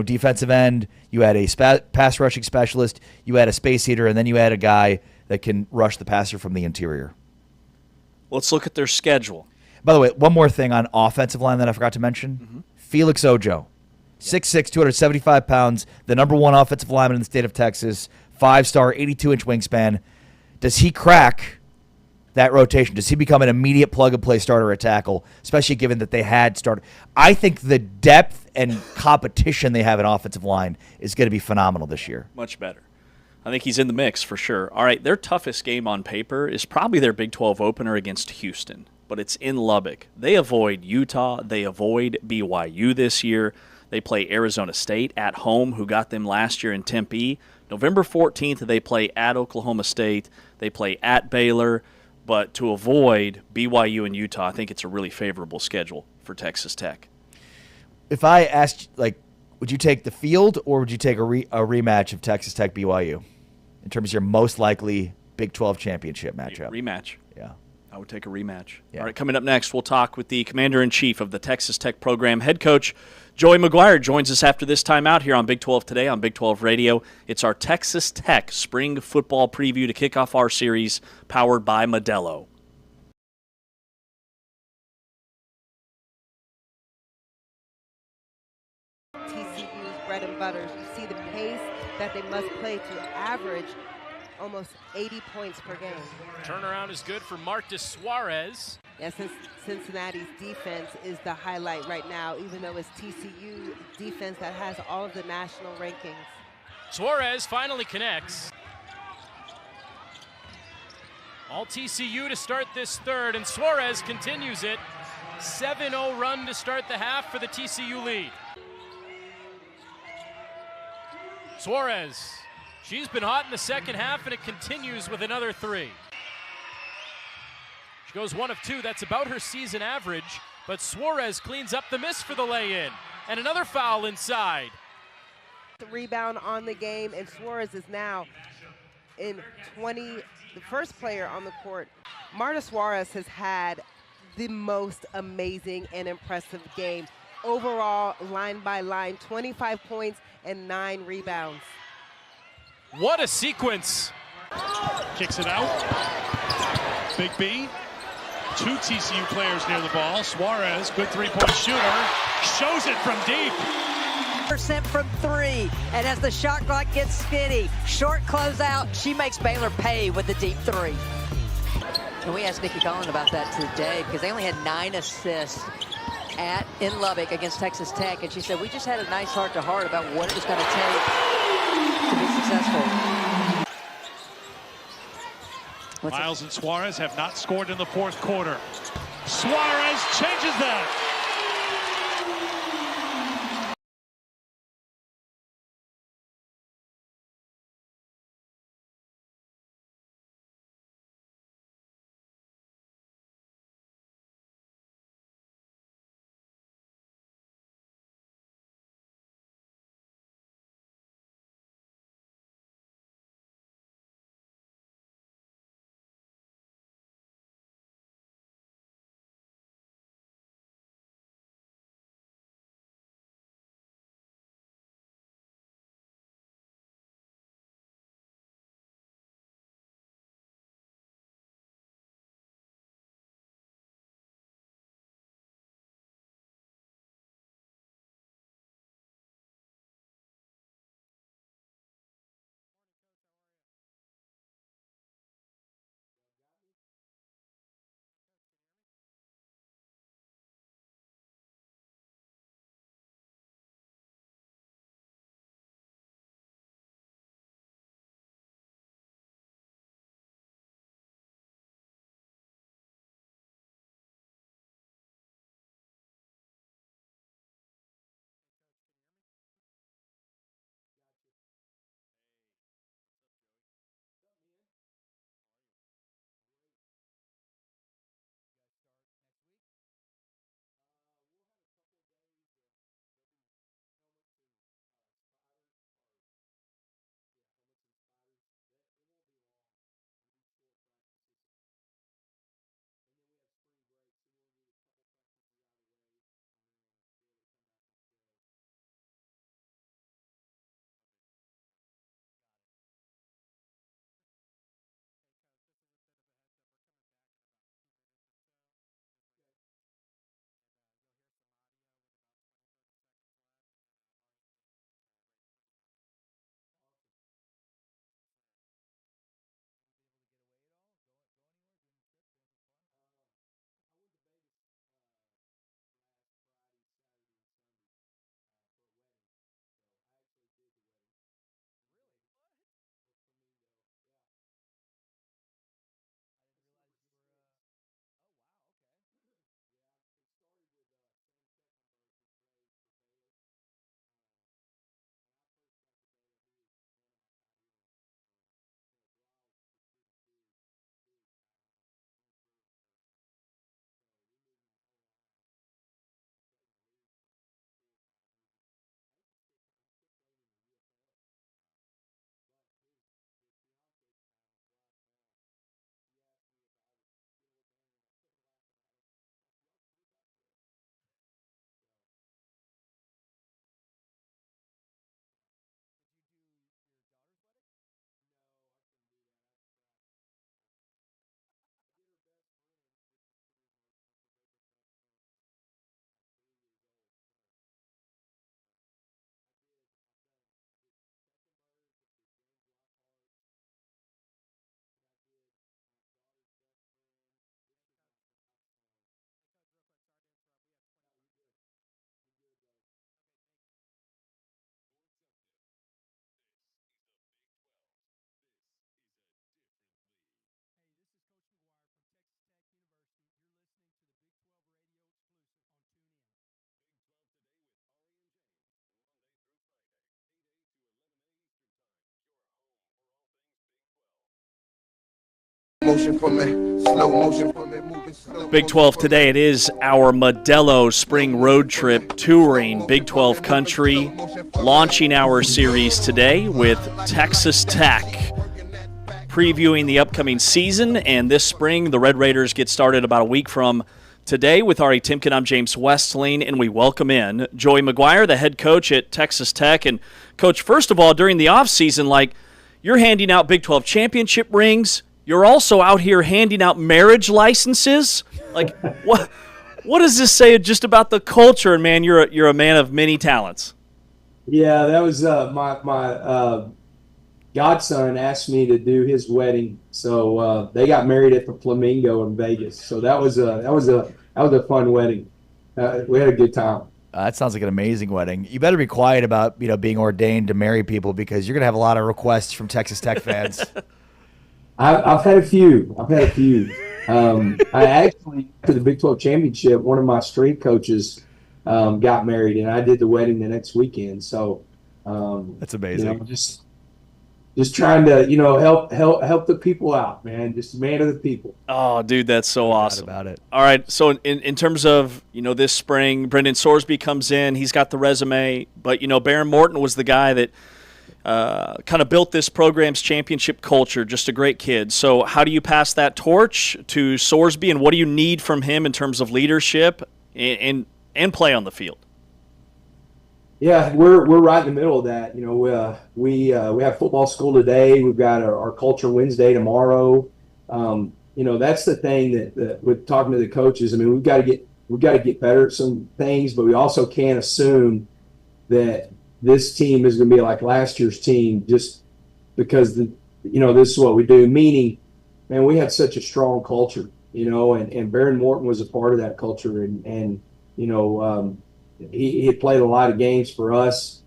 defensive end. You had a pass rushing specialist. You had a space eater, and then you had a guy that can rush the passer from the interior. Let's look at their schedule. By the way, one more thing on offensive line that I forgot to mention. Mm-hmm. Felix Ojo, 6'6", 275 pounds, the number one offensive lineman in the state of Texas, 5-star, 82-inch wingspan. Does he crack that rotation? Does he become an immediate plug-and-play starter at tackle, especially given that they had started? I think the depth and competition they have in offensive line is going to be phenomenal this year. Much better. I think he's in the mix for sure. All right, their toughest game on paper is probably their Big 12 opener against Houston, but it's in Lubbock. They avoid Utah. They avoid BYU this year. They play Arizona State at home, who got them last year in Tempe. November 14th, they play at Oklahoma State. They play at Baylor. But to avoid BYU and Utah, I think it's a really favorable schedule for Texas Tech. If I asked, would you take the field or would you take a rematch of Texas Tech BYU in terms of your most likely Big 12 championship matchup? Rematch. Yeah. I would take a rematch. Yeah. All right, coming up next, we'll talk with the Commander-in-Chief of the Texas Tech program, head coach Joey McGuire joins us after this time out here on Big 12 Today on Big 12 Radio. It's our Texas Tech spring football preview to kick off our series, powered by Modelo. TCU's bread and butter. You see the pace that they must play to average almost 80 points per game. Turnaround is good for Marcus Suarez. Yes, Cincinnati's defense is the highlight right now, even though it's TCU defense that has all of the national rankings. Suarez finally connects. All TCU to start this third, and Suarez continues it. 7-0 run to start the half for the TCU lead. Suarez, she's been hot in the second half, and it continues with another three. She goes 1 of 2. That's about her season average, but Suarez cleans up the miss for the lay-in. And another foul inside. The rebound on the game, and Suarez is now in the first player on the court. Marta Suarez has had the most amazing and impressive game. Overall, line by line, 25 points and 9 rebounds. What a sequence. Kicks it out. Big B. 2 TCU players near the ball. Suarez, good three-point shooter, shows it from deep. % from 3, and as the shot clock gets skinny, short closeout, she makes Baylor pay with the deep 3. And we asked Nikki Collin about that today because they only had 9 assists in Lubbock against Texas Tech, and she said we just had a nice heart-to-heart about what it was going to take to be successful. Miles and Suarez have not scored in the fourth quarter. Suarez changes that. Motion for me, slow motion for me, moving slow. Big 12 today, it is our Modelo Spring Road Trip touring Big 12 country, launching our series today with Texas Tech, previewing the upcoming season. And this spring, the Red Raiders get started about a week from today. With Ari Timken, I'm James Westling, and we welcome in Joey McGuire, the head coach at Texas Tech. And, Coach, first of all, during the offseason, you're handing out Big 12 championship rings. You're also out here handing out marriage licenses. What does this say just about the culture? And man, you're a man of many talents. Yeah, that was my godson asked me to do his wedding, so they got married at the Flamingo in Vegas. So that was a fun wedding. We had a good time. That sounds like an amazing wedding. You better be quiet about being ordained to marry people, because you're gonna have a lot of requests from Texas Tech fans. I've had a few. I actually, for the Big 12 championship, one of my strength coaches got married, and I did the wedding the next weekend. So that's amazing. Just trying to help the people out, man. Just a man of the people. Oh, dude, that's so awesome. About it. All right, so in terms of this spring, Brendan Sorsby comes in. He's got the resume, but Baron Morton was the guy that kind of built this program's championship culture. Just a great kid. So how do you pass that torch to Sorsby, and what do you need from him in terms of leadership and play on the field? Yeah, we're right in the middle of that. We have football school today. We've got our Culture Wednesday tomorrow. That's the thing that with talking to the coaches. I mean, we've got to get better at some things, but we also can't assume that this team is going to be like last year's team just because this is what we do. Meaning, man, we had such a strong culture, and Baron Morton was a part of that culture, and he had played a lot of games for us.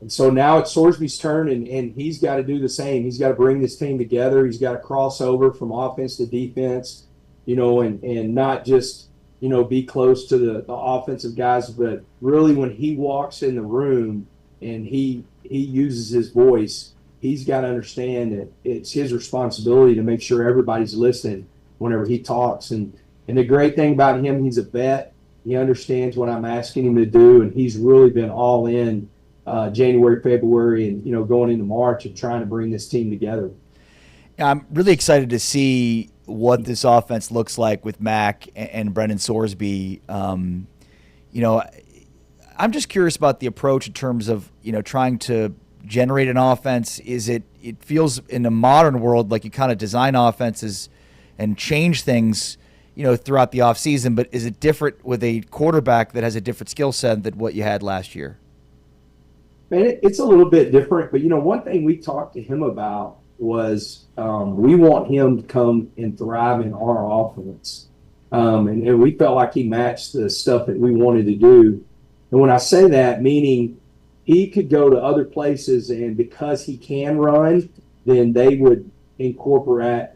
And so now it's Sorsby's turn, and he's got to do the same. He's got to bring this team together. He's got to cross over from offense to defense, and not just, be close to the offensive guys, but really when he walks in the room and he uses his voice, he's got to understand that it's his responsibility to make sure everybody's listening whenever he talks. And the great thing about him, he's a vet. He understands what I'm asking him to do, and he's really been all in January, February, and going into March and trying to bring this team together. I'm really excited to see what this offense looks like with Mac and Brendan Sorsby. I'm just curious about the approach in terms of trying to generate an offense. It feels in the modern world like you kind of design offenses and change things throughout the offseason, but is it different with a quarterback that has a different skill set than what you had last year? Man, it's a little bit different, but one thing we talked to him about was we want him to come and thrive in our offense. And we felt like he matched the stuff that we wanted to do. And when I say that, meaning he could go to other places, and because he can run, then they would incorporate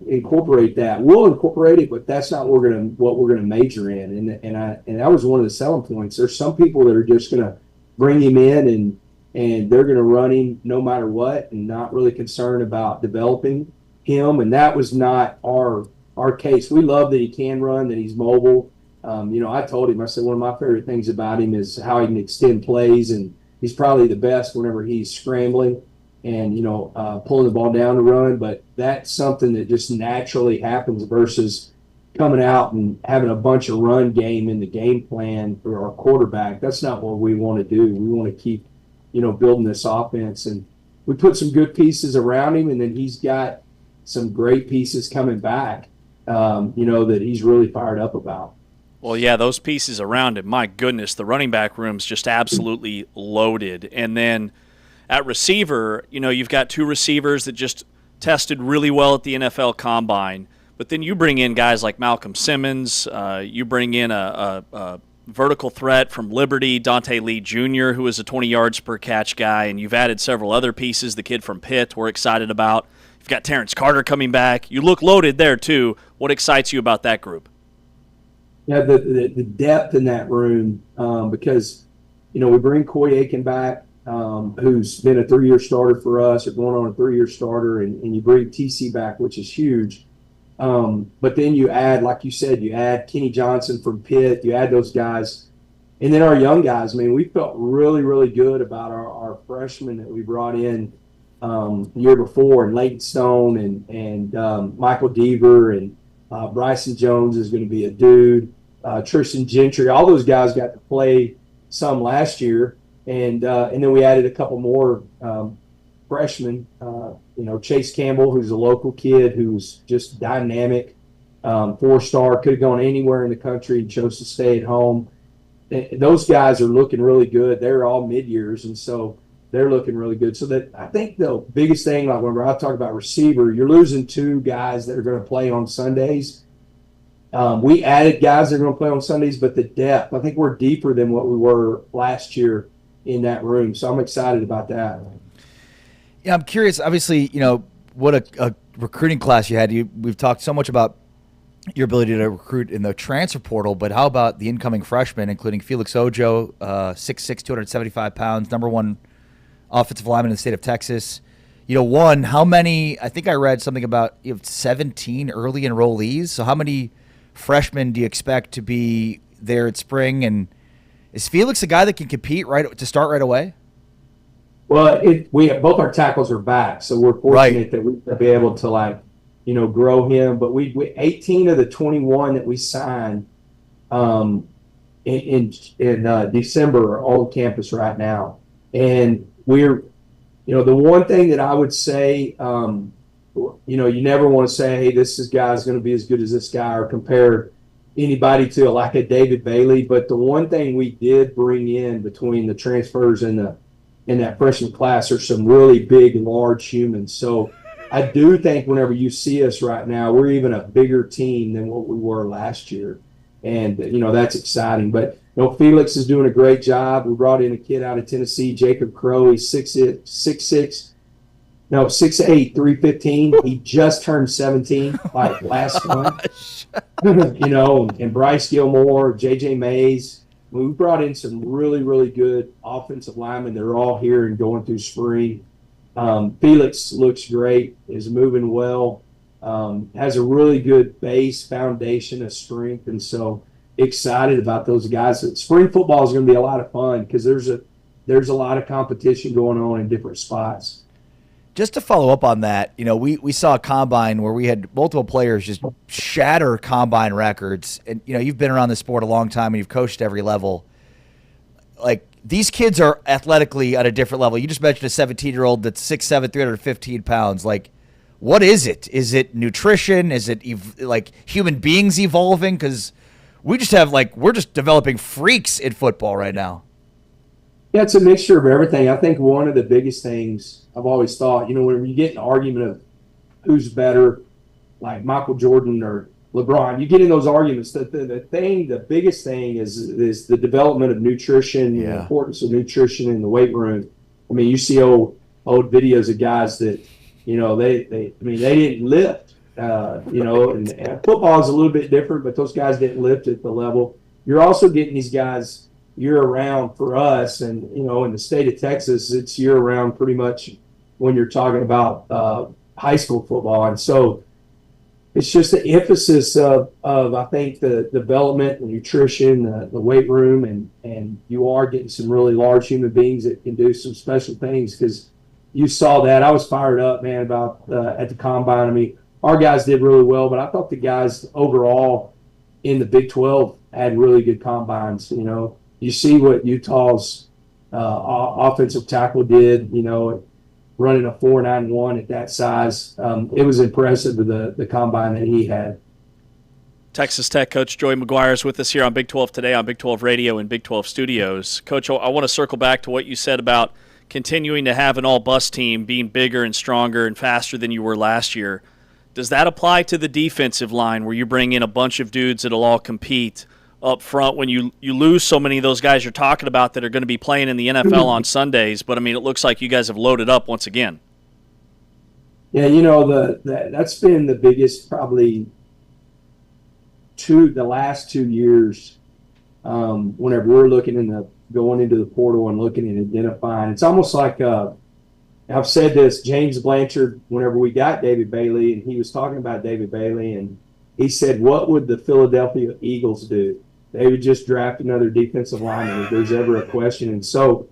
that. We'll incorporate it, but that's not what we're gonna major in. And that was one of the selling points. There's some people that are just gonna bring him in and they're gonna run him no matter what, and not really concerned about developing him. And that was not our case. We love that he can run, that he's mobile. I told him, I said, one of my favorite things about him is how he can extend plays, and he's probably the best whenever he's scrambling and, pulling the ball down to run. But that's something that just naturally happens versus coming out and having a bunch of run game in the game plan for our quarterback. That's not what we want to do. We want to keep, building this offense. And we put some good pieces around him, and then he's got some great pieces coming back, that he's really fired up about. Well, yeah, those pieces around him, my goodness, the running back room's just absolutely loaded. And then at receiver, you've got two receivers that just tested really well at the NFL Combine. But then you bring in guys like Malcolm Simmons. You bring in a vertical threat from Liberty, Dante Lee Jr., who is a 20 yards per catch guy. And you've added several other pieces. The kid from Pitt we're excited about. You've got Terrence Carter coming back. You look loaded there, too. What excites you about that group? Yeah, the depth in that room, because, we bring Coy Aiken back, who's been a 3-year starter for us, or going on a 3-year starter, and you bring TC back, which is huge. But then you add, like you said, you add Kenny Johnson from Pitt, you add those guys. And then our young guys, I mean, we felt really, really good about our freshmen that we brought in the year before, and Leighton Stone and Michael Deaver and Bryson Jones is going to be a dude. Tristan Gentry, all those guys got to play some last year, and then we added a couple more freshmen. Chase Campbell, who's a local kid who's just dynamic, 4-star, could have gone anywhere in the country and chose to stay at home. Those guys are looking really good. They're all mid-years, and so they're looking really good. So that I think the biggest thing, like when I talk about receiver, you're losing 2 guys that are going to play on Sundays. We added guys that are going to play on Sundays, but the depth, I think we're deeper than what we were last year in that room. So I'm excited about that. Yeah, I'm curious. Obviously, what a recruiting class you had. We've talked so much about your ability to recruit in the transfer portal, but how about the incoming freshmen, including Felix Ojo, 6'6", 275 pounds, number 1 offensive lineman in the state of Texas. How many, I think I read something about 17 early enrollees. So how many freshmen do you expect to be there at spring? And is Felix a guy that can compete to start right away? Well, both our tackles are back, so we're fortunate that we'll be able to grow him. But we 18 of the 21 that we signed in December are on campus right now, and we're the one thing that I would say, you never want to say, hey, this guy's going to be as good as this guy, or compare anybody to like a David Bailey. But the one thing we did bring in between the transfers and in that freshman class are some really big, large humans. So I do think whenever you see us right now, we're even a bigger team than what we were last year. And, that's exciting. But, Felix is doing a great job. We brought in a kid out of Tennessee, Jacob Crow. He's 6'8", 315. He just turned 17 last month. And Bryce Gilmore, J.J. Mays. We brought in some really, really good offensive linemen. They're all here and going through spring. Felix looks great, is moving well, has a really good base foundation of strength, and so excited about those guys. Spring football is going to be a lot of fun because there's a lot of competition going on in different spots. Just to follow up on that, we saw a combine where we had multiple players just shatter combine records. And, you've been around the sport a long time and you've coached every level. Like, these kids are athletically at a different level. You just mentioned a 17-year-old that's 6'7", 315 pounds. Like, what is it? Is it nutrition? Is it human beings evolving? Because we just have we're just developing freaks in football right now. Yeah, it's a mixture of everything. I think one of the biggest things I've always thought, when you get an argument of who's better, like Michael Jordan or LeBron, you get in those arguments. The biggest thing is the development of nutrition, the importance of nutrition in the weight room. I mean, you see old videos of guys that, they didn't lift, and football is a little bit different, but those guys didn't lift at the level. You're also getting these guys year-round for us, and in the state of Texas, it's year-round pretty much when you're talking about high school football, and so it's just the emphasis of I think the development, the nutrition, the weight room, and you are getting some really large human beings that can do some special things. Because you saw that, I was fired up, man, about at the combine. I mean, our guys did really well, but I thought the guys overall in the Big 12 had really good combines. You see what Utah's offensive tackle did, running a 4.91 at that size. It was impressive with the combine that he had. Texas Tech coach Joey McGuire is with us here on Big 12 Today on Big 12 Radio and Big 12 Studios. Coach, I want to circle back to what you said about continuing to have an all-bus team, being bigger and stronger and faster than you were last year. Does that apply to the defensive line where you bring in a bunch of dudes that'll all compete up front when you lose so many of those guys you're talking about that are going to be playing in the NFL on Sundays? But, I mean, it looks like you guys have loaded up once again. Yeah, that's been the biggest probably the last 2 years whenever we're looking going into the portal and looking and identifying. It's almost like I've said this, James Blanchard, whenever we got David Bailey, and he was talking about David Bailey, and he said, what would the Philadelphia Eagles do? They would just draft another defensive lineman if there's ever a question. And so,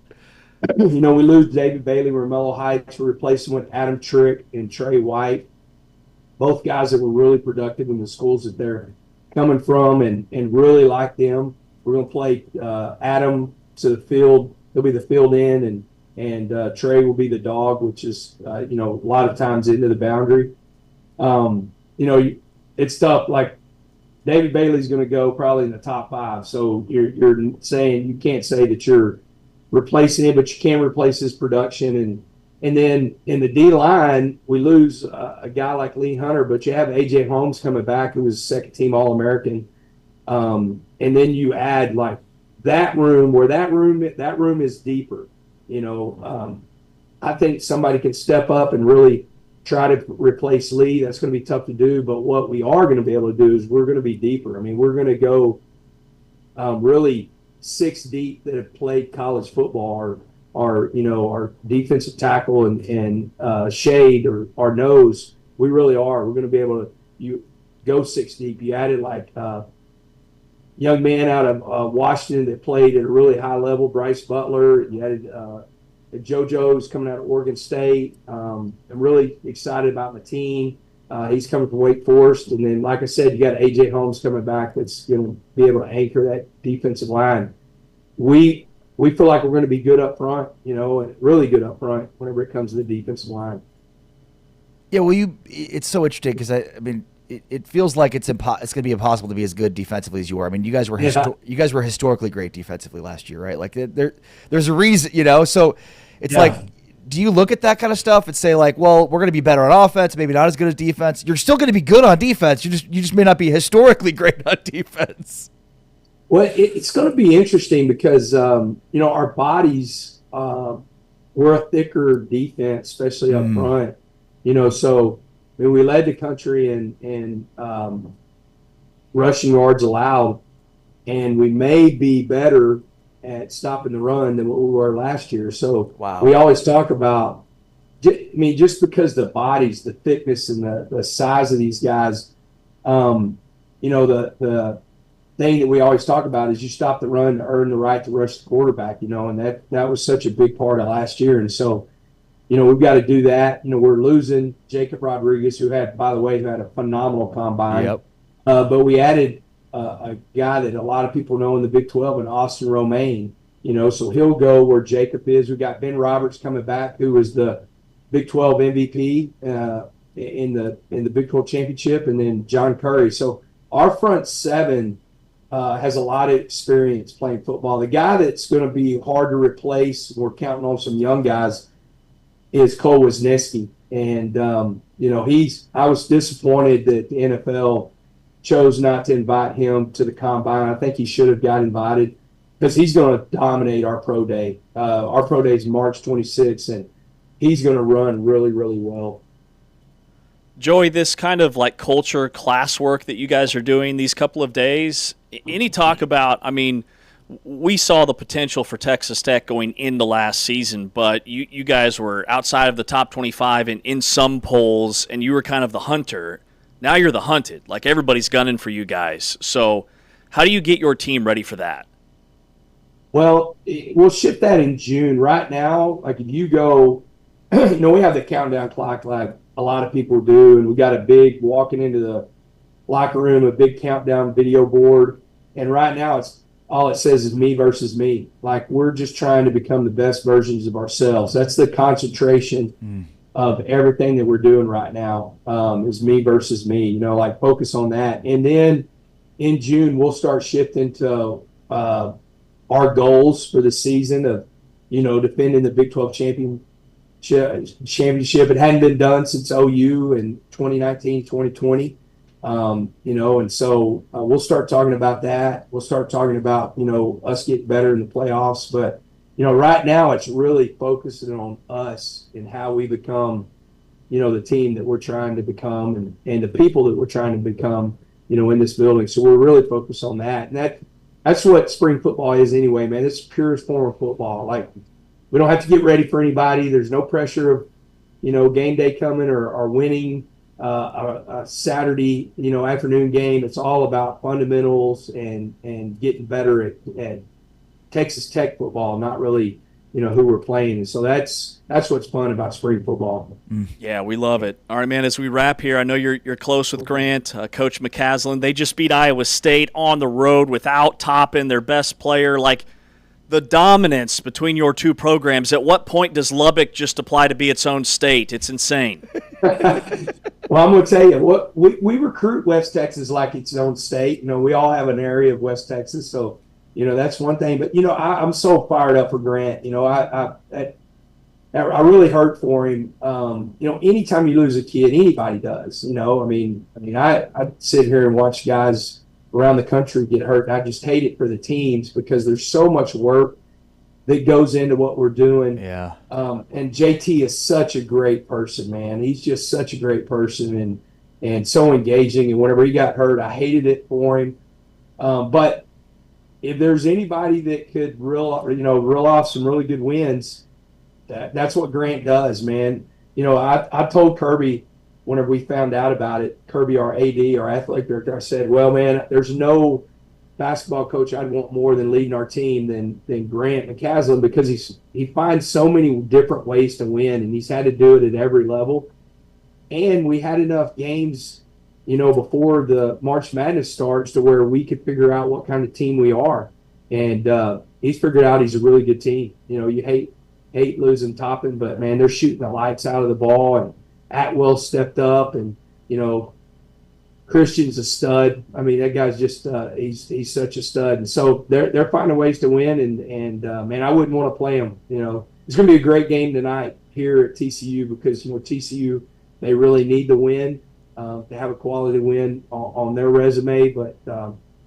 we lose David Bailey, Romello Heights, to replace him with Adam Trick and Trey White, both guys that were really productive in the schools that they're coming from, and really like them. We're going to play Adam to the field. He'll be the field end, and Trey will be the dog, which is, a lot of times into the boundary. It's tough. Like, David Bailey's going to go probably in the top 5. So you're saying you can't say that you're replacing him, but you can replace his production. And then in the D line, we lose a guy like Lee Hunter, but you have AJ Holmes coming back, who was second team All-American. And then you add like that room, where that room is deeper. I think somebody can step up and really try to replace Lee. That's going to be tough to do, but what we are going to be able to do is we're going to be deeper. I mean, we're going to go really 6 deep that have played college football, our defensive tackle and shade or our nose. We really are. We're going to be able to go 6 deep. You added like young man out of Washington that played at a really high level, Bryce Butler. You added JoJo's coming out of Oregon State. I'm really excited about my team. He's coming from Wake Forest. And then, like I said, you got A.J. Holmes coming back that's going to be able to anchor that defensive line. We feel like we're going to be good up front, and really good up front whenever it comes to the defensive line. Yeah, well, it's so interesting because, it feels like it's going to be impossible to be as good defensively as you are. I mean, you guys were historically great defensively last year, right? Like there's a reason, So it's like, do you look at that kind of stuff and say like, well, we're going to be better on offense, maybe not as good as defense. You're still going to be good on defense. You just may not be historically great on defense. Well, it's going to be interesting because our bodies, we're a thicker defense, especially up front. So. I mean, we led the country in rushing yards allowed, and we may be better at stopping the run than what we were last year. So we always talk about, just because the bodies, the thickness, and the size of these guys, the thing that we always talk about is you stop the run to earn the right to rush the quarterback, and that was such a big part of last year. And so, we've got to do that. We're losing Jacob Rodriguez, who had a phenomenal combine. Yep. But we added a guy that a lot of people know in the Big 12, in Austin Romaine. So he'll go where Jacob is. We've got Ben Roberts coming back, who was the Big 12 MVP in the Big 12 championship, and then John Curry. So our front seven has a lot of experience playing football. The guy that's going to be hard to replace, we're counting on some young guys, is Cole Wisniewski. And, I was disappointed that the NFL chose not to invite him to the combine. I think he should have got invited because he's going to dominate our pro day. Our pro day is March 26th, and he's going to run really, really well. Joey, this kind of like culture class work that you guys are doing these couple of days, any talk about, we saw the potential for Texas Tech going into last season, but you guys were outside of the top 25 and in some polls, and you were kind of the hunter. Now you're the hunted. Like, everybody's gunning for you guys. So how do you get your team ready for that? Well, we'll shift that in June. Right now, like if you go, we have the countdown clock like a lot of people do, and we got a big, walking into the locker room, a big countdown video board. And right now it's, all it says is me versus me. Like, we're just trying to become the best versions of ourselves. That's the concentration of everything that we're doing right now, is me versus me, focus on that. And then in June, we'll start shifting to our goals for the season of, defending the Big 12 championship. It hadn't been done since OU in 2019, 2020. And so we'll start talking about that. We'll start talking about, us getting better in the playoffs. But, right now it's really focusing on us and how we become, the team that we're trying to become and the people that we're trying to become, in this building. So we're really focused on that. And that's what spring football is anyway, man. It's the purest form of football. Like, we don't have to get ready for anybody. There's no pressure of game day coming or winning a Saturday, afternoon game. It's all about fundamentals and getting better at Texas Tech football, not really, who we're playing. And so that's what's fun about spring football. Yeah, we love it. All right, man, as we wrap here, I know you're close with Grant, Coach McCaslin. They just beat Iowa State on the road without Toppin, their best player. Like, the dominance between your two programs, at what point does Lubbock just apply to be its own state? It's insane. Well, I'm going to tell you, we recruit West Texas like its own state. We all have an area of West Texas, so that's one thing. But I'm so fired up for Grant. I really hurt for him. Anytime you lose a kid, anybody does. I sit here and watch guys around the country get hurt, and I just hate it for the teams because there's so much work that goes into what we're doing. Yeah. And JT is such a great person, man. He's just such a great person and so engaging. And whenever he got hurt, I hated it for him. But if there's anybody that could reel off some really good wins, that's what Grant does, man. I told Kirby whenever we found out about it, Kirby, our AD, our athletic director, I said, well, man, there's no basketball coach I'd want more than leading our team than Grant McCaslin, because he finds so many different ways to win, and he's had to do it at every level. And we had enough games, before the March Madness starts to where we could figure out what kind of team we are. And he's figured out he's a really good team. You hate losing Toppin, but, man, they're shooting the lights out of the ball, and Atwell stepped up, and, Christian's a stud. I mean, that guy's just he's such a stud. And so they're finding ways to win, and man, I wouldn't want to play them. It's going to be a great game tonight here at TCU because, TCU, they really need the win to have a quality win on their resume. But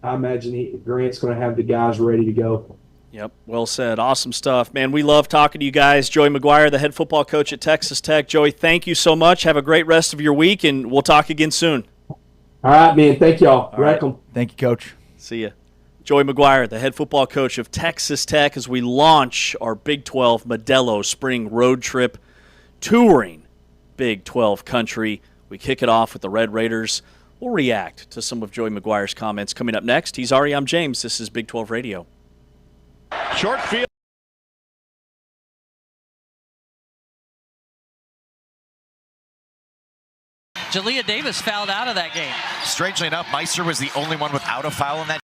I imagine Grant's going to have the guys ready to go. Yep, well said. Awesome stuff. Man, we love talking to you guys. Joey McGuire, the head football coach at Texas Tech. Joey, thank you so much. Have a great rest of your week, and we'll talk again soon. All right, man. Thank y'all. Welcome. Thank you, Coach. See ya. Joey McGuire, the head football coach of Texas Tech, as we launch our Big 12 Modelo Spring Road Trip, touring Big 12 country. We kick it off with the Red Raiders. We'll react to some of Joey McGuire's comments coming up next. He's Ari, I'm James. This is Big 12 Radio. Short field. Jalea Davis fouled out of that game. Strangely enough, Meister was the only one without a foul in that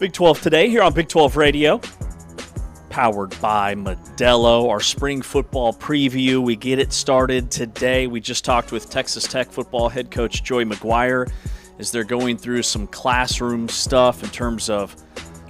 Big 12 today here on Big 12 Radio, powered by Modelo. Our spring football preview, we get it started today. We just talked with Texas Tech football head coach Joey McGuire as they're going through some classroom stuff in terms of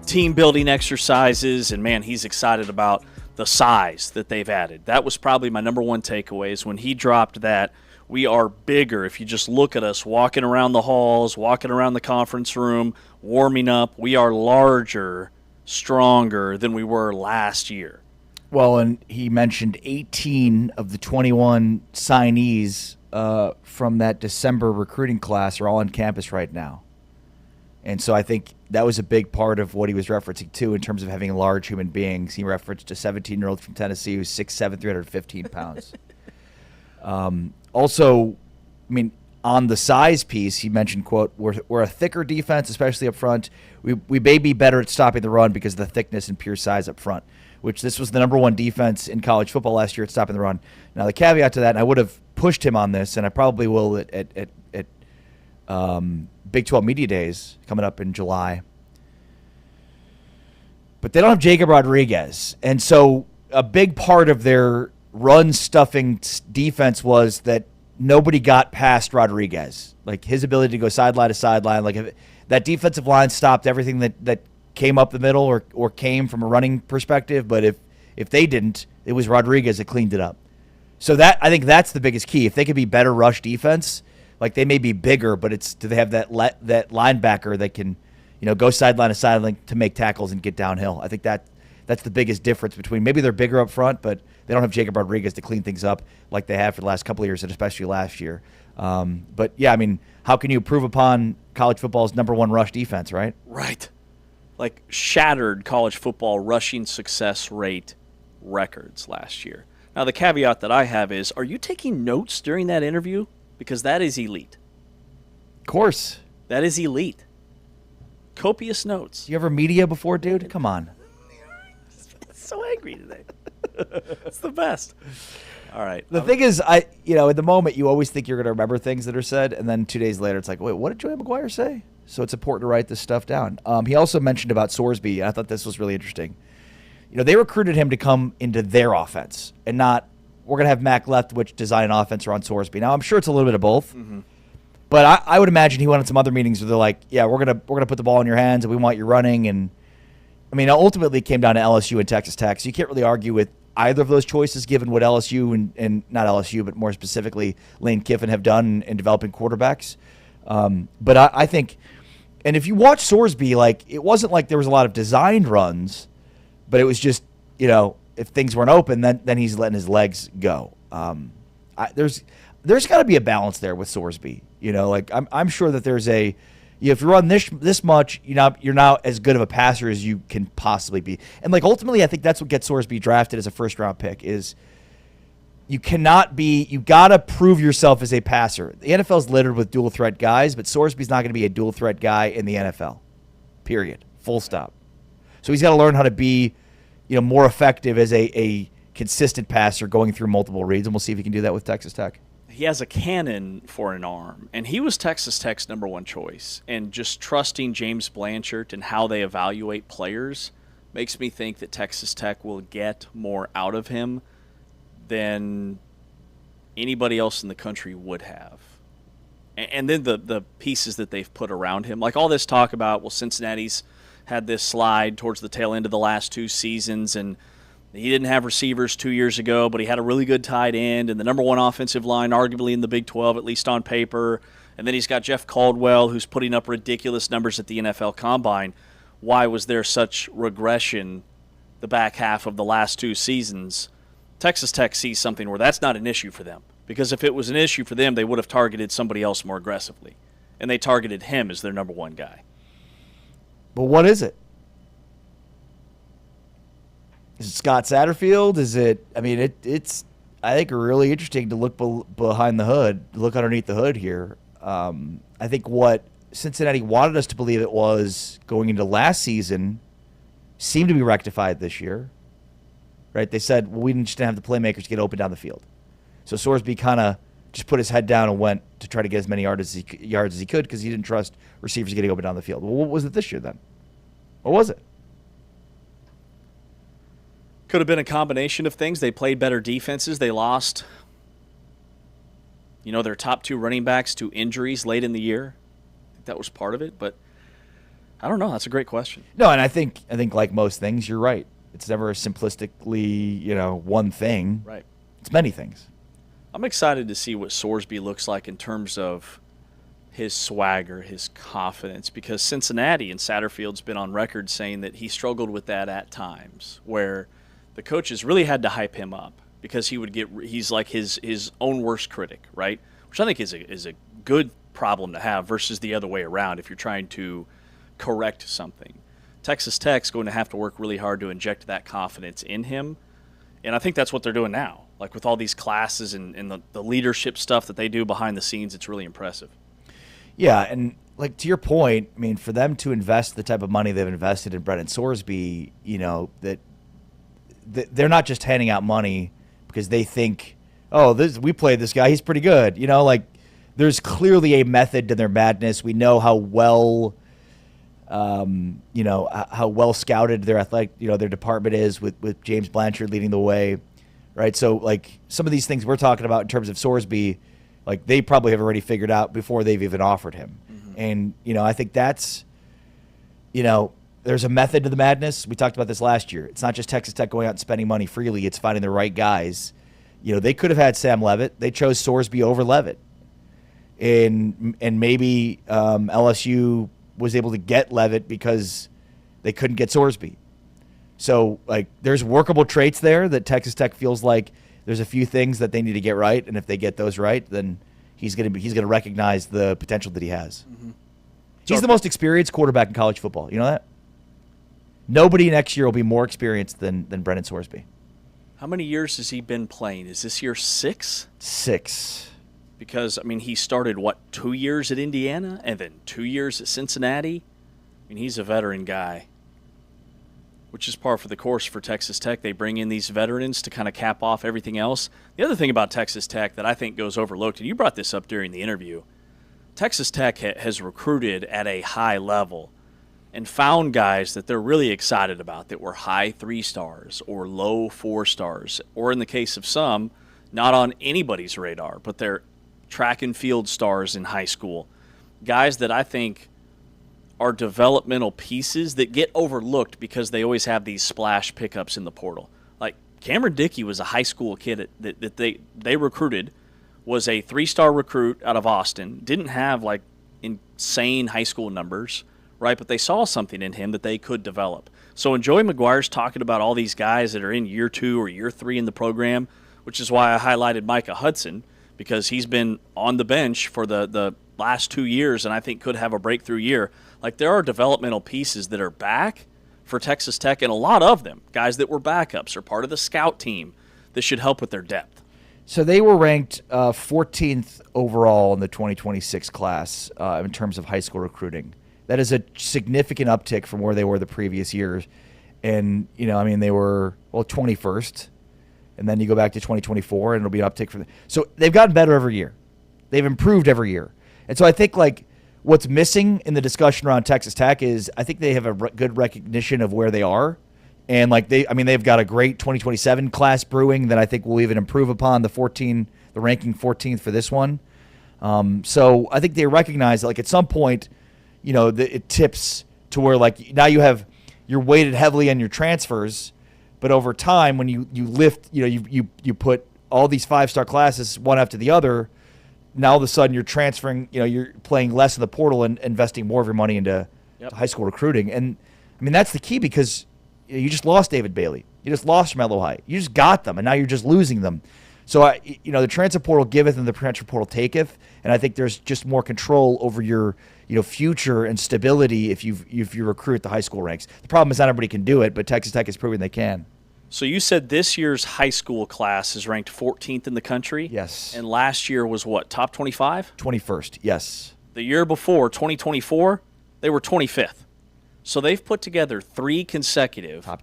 team building exercises, and man, he's excited about the size that they've added. That was probably my number one takeaway is when he dropped that we are bigger. If you just look at us walking around the halls, walking around the conference room, warming up, we are larger, stronger than we were last year. Well, and he mentioned 18 of the 21 signees from that December recruiting class are all on campus right now. And so I think that was a big part of what he was referencing, too, in terms of having large human beings. He referenced a 17-year-old from Tennessee who's 6'7", 315 pounds. Also, I mean, on the size piece, he mentioned, quote, we're a thicker defense, especially up front. We may be better at stopping the run because of the thickness and pure size up front, which this was the number one defense in college football last year at stopping the run. Now, the caveat to that, and I would have pushed him on this, and I probably will at Big 12 Media Days coming up in July. But they don't have Jacob Rodriguez. And so a big part of their run-stuffing defense was that nobody got past Rodriguez. Like, his ability to go sideline to sideline. Like, if that defensive line stopped everything that came up the middle or came from a running perspective. But if they didn't, it was Rodriguez that cleaned it up. So that I think that's the biggest key. If they could be better rush defense, like they may be bigger, but it's do they have that linebacker that can, go sideline to sideline to make tackles and get downhill. I think that's the biggest difference between maybe they're bigger up front, but they don't have Jacob Rodriguez to clean things up like they have for the last couple of years, and especially last year. But yeah, I mean, how can you improve upon college football's number one rush defense, right? Right. Like shattered college football rushing success rate records last year. Now, the caveat that I have is, are you taking notes during that interview? Because that is elite. Of course. That is elite. Copious notes. You ever media before, dude? Come on. So angry today. It's the best. All right. The thing is, at the moment, you always think you're going to remember things that are said, and then 2 days later, it's like, wait, what did Joey McGuire say? So it's important to write this stuff down. He also mentioned about Sorsby, and I thought this was really interesting. They recruited him to come into their offense, and not, we're going to have Mac Leftwich design an offense around Sorsby. Now, I'm sure it's a little bit of both, but I would imagine he went on some other meetings where they're like, yeah, we're gonna put the ball in your hands, and we want you running. And I mean, ultimately, it came down to LSU and Texas Tech, so you can't really argue with either of those choices, given what LSU and not LSU, but more specifically Lane Kiffin have done in developing quarterbacks. But I think, and if you watch Sorsby, like, it wasn't like there was a lot of designed runs, but it was just, if things weren't open, then he's letting his legs go. There's got to be a balance there with Sorsby. I'm sure that there's if you run this much, you're now as good of a passer as you can possibly be. And like ultimately, I think that's what gets Sorsby drafted as a first round pick is you got to prove yourself as a passer. The NFL's littered with dual threat guys, but Sorsby's not going to be a dual threat guy in the NFL. Period. Full stop. So he's got to learn how to be, more effective as a consistent passer going through multiple reads, and we'll see if he can do that with Texas Tech. He has a cannon for an arm, and he was Texas Tech's number one choice. And just trusting James Blanchard and how they evaluate players makes me think that Texas Tech will get more out of him than anybody else in the country would have. And then the pieces that they've put around him, like all this talk about, well, Cincinnati's had this slide towards the tail end of the last 2 seasons, and he didn't have receivers 2 years ago, but he had a really good tight end and the number one offensive line, arguably in the Big 12, at least on paper. And then he's got Jeff Caldwell, who's putting up ridiculous numbers at the NFL Combine. Why was there such regression the back half of the last 2 seasons? Texas Tech sees something where that's not an issue for them. Because if it was an issue for them, they would have targeted somebody else more aggressively. And they targeted him as their number one guy. But what is it? Is it Scott Satterfield? Is it? I mean, it's. I think really interesting to look behind the hood, look underneath the hood here. I think what Cincinnati wanted us to believe it was going into last season seemed to be rectified this year. Right? They said, well, we just didn't have the playmakers to get open down the field. So Sorsby kind of just put his head down and went to try to get as many yards as he could because he didn't trust receivers getting open down the field. Well, what was it this year then? Or was it? Could have been a combination of things. They played better defenses. They lost, their top 2 running backs to injuries late in the year. I think that was part of it, but I don't know. That's a great question. No, and I think like most things, you're right. It's never simplistically, one thing. Right. It's many things. I'm excited to see what Sorsby looks like in terms of his swagger, his confidence, because Cincinnati and Satterfield's been on record saying that he struggled with that at times, where the coaches really had to hype him up because he's like his own worst critic, right? Which I think is a good problem to have versus the other way around if you're trying to correct something. Texas Tech's going to have to work really hard to inject that confidence in him, and I think that's what they're doing now. Like with all these classes and the leadership stuff that they do behind the scenes, it's really impressive. Yeah, and like to your point, I mean, for them to invest the type of money they've invested in Brennan Sorsby, that they're not just handing out money because they think, we played this guy, he's pretty good. There's clearly a method to their madness. We know how well, how well scouted their athletic, their department is with James Blanchard leading the way. Right, so like some of these things we're talking about in terms of Sorsby, like they probably have already figured out before they've even offered him. Mm-hmm. And I think that's, there's a method to the madness. We talked about this last year. It's not just Texas Tech going out and spending money freely. It's finding the right guys. They could have had Sam Levitt. They chose Sorsby over Levitt, and maybe LSU was able to get Levitt because they couldn't get Sorsby. So, like, there's workable traits there that Texas Tech feels like there's a few things that they need to get right, and if they get those right, then he's gonna recognize the potential that he has. Mm-hmm. He's the most experienced quarterback in college football. You know that? Nobody next year will be more experienced than Brennan Sorsby. How many years has he been playing? Is this year 6? 6. Because, he started, 2 years at Indiana and then 2 years at Cincinnati? He's a veteran guy, which is par for the course for Texas Tech. They bring in these veterans to kind of cap off everything else. The other thing about Texas Tech that I think goes overlooked, and you brought this up during the interview, Texas Tech has recruited at a high level and found guys that they're really excited about that were high 3 stars or low 4 stars, or in the case of some, not on anybody's radar, but they're track and field stars in high school. Guys that I think are developmental pieces that get overlooked because they always have these splash pickups in the portal. Like Cameron Dickey was a high school kid that they recruited, was a 3-star recruit out of Austin, didn't have like insane high school numbers, right? But they saw something in him that they could develop. So when Joey McGuire's talking about all these guys that are in year 2 or year 3 in the program, which is why I highlighted Micah Hudson, because he's been on the bench for the last 2 years and I think could have a breakthrough year. Like, there are developmental pieces that are back for Texas Tech, and a lot of them, guys that were backups or part of the scout team, that should help with their depth. So they were ranked 14th overall in the 2026 class in terms of high school recruiting. That is a significant uptick from where they were the previous years. And, they were, 21st. And then you go back to 2024, and it'll be an uptick from there. So they've gotten better every year. They've improved every year. And so I think, what's missing in the discussion around Texas Tech is I think they have a good recognition of where they are. And they've got a great 2027 class brewing that I think will even improve upon the ranking 14th for this one. So I think they recognize that at some point, it tips to where now you're weighted heavily on your transfers, but over time when you lift, you put all these 5-star classes one after the other. Now all of a sudden you're transferring, you're playing less in the portal and investing more of your money into high school recruiting. And that's the key because you just lost David Bailey. You just lost Mello High. You just got them and now you're just losing them. So, the transfer portal giveth and the transfer portal taketh. And I think there's just more control over your, future and stability if you recruit at the high school ranks. The problem is not everybody can do it, but Texas Tech has proven they can. So you said this year's high school class is ranked 14th in the country? Yes. And last year was what, top 25? 21st, yes. The year before, 2024, they were 25th. So they've put together 3 consecutive top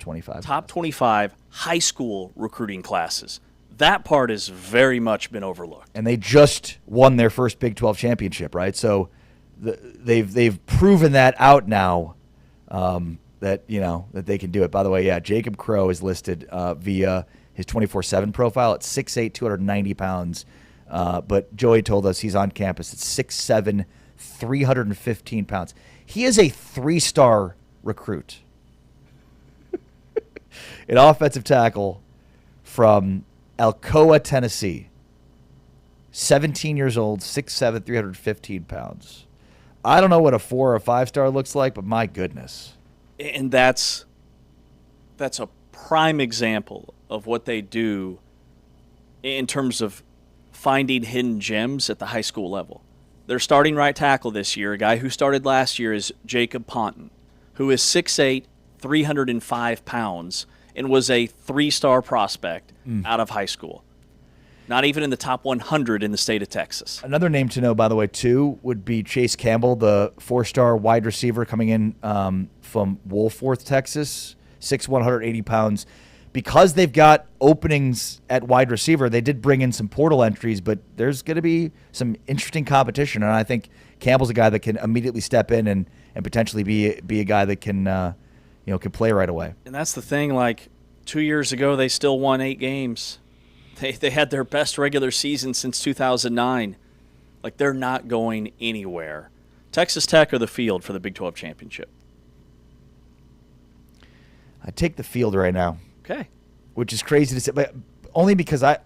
25 high school recruiting classes. That part has very much been overlooked. And they just won their first Big 12 championship, right? So they've proven that out now. that they can do it. By the way, yeah, Jacob Crow is listed via his 24/7 profile at 6'8", 290 pounds. But Joey told us he's on campus at 6'7", 315 pounds. He is a 3-star recruit. An offensive tackle from Alcoa, Tennessee. 17 years old, 6'7", 315 pounds. I don't know what a 4 or a 5-star looks like, but my goodness. And that's a prime example of what they do in terms of finding hidden gems at the high school level. Their starting right tackle this year, a guy who started last year, is Jacob Ponton, who is 6'8", 305 pounds, and was a 3-star prospect out of high school. Not even in the top 100 in the state of Texas. Another name to know, by the way, too, would be Chase Campbell, the 4-star wide receiver coming in from Wolfworth, Texas, 6'1", 180 pounds. Because they've got openings at wide receiver, they did bring in some portal entries, but there's going to be some interesting competition, and I think Campbell's a guy that can immediately step in and potentially be a guy that can can play right away. And that's the thing. Like 2 years ago, they still won 8 games. They had their best regular season since 2009. Like, they're not going anywhere. Texas Tech or the field for the Big 12 championship? I take the field right now. Okay. Which is crazy to say, but only because I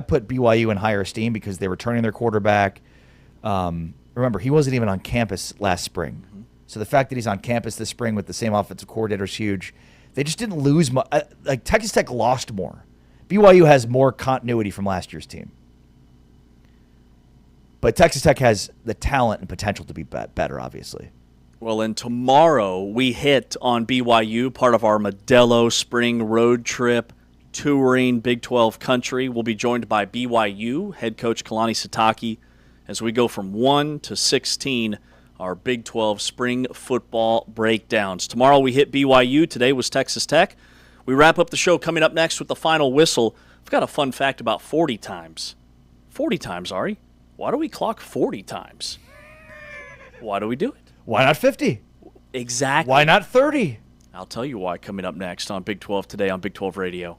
put BYU in higher esteem because they were turning their quarterback. Remember, he wasn't even on campus last spring. Mm-hmm. So the fact that he's on campus this spring with the same offensive coordinator is huge. They just didn't lose much. Like, Texas Tech lost more. BYU has more continuity from last year's team. But Texas Tech has the talent and potential to be better, obviously. Well, and tomorrow we hit on BYU, part of our Modelo Spring Road Trip, touring Big 12 country. We'll be joined by BYU head coach Kalani Sitake as we go from 1 to 16, our Big 12 spring football breakdowns. Tomorrow we hit BYU. Today was Texas Tech. We wrap up the show coming up next with the final whistle. I've got a fun fact about 40 times. 40 times, Ari. Why do we clock 40 times? Why do we do it? Why not 50? Exactly. Why not 30? I'll tell you why coming up next on Big 12 Today on Big 12 Radio.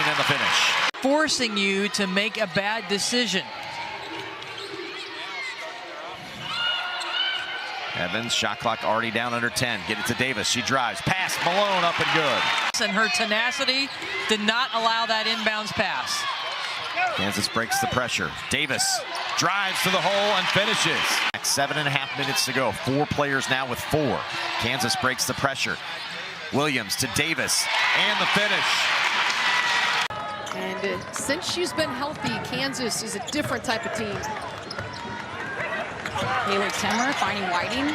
And the finish. Forcing you to make a bad decision. Evans, shot clock already down under 10. Get it to Davis. She drives. Pass. Malone up and good. And her tenacity did not allow that inbounds pass. Kansas breaks the pressure. Davis drives to the hole and finishes. 7.5 minutes to go. 4 players now with 4. Kansas breaks the pressure. Williams to Davis and the finish. And since she's been healthy, Kansas is a different type of team. Haley Timmer finding Whiting.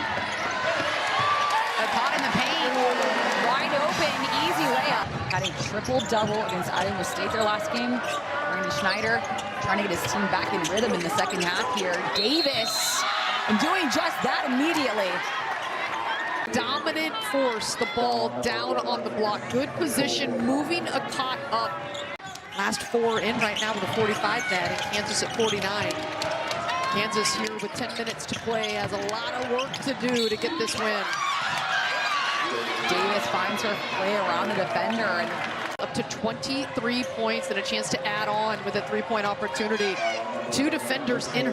Caught in the paint. Wide open, easy layup. Had a triple-double against Iowa State their last game. Randy Schneider trying to get his team back in rhythm in the second half here. Davis and doing just that immediately. Dominant force, the ball down on the block. Good position, moving a cot up. Last 4 in right now with a 45 net, and Kansas at 49. Kansas here with 10 minutes to play has a lot of work to do to get this win. Davis finds her way around the defender. And up to 23 points and a chance to add on with a 3-point opportunity. 2 defenders in her.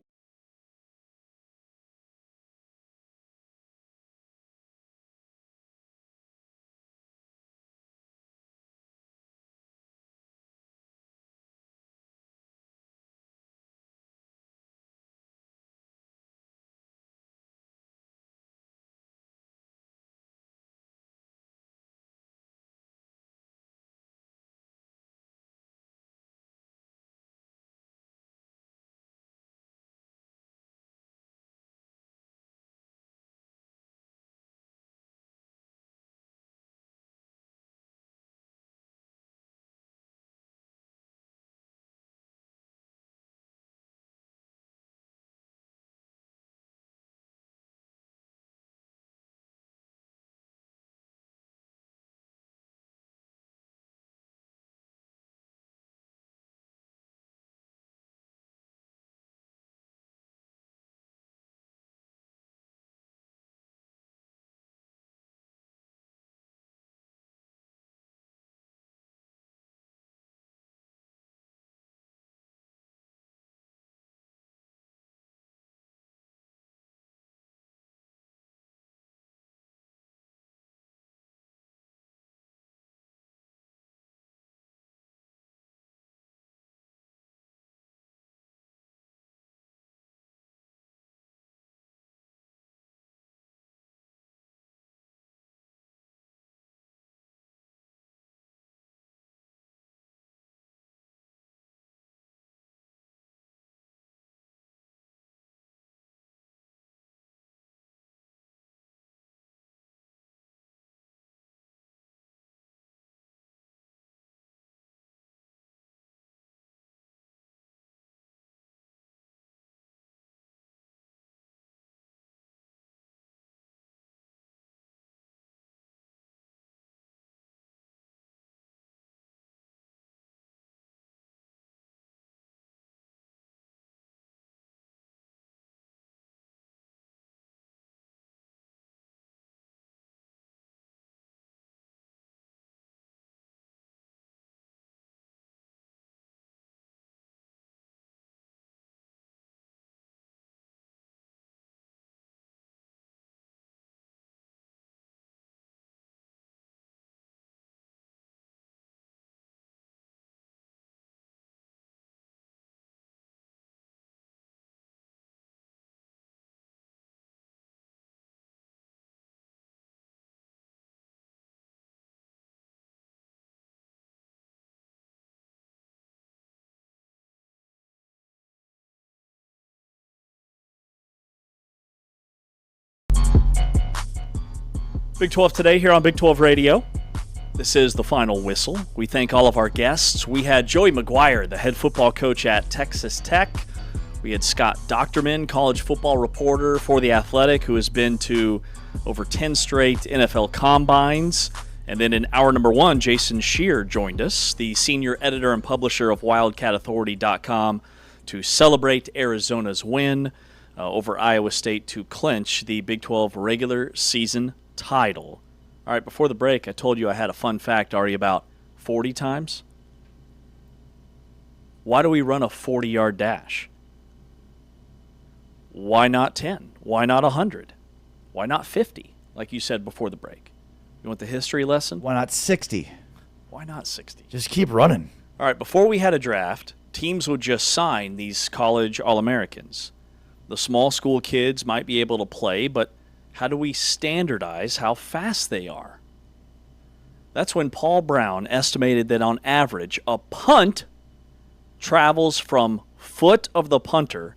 Big 12 today here on Big 12 Radio. This is the final whistle. We thank all of our guests. We had Joey McGuire, the head football coach at Texas Tech. We had Scott Docterman, college football reporter for The Athletic, who has been to over 10 straight NFL combines. And then in hour number 1, Jason Scheer joined us, the senior editor and publisher of WildcatAuthority.com, to celebrate Arizona's win over Iowa State to clinch the Big 12 regular season title. All right, before the break, I told you I had a fun fact, Ari, about 40 times. Why do we run a 40-yard dash? Why not 10? Why not 100? Why not 50, like you said before the break? You want the history lesson? Why not 60? Why not 60? Just keep running. All right, before we had a draft, teams would just sign these college All-Americans. The small school kids might be able to play, but how do we standardize how fast they are? That's when Paul Brown estimated that on average, a punt travels from foot of the punter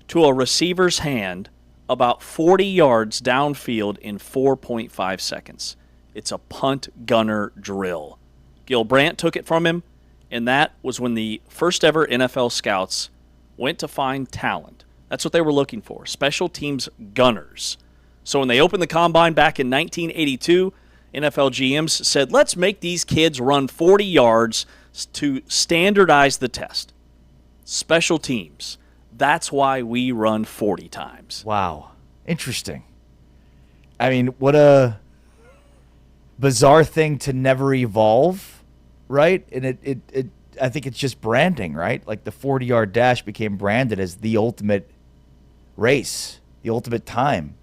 to a receiver's hand about 40 yards downfield in 4.5 seconds. It's a punt gunner drill. Gil Brandt took it from him, and that was when the first ever NFL scouts went to find talent. That's what they were looking for, special teams gunners. So when they opened the combine back in 1982, NFL GMs said, let's make these kids run 40 yards to standardize the test. Special teams. That's why we run 40 times. Wow. Interesting. I mean, what a bizarre thing to never evolve, right? And it I think it's just branding, right? Like the 40-yard dash became branded as the ultimate race, the ultimate time.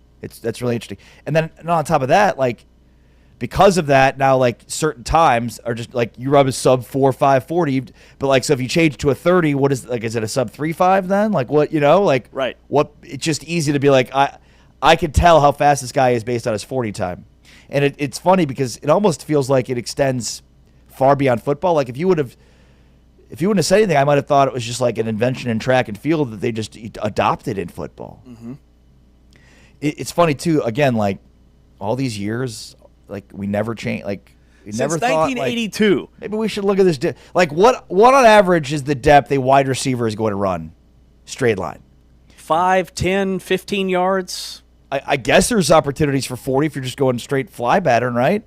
That's really interesting. And then on top of that, like because of that, now like certain times are just like you rub a sub 4.540, but like so if you change it to a 30, what is like is it a sub 3.5 then? Like what, like right. What it's just easy to be like I can tell how fast this guy is based on his 40 time. And it's funny because it almost feels like it extends far beyond football. Like if you wouldn't have said anything, I might have thought it was just like an invention in track and field that they just adopted in football. Mm-hmm. It's funny too. Again, like all these years, like we never changed. Like we Since never thought. 1982. Like, maybe we should look at this. Like what on average is the depth a wide receiver is going to run? Straight line. 5, 10, 15 yards. I guess there's opportunities for 40 if you're just going straight fly pattern, right?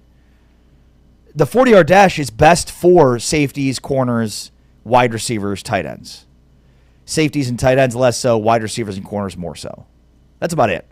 The 40-yard dash is best for safeties, corners, wide receivers, tight ends. Safeties and tight ends less so, wide receivers and corners more so. That's about it.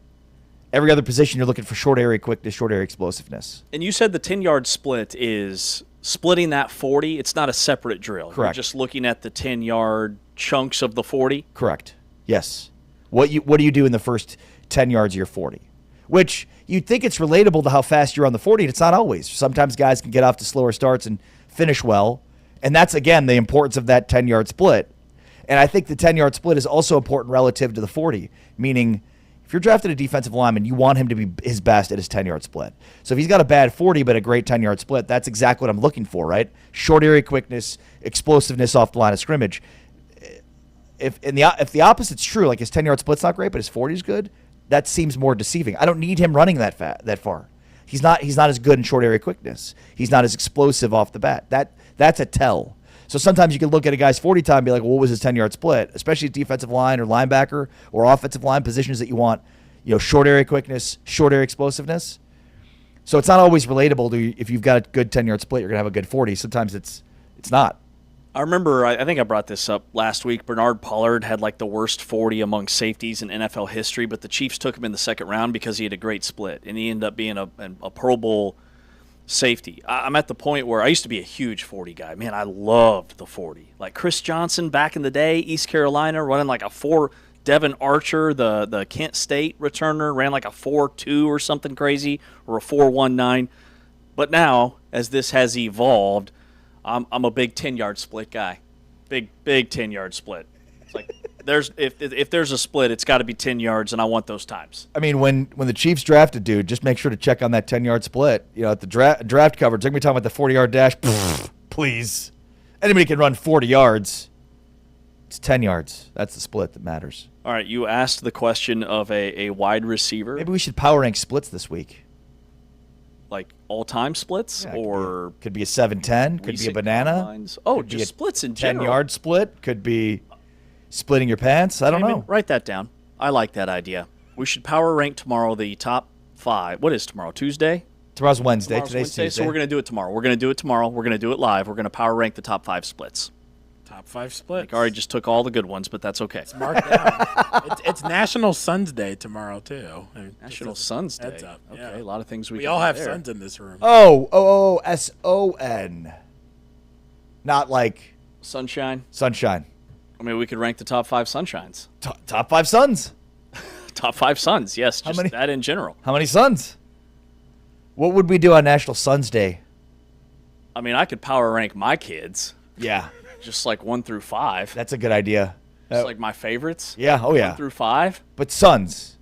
Every other position, you're looking for short area quickness, short area explosiveness. And you said the 10-yard split is splitting that 40. It's not a separate drill. Correct. You're just looking at the 10-yard chunks of the 40. Correct. Yes. What do you do in the first 10 yards of your 40? Which you'd think it's relatable to how fast you're on the 40, and it's not always. Sometimes guys can get off to slower starts and finish well. And that's, again, the importance of that 10-yard split. And I think the 10-yard split is also important relative to the 40, meaning if you're drafting a defensive lineman, you want him to be his best at his 10-yard split. So if he's got a bad 40 but a great 10-yard split, that's exactly what I'm looking for, right? Short area quickness, explosiveness off the line of scrimmage. If the opposite's true, like his 10-yard split's not great, but his 40 is good, that seems more deceiving. I don't need him running that far. He's not as good in short area quickness. He's not as explosive off the bat. That's a tell. So sometimes you can look at a guy's 40 time and be like, well, what was his 10-yard split? Especially defensive line or linebacker or offensive line positions that you want, short area quickness, short area explosiveness. So it's not always relatable to if you've got a good 10-yard split, you're going to have a good 40. Sometimes it's not. I remember, I think I brought this up last week, Bernard Pollard had like the worst 40 among safeties in NFL history, but the Chiefs took him in the second round because he had a great split, and he ended up being a Pro Bowl safety. I'm at the point where I used to be a huge 40 guy. Man, I loved the 40. Like Chris Johnson back in the day, East Carolina, running like a 4. Devin Archer, the Kent State returner, ran like a 4.2 or something crazy, or a 4.19. But now, as this has evolved, I'm a big 10-yard split guy. Big 10-yard split. It's like if there's a split, it's got to be 10 yards, and I want those times. I mean, when the Chiefs drafted dude, just make sure to check on that 10-yard split. At the draft coverage, they're going to be talking about the 40-yard dash. Please. Anybody can run 40 yards. It's 10 yards. That's the split that matters. All right, you asked the question of a wide receiver. Maybe we should power rank splits this week. like all-time splits, Yeah, or could be a 7-10, could be a recent banana. combines? Oh, could be just a splits in general. 10-yard split, could be splitting your pants. I don't know. Write that down. I like that idea. We should power rank tomorrow the top 5. What is tomorrow? Tuesday? Tomorrow's Wednesday. Tomorrow's Today's Wednesday, Tuesday. so we're going to do it tomorrow. We're going to do it tomorrow. We're going to do it live. We're going to power rank the top 5 splits. Top 5 splits. Like, already just took all the good ones, but that's okay. It's marked down. It's National Sons Day tomorrow, too. I mean, National Sons Day. Heads up. Okay, Yeah. a lot of things we We can all do have there. sons in this room. S-O-N. Not like Sunshine. sunshine. I mean, we could rank the top 5 sunshines. Top 5 sons. Top 5 sons, yes, just many- that in general. How many sons? What would we do on National Sons Day? I mean, I could power rank my kids. Yeah. Just like 1 through 5. That's a good idea. Just like my favorites. Yeah, oh yeah. 1 through 5. But sons.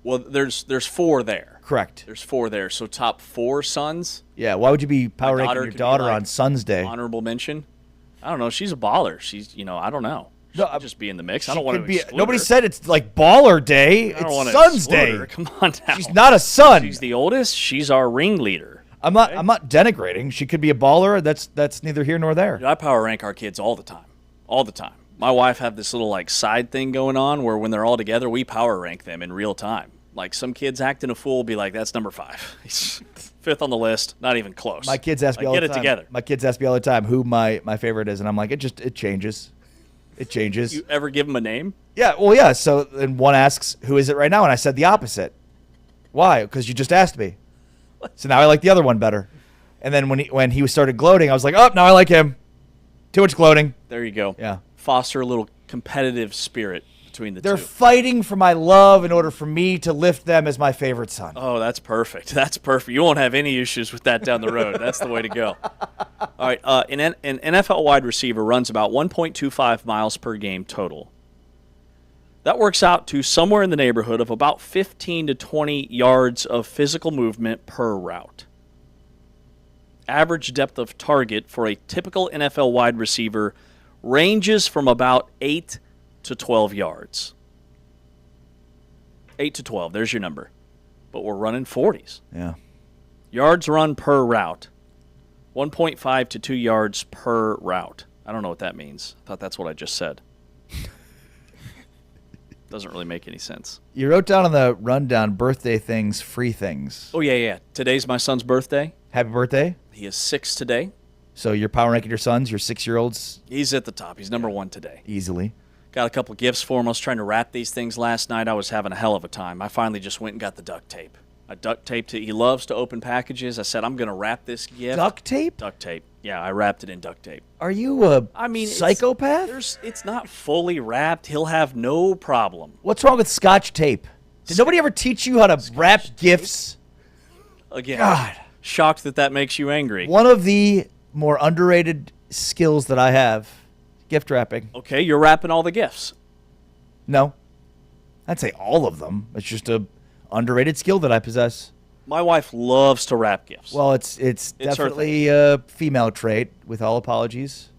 Well, there's 4 there. Correct. There's 4 there. So top 4 sons. Yeah, why would you be power My ranking your could be daughter like on Sons Day? Honorable mention. I don't know. She's a baller. She's, I don't know. She No, could just be in the mix. I She don't want could to be. exclude Nobody her. said it's like Baller Day. I don't It's wanna Sons exclude Day. her. Come on now. She's not a son. She's the oldest. She's our ringleader. I'm not denigrating. She could be a baller. That's neither here nor there. Dude, I power rank our kids all the time. All the time. My wife have this little like side thing going on where when they're all together, we power rank them in real time. Like some kids acting a fool be like, that's number 5. He's 5th on the list. Not even close. My kids ask me all Get the it time. together. My kids ask me all the time who my favorite is, and I'm like, it changes. It changes. You ever give them a name? Yeah, well, yeah. So then one asks, who is it right now? And I said the opposite. Why? Because you just asked me. So now I like the other one better. And then when he started gloating, I was like, oh, now I like him. Too much gloating. There you go. Yeah. Foster a little competitive spirit between the They're two. fighting for my love in order for me to lift them as my favorite son. Oh, that's perfect. That's perfect. You won't have any issues with that down the road. That's the way to go. All right. An NFL wide receiver runs about 1.25 miles per game total. That works out to somewhere in the neighborhood of about 15 to 20 yards of physical movement per route. Average depth of target for a typical NFL wide receiver ranges from about 8 to 12 yards. 8 to 12, there's your number. But we're running 40s. Yeah. Yards run per route. 1.5 to 2 yards per route. I don't know what that means. I thought that's what I just said. Doesn't really make any sense. You wrote down on the rundown birthday things, free things. Oh, yeah. Today's my son's birthday. Happy birthday. He is 6 today. So you're power ranking your sons, your 6-year-olds? He's at the top. He's number 1 today. Easily. Got a couple gifts for him. I was trying to wrap these things last night. I was having a hell of a time. I finally just went and got the duct tape. I duct taped it. He loves to open packages. I said, I'm going to wrap this gift. Duct tape? Duct tape. Yeah, I wrapped it in duct tape. Are you a psychopath? It's not fully wrapped. He'll have no problem. What's wrong with Scotch tape? Did nobody ever teach you how to wrap gifts? Again, God. Shocked that makes you angry. One of the more underrated skills that I have, gift wrapping. Okay, you're wrapping all the gifts. No. I'd say all of them. It's just a underrated skill that I possess. My wife loves to wrap gifts. Well, it's her definitely a female trait, with all apologies.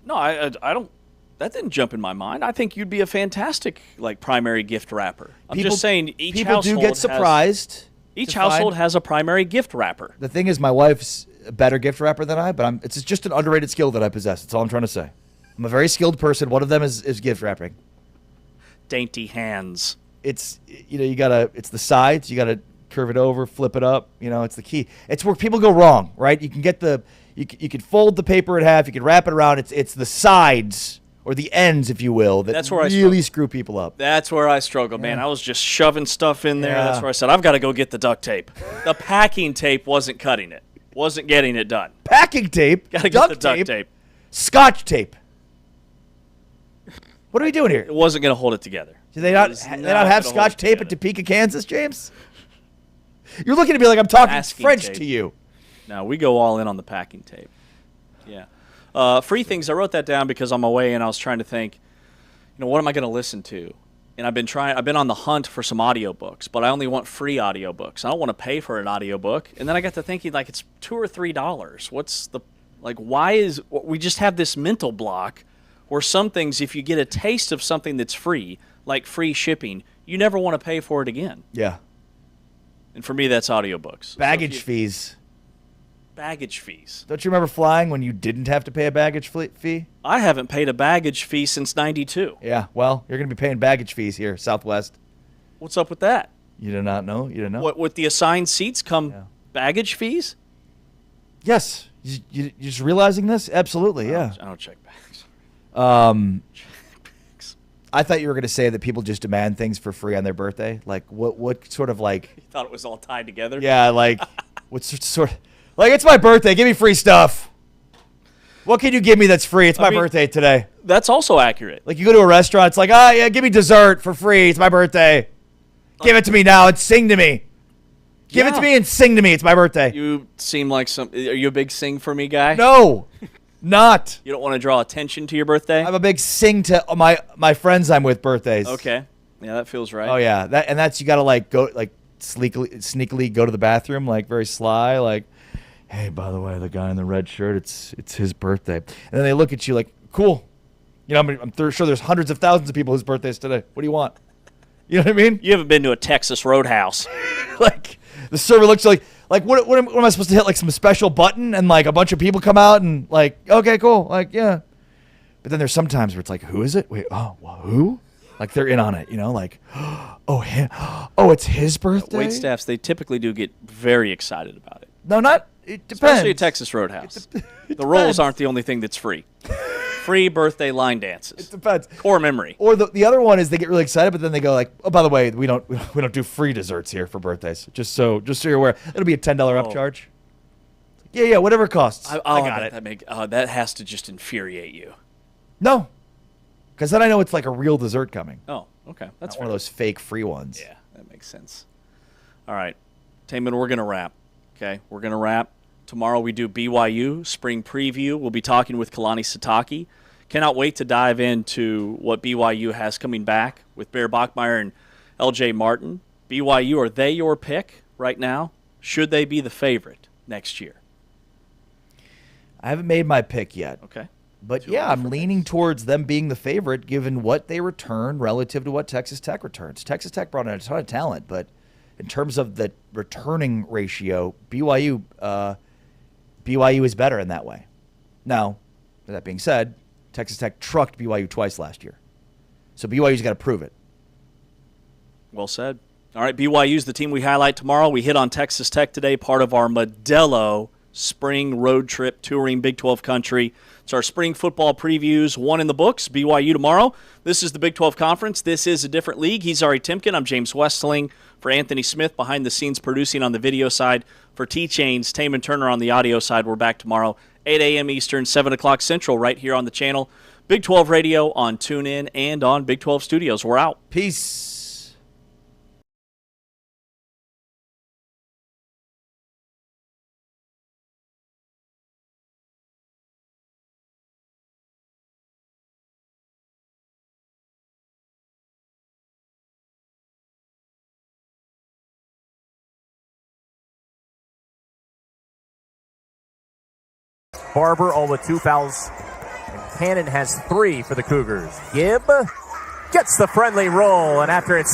No, I don't. That didn't jump in my mind. I think you'd be a fantastic primary gift wrapper. I'm just saying each people household do get surprised. Each household has a primary gift wrapper. The thing is, my wife's a better gift wrapper than I, but it's just an underrated skill that I possess. That's all I'm trying to say. I'm a very skilled person. One of them is gift wrapping. Dainty hands. It's it's the sides. You gotta curve it over, flip it up. It's the key. It's where people go wrong, right? You can get you can fold the paper in half. You can wrap it around. It's the sides or the ends, if you will, that's where really screw people up. That's where I struggled, man. I was just shoving stuff in there. Yeah. That's where I said, I've got to go get the duct tape. The packing tape wasn't cutting it. Wasn't getting it done. Packing tape? Got to get the duct tape. Scotch tape. What are we doing here? It wasn't going to hold it together. Do they not have Scotch tape at Topeka, Kansas, James? You're looking at me like I'm talking Masking French tape. to you. No, we go all in on the packing tape. Yeah. Free things, I wrote that down because on my way in I was trying to think, what am I going to listen to? And I've been on the hunt for some audiobooks, but I only want free audiobooks. I don't want to pay for an audiobook. And then I got to thinking, it's $2 or $3. What's the, why is, we just have this mental block where some things, if you get a taste of something that's free, like free shipping, you never want to pay for it again. Yeah. And for me, that's audiobooks. Baggage fees. Baggage fees. Don't you remember flying when you didn't have to pay a baggage fee? I haven't paid a baggage fee since '92. Yeah, well, you're going to be paying baggage fees here, Southwest. What's up with that? You do not know? You didn't know? What, with the assigned seats come baggage fees? Yes. You just realizing this? Absolutely, yeah. I don't check bags. I thought you were going to say that people just demand things for free on their birthday. Like, what sort of like... You thought it was all tied together? Yeah, like, what's sort of... Like, it's my birthday. Give me free stuff. What can you give me that's free? It's my birthday today. That's also accurate. Like, you go to a restaurant, it's like, yeah, give me dessert for free. It's my birthday. Give it to me now and sing to me. Give it to me and sing to me. It's my birthday. You seem like are you a big sing for me guy? No, not. You don't want to draw attention to your birthday? I'm a big sing to my friends I'm with birthdays. Okay. Yeah, that feels right. Oh, yeah. That's you got to, like, go, like, sneakily go to the bathroom, like, very sly, like, hey, by the way, the guy in the red shirt, it's his birthday. And then they look at you like, cool. You know, I'm sure there's hundreds of thousands of people whose birthdays today. What do you want? You know what I mean? You haven't been to a Texas Roadhouse. Like, the server looks like what am I supposed to hit, like, some special button and, like, a bunch of people come out and, like, okay, cool. Like, yeah. But then there's some times where it's like, who is it? Wait, who? Like, they're in on it, you know? Like, oh, him. Oh, it's his birthday? Wait staffs, they typically do get very excited about it. No, it depends. Especially at Texas Roadhouse. The rolls aren't the only thing that's free. Free birthday line dances. It depends. Core memory. Or the other one is they get really excited, but then they go like, oh, by the way, we don't do free desserts here for birthdays. Just so you're aware, it'll be a $10 upcharge. Yeah, whatever it costs. I got it. That has to just infuriate you. No, because then I know it's like a real dessert coming. Oh, okay, that's not one of those fake free ones. Yeah, that makes sense. All right, Taman, we're gonna wrap. Okay, we're gonna wrap. Tomorrow we do BYU spring preview. We'll be talking with Kalani Sitake. Cannot wait to dive into what BYU has coming back with Bear Bachmeier and LJ Martin. BYU, are they your pick right now? Should they be the favorite next year? I haven't made my pick yet. Okay. But yeah, I'm leaning towards them being the favorite given what they return relative to what Texas Tech returns. Texas Tech brought in a ton of talent, but in terms of the returning ratio, BYU is better in that way. Now, with that being said, Texas Tech trucked BYU twice last year. So BYU's got to prove it. Well said. All right, BYU's the team we highlight tomorrow. We hit on Texas Tech today, part of our Modelo spring road trip touring Big 12 country. It's our spring football previews, one in the books, BYU tomorrow. This is the Big 12 Conference. This is a different league. He's Ari Timken. I'm James Westling. For Anthony Smith, behind the scenes producing on the video side. For T-Chains, Taman Turner on the audio side. We're back tomorrow, 8 a.m. Eastern, 7 o'clock Central, right here on the channel. Big 12 Radio on TuneIn and on Big 12 Studios. We're out. Peace. Barber all with 2 fouls, and Cannon has 3 for the Cougars. Gibb gets the friendly roll, and after it's